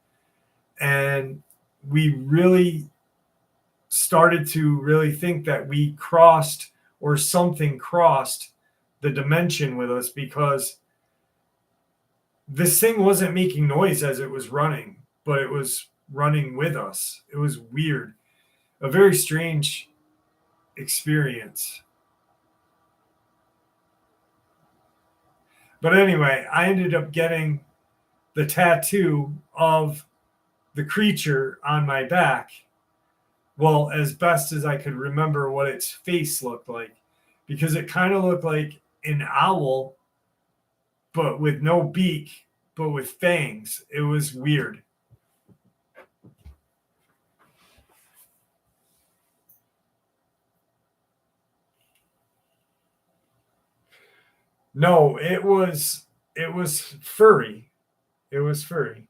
And we really started to really think that we crossed, or something crossed the dimension with us, because this thing wasn't making noise as it was running, but it was running with us. It was weird. A very strange experience. But anyway, I ended up getting the tattoo of the creature on my back. Well, as best as I could remember what its face looked like, because it kind of looked like an owl, but with no beak, but with fangs. It was weird. No, it was furry. It was furry.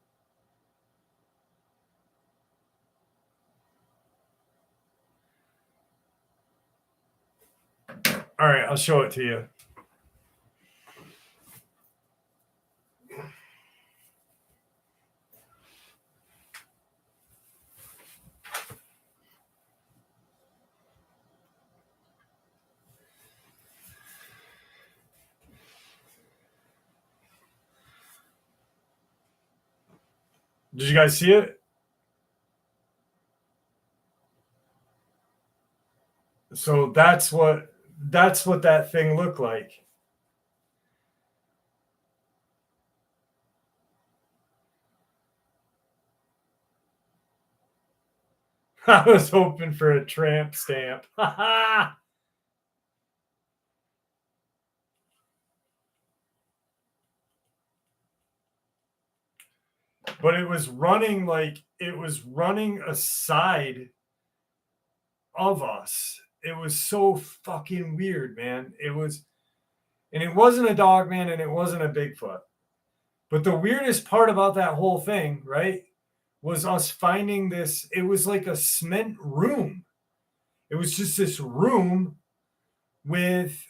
All right, I'll show it to you. Did you guys see it? So that's what that thing looked like. I was hoping for a tramp stamp. But it was running aside of us. It was so fucking weird, man. It wasn't a dog, man, and it wasn't a Bigfoot. But the weirdest part about that whole thing, right, was us finding this. It was like a cement room. It was just this room with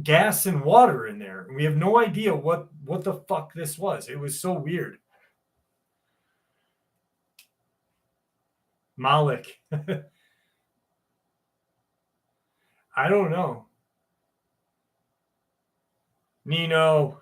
gas and water in there. We have no idea what the fuck this was. It was so weird. Malik. I don't know. Nino.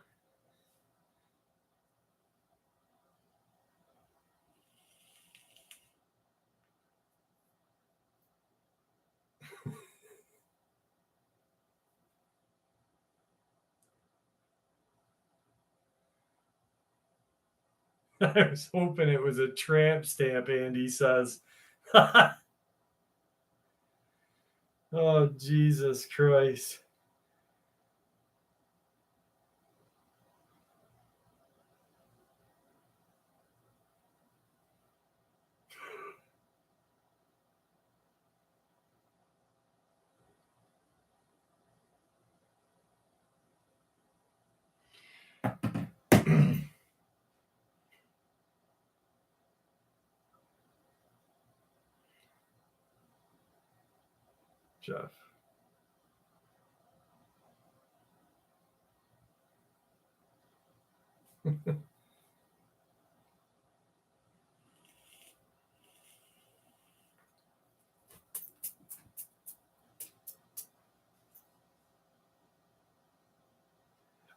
I was hoping it was a tramp stamp, Andy says. Oh, Jesus Christ. Jeff.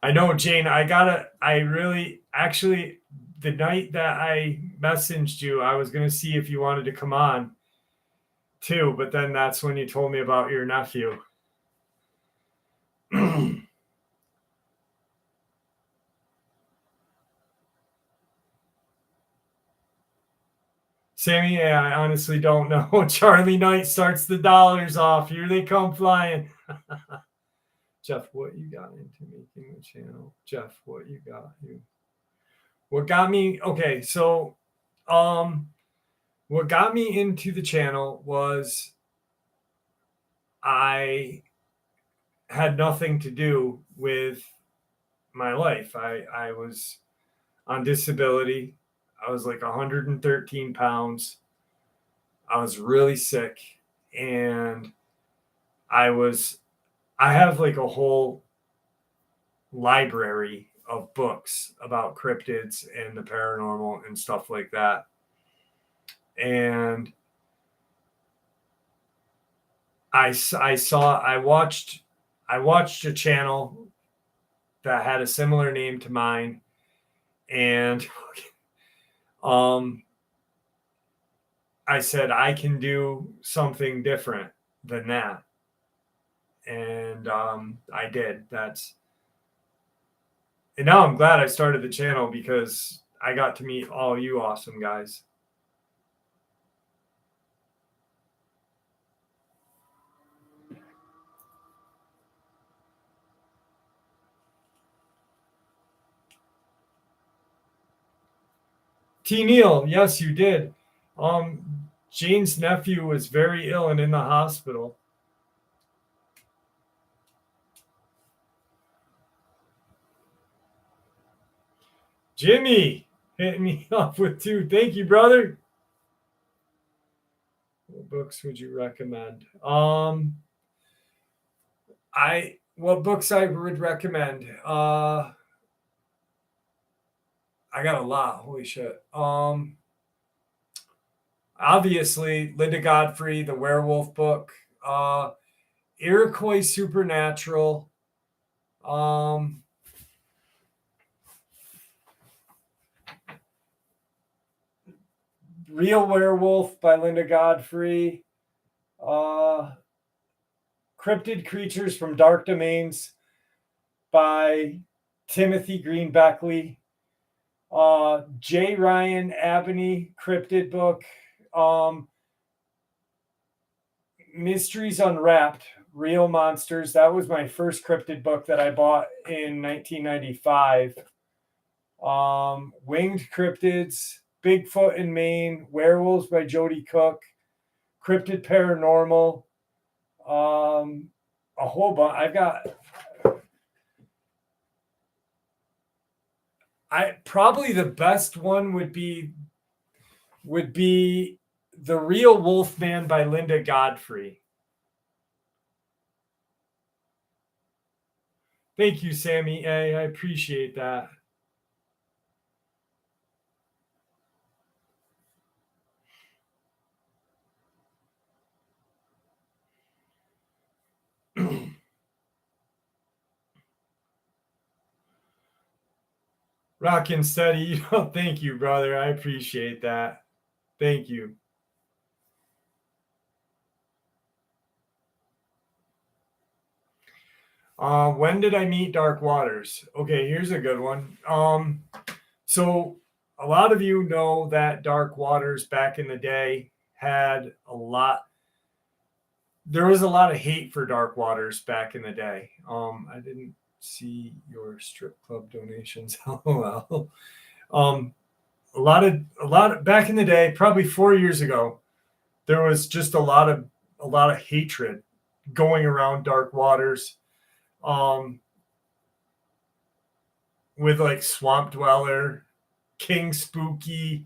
I know, Jane. I really, actually, the night that I messaged you, I was going to see if you wanted to come on too, but then that's when you told me about your nephew. Sammy, yeah, I honestly don't know. Charlie Knight starts the dollars off. Here they come flying. Jeff, what you got into making the channel? Jeff, what you got? What got me? Okay, so, what got me into the channel was I had nothing to do with my life. I was on disability. I was like 113 pounds. I was really sick, and I have like a whole library of books about cryptids and the paranormal and stuff like that. And I watched a channel that had a similar name to mine, and I said I can do something different than that, and I did. And now I'm glad I started the channel because I got to meet all you awesome guys. T. Neal, yes, you did. Jane's nephew was very ill and in the hospital. Jimmy hit me up with 2. Thank you, brother. What books would you recommend? What books I would recommend? I got a lot. Holy shit. Obviously, Linda Godfrey, the werewolf book. Iroquois Supernatural. Real Werewolf by Linda Godfrey. Cryptid Creatures from Dark Domains by Timothy Green Beckley. J. Ryan Abney cryptid book. Mysteries Unwrapped, Real Monsters. That was my first cryptid book that I bought in 1995. Winged Cryptids, Bigfoot in Maine, Werewolves by Jody Cook, Cryptid Paranormal, a whole bunch. Probably the best one would be The Real Wolfman by Linda Godfrey. Thank you, Sammy A. I appreciate that. Rockin' steady. Thank you, brother. I appreciate that. Thank you. When did I meet Dark Waters? Okay, here's a good one. So a lot of you know that Dark Waters back in the day had there was a lot of hate for Dark Waters back in the day. I didn't see your strip club donations. LOL. A lot of back in the day, probably 4 years ago, there was just a lot of hatred going around Dark Waters. With like Swamp Dweller, King Spooky,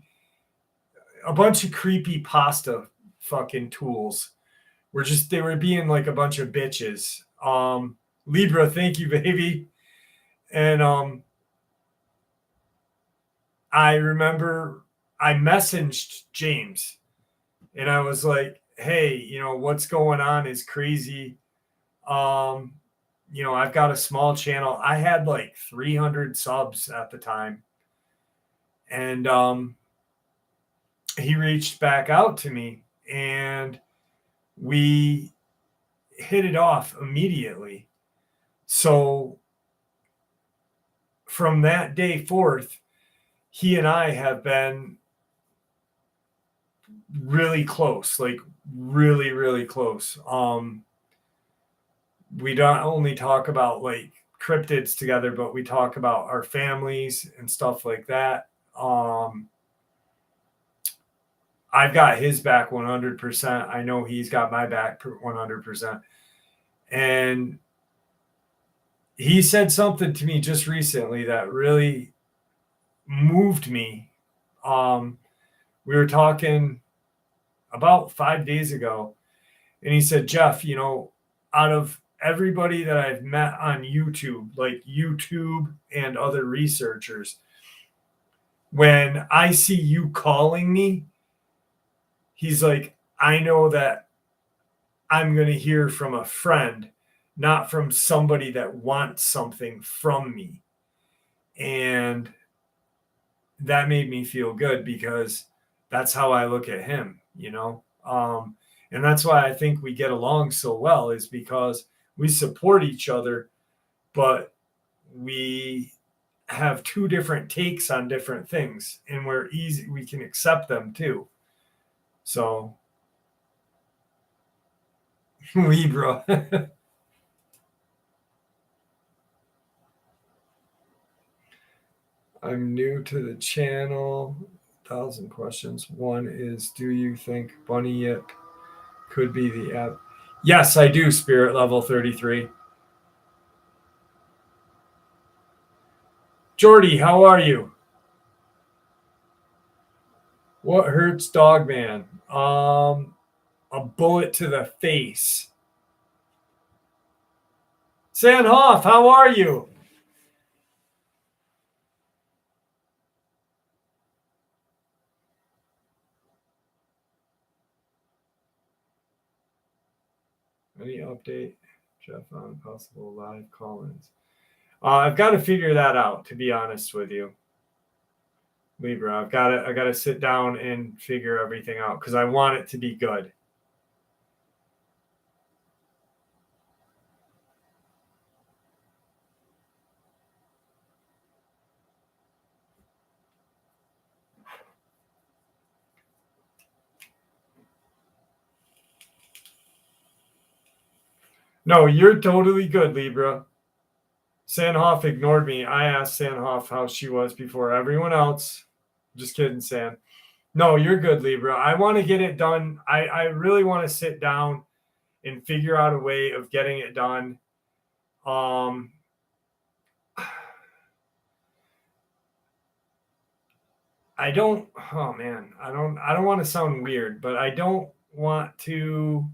a bunch of creepy pasta fucking tools. They were being like a bunch of bitches. Libra, thank you, baby. And I remember I messaged James and I was like, hey, what's going on is crazy. I've got a small channel. I had like 300 subs at the time. And he reached back out to me and we hit it off immediately. So from that day forth, he and I have been really close, like really, really close. We don't only talk about like cryptids together, but we talk about our families and stuff like that. I've got his back 100%. I know he's got my back 100%. And he said something to me just recently that really moved me. We were talking about 5 days ago, and he said, Jeff, out of everybody that I've met on YouTube, like YouTube and other researchers, when I see you calling me, he's like, I know that I'm going to hear from a friend, not from somebody that wants something from me. And that made me feel good because that's how I look at him, and that's why I think we get along so well, is because we support each other, but we have two different takes on different things, and we can accept them too. So Libra. I'm new to the channel. 1,000 questions. One is, do you think Bunny Yip could be the app? Yes, I do, Spirit Level 33. Jordy, how are you? What hurts Dogman? A bullet to the face. Sandhoff, how are you? Any update, Jeff, on possible live call-ins? I've got to figure that out, to be honest with you. Libra. I gotta sit down and figure everything out because I want it to be good. No, you're totally good, Libra. Sanhoff ignored me. I asked Sanhoff how she was before everyone else. Just kidding, San. No, you're good, Libra. I want to get it done. I really want to sit down and figure out a way of getting it done. I don't, oh man, I don't want to sound weird, but I don't want to,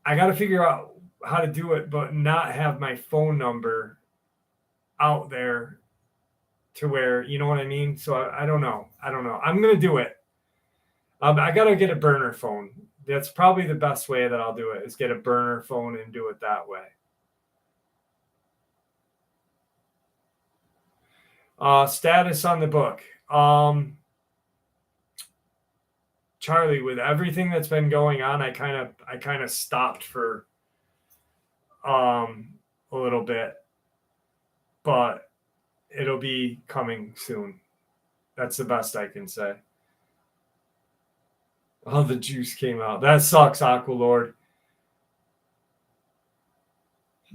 I got to figure out how to do it, but not have my phone number out there to where, you know what I mean? So I don't know. I'm going to do it. I got to get a burner phone. That's probably the best way that I'll do it is get a burner phone and do it that way. Status on the book. Charlie, with everything that's been going on, I kind of stopped for a little bit, but it'll be coming soon. That's the best I can say. Oh, the juice came out. That sucks, Aqualord.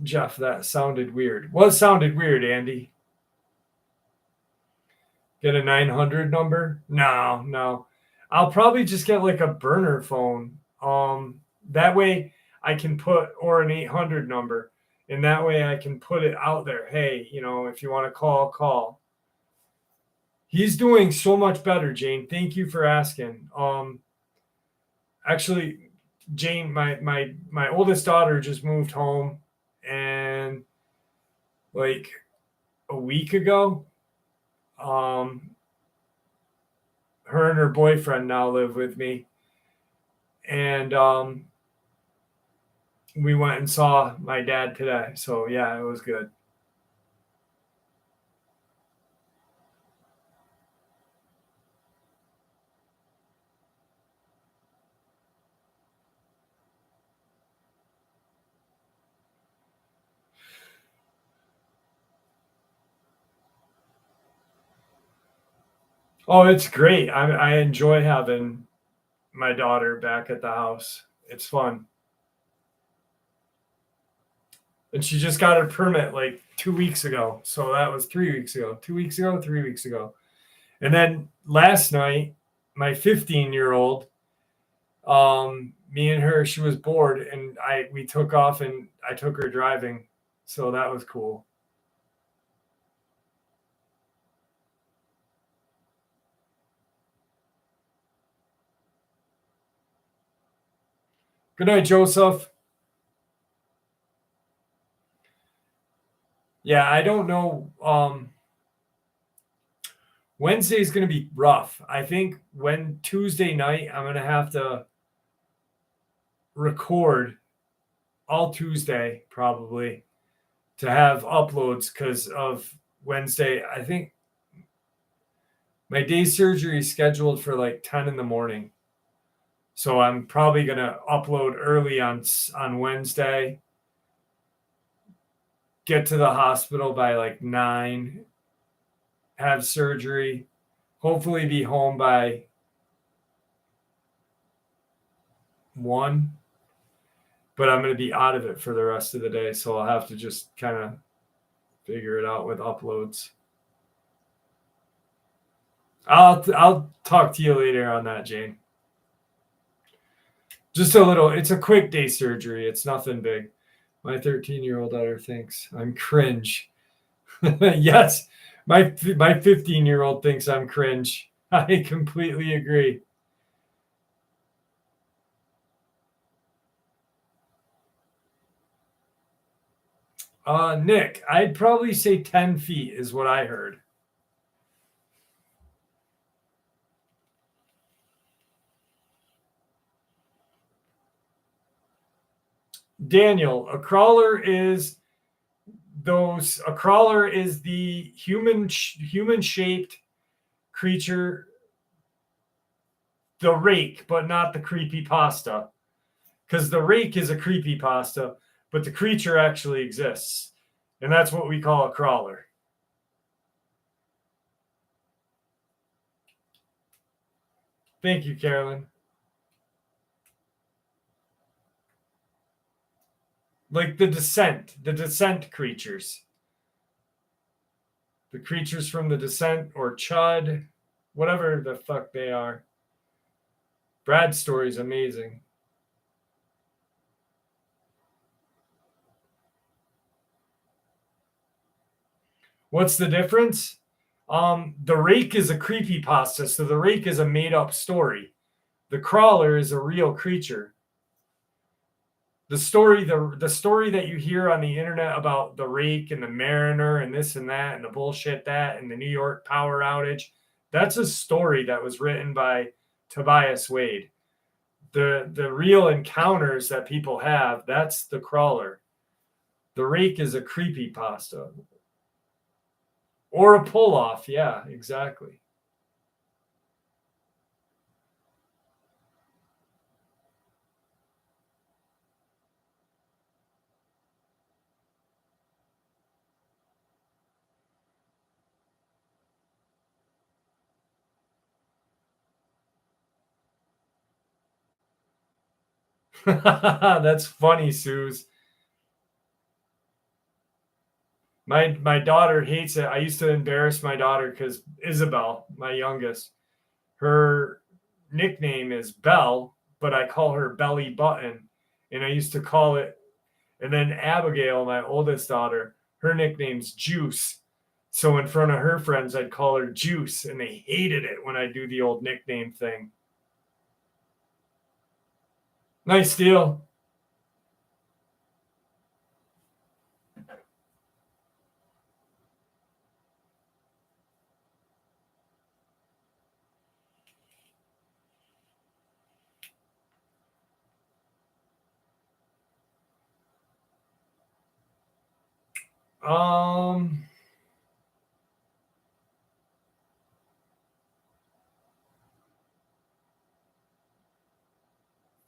Jeff, that sounded weird. What sounded weird, Andy? Get a 900 number? No. I'll probably just get like a burner phone. That way I can put, or an 800 number. And that way I can put it out there. Hey, if you want to call. He's doing so much better, Jane. Thank you for asking. Actually, Jane, my oldest daughter just moved home, and like a week ago, her and her boyfriend now live with me, and we went and saw my dad today. So yeah, it was good. Oh, it's great. I enjoy having my daughter back at the house. It's fun. And she just got her permit like 2 weeks ago. So that was 3 weeks ago. 2 weeks ago, 3 weeks ago. And then last night, my 15-year-old, me and her, she was bored, and we took off and I took her driving. So that was cool. Good night, Joseph. Yeah, I don't know. Wednesday's going to be rough. I think when Tuesday night, I'm going to have to record all Tuesday probably to have uploads because of Wednesday. I think my day surgery is scheduled for like 10 in the morning. So I'm probably going to upload early on Wednesday, get to the hospital by like 9, have surgery, hopefully be home by 1, but I'm going to be out of it for the rest of the day. So I'll have to just kind of figure it out with uploads. I'll talk to you later on that, Jane. Just a little, it's a quick day surgery. It's nothing big. My 13-year-old daughter thinks I'm cringe. Yes, my 15-year-old thinks I'm cringe. I completely agree. Nick, I'd probably say 10 feet is what I heard. Daniel, a crawler is a crawler is the human-shaped creature, the rake, but not the creepypasta. Because the rake is a creepypasta, but the creature actually exists. And that's what we call a crawler. Thank you, Carolyn. Like the Descent creatures. The creatures from the Descent or Chud, whatever the fuck they are. Brad's story is amazing. What's the difference? The rake is a creepypasta, so the rake is a made-up story. The crawler is a real creature. The story that you hear on the internet about the rake and the mariner and this and that and the bullshit that and the New York power outage, that's a story that was written by Tobias Wade. The real encounters that people have, that's the crawler. The rake is a creepypasta. Or a pull-off, yeah, exactly. That's funny, Suze. My daughter hates it. I used to embarrass my daughter because Isabel, my youngest, her nickname is Belle, but I call her Belly Button. And I used to call it, and then Abigail, my oldest daughter, her nickname's Juice. So in front of her friends, I'd call her Juice, and they hated it when I do the old nickname thing. Nice deal.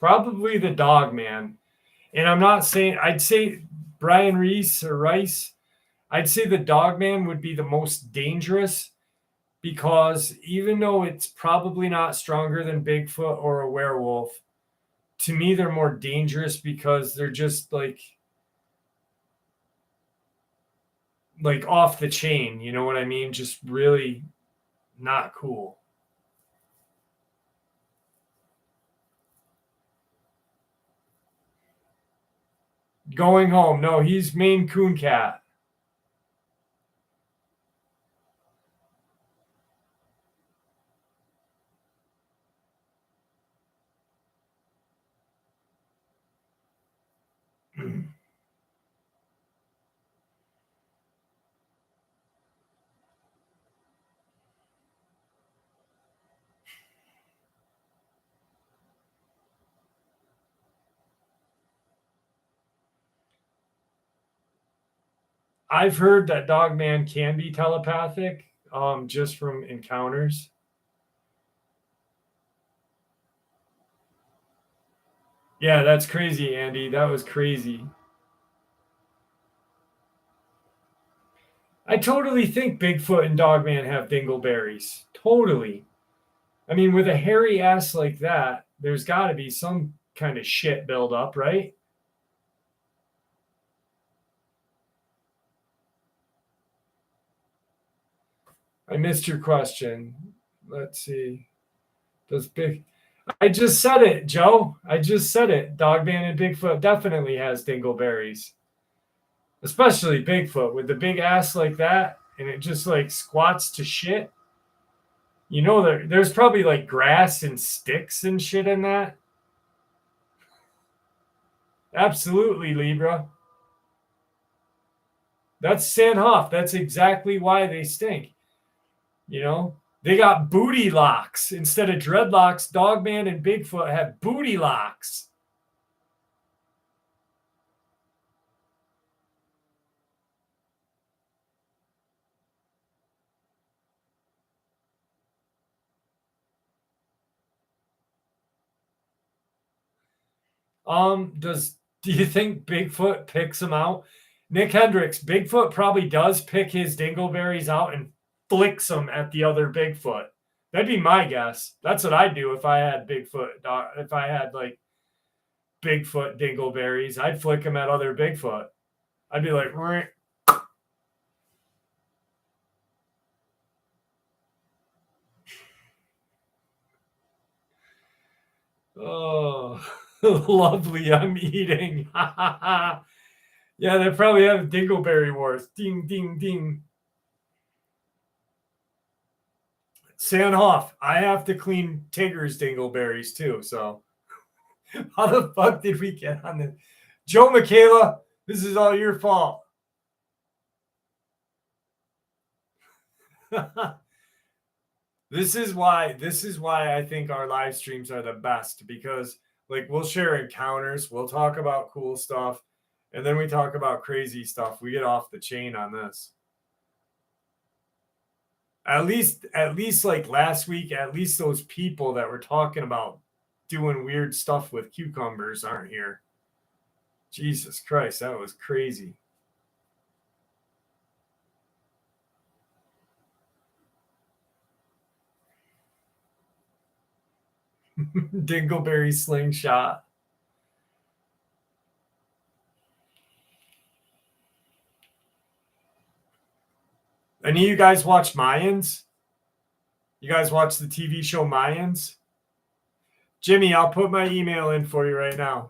Probably the dog man. And I'm not saying, I'd say Brian Reese or Rice, I'd say the dog man would be the most dangerous because even though it's probably not stronger than Bigfoot or a werewolf, to me they're more dangerous because they're just like off the chain, you know what I mean? Just really not cool. Going home. No, he's Maine Coon cat. I've heard that Dogman can be telepathic, just from encounters. Yeah, that's crazy, Andy. That was crazy. I totally think Bigfoot and Dogman have dingleberries. Totally. I mean, with a hairy ass like that, there's got to be some kind of shit build up, right? I missed your question. Let's see. I just said it, Joe. I just said it. Dogman and Bigfoot definitely has dingleberries. Especially Bigfoot with the big ass like that, and it just like squats to shit. You know, there's probably like grass and sticks and shit in that. Absolutely, Libra. That's Sandhoff. That's exactly why they stink. You know, they got booty locks instead of dreadlocks. Dogman and Bigfoot have booty locks. Do you think Bigfoot picks them out? Nick Hendricks, Bigfoot probably does pick his dingleberries out and flicks them at the other Bigfoot. That'd be my guess. That's what I'd do if I had Bigfoot. If I had like Bigfoot dingleberries, I'd flick them at other Bigfoot. I'd be like, "Reh." Oh, lovely. I'm eating. Yeah, they probably have dingleberry wars. Ding, ding, ding. Sandhoff, I have to clean Tigger's dingleberries too. So, how the fuck did we get on this? Joe Michaela, this is all your fault. This is why I think our live streams are the best, because like we'll share encounters, we'll talk about cool stuff, and then we talk about crazy stuff. We get off the chain on this. At least like last week, at least those people that were talking about doing weird stuff with cucumbers aren't here. Jesus Christ, that was crazy. Dingleberry slingshot. Any of you guys watch Mayans? You guys watch the TV show Mayans? Jimmy, I'll put my email in for you right now.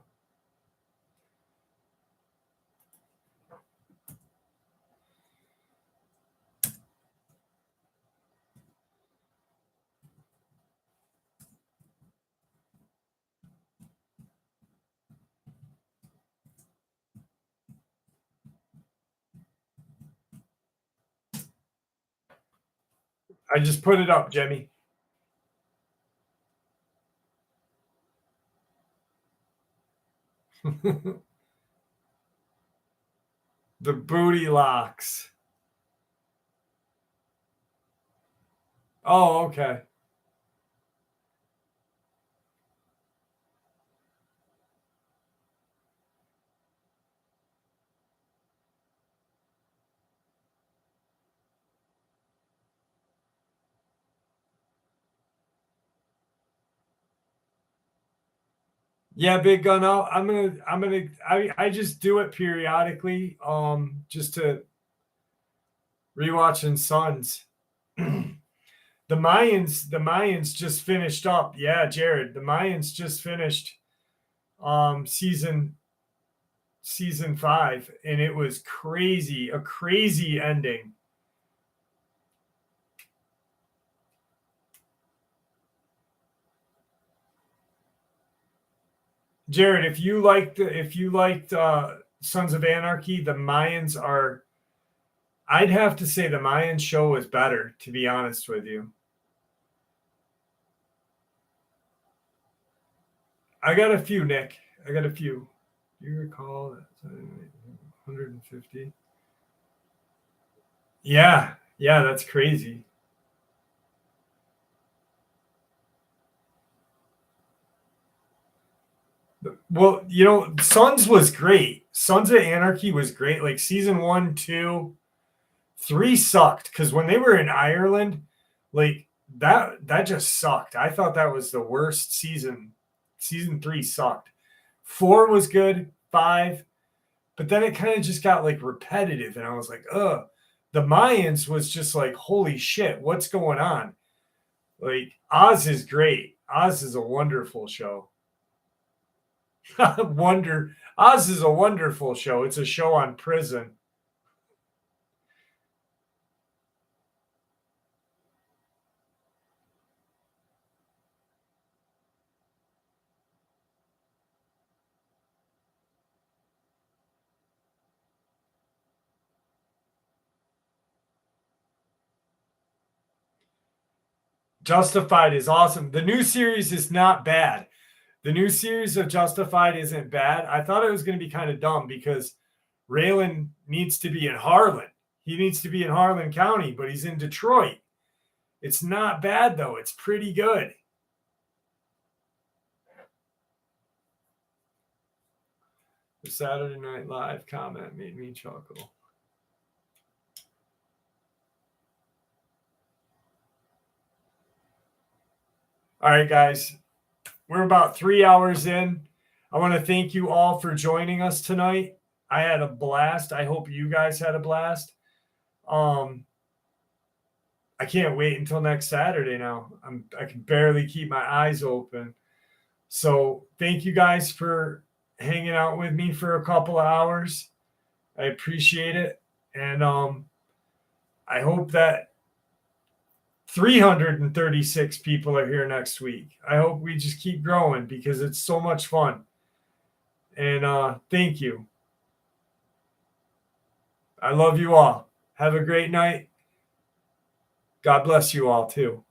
I just put it up, Jimmy. The booty locks. Oh, okay. Yeah, Big Gun. I just do it periodically, just to rewatching Sons. The Mayans just finished up. Yeah, Jared, the Mayans just finished season 5, and it was crazy, a crazy ending. Jared, if you liked Sons of Anarchy, the Mayans are, I'd have to say the Mayan show is better, to be honest with you. I got a few, Nick. I got a few. Do you recall that 150? Yeah, that's crazy. Well, Sons was great. Sons of Anarchy was great. Like season 1, 2, 3 sucked, because when they were in Ireland, like that just sucked. I thought that was the worst season. Season 3 sucked. 4 was good, 5, but then it kind of just got like repetitive, and I was like, ugh. The Mayans was just like, holy shit, what's going on? Like Oz is great. Oz is a wonderful show. Oz is a wonderful show. It's a show on prison. Justified is awesome. The new series is not bad. The new series of Justified isn't bad. I thought it was going to be kind of dumb, because Raylan needs to be in Harlan. He needs to be in Harlan County, but he's in Detroit. It's not bad, though. It's pretty good. The Saturday Night Live comment made me chuckle. All right, guys. We're about 3 hours in. I want to thank you all for joining us tonight. I had a blast. I hope you guys had a blast. I can't wait until next Saturday now. I can barely keep my eyes open. So thank you guys for hanging out with me for a couple of hours. I appreciate it. And I hope that 336 people are here next week. I hope we just keep growing because it's so much fun. And thank you. I love you all. Have a great night. God bless you all too.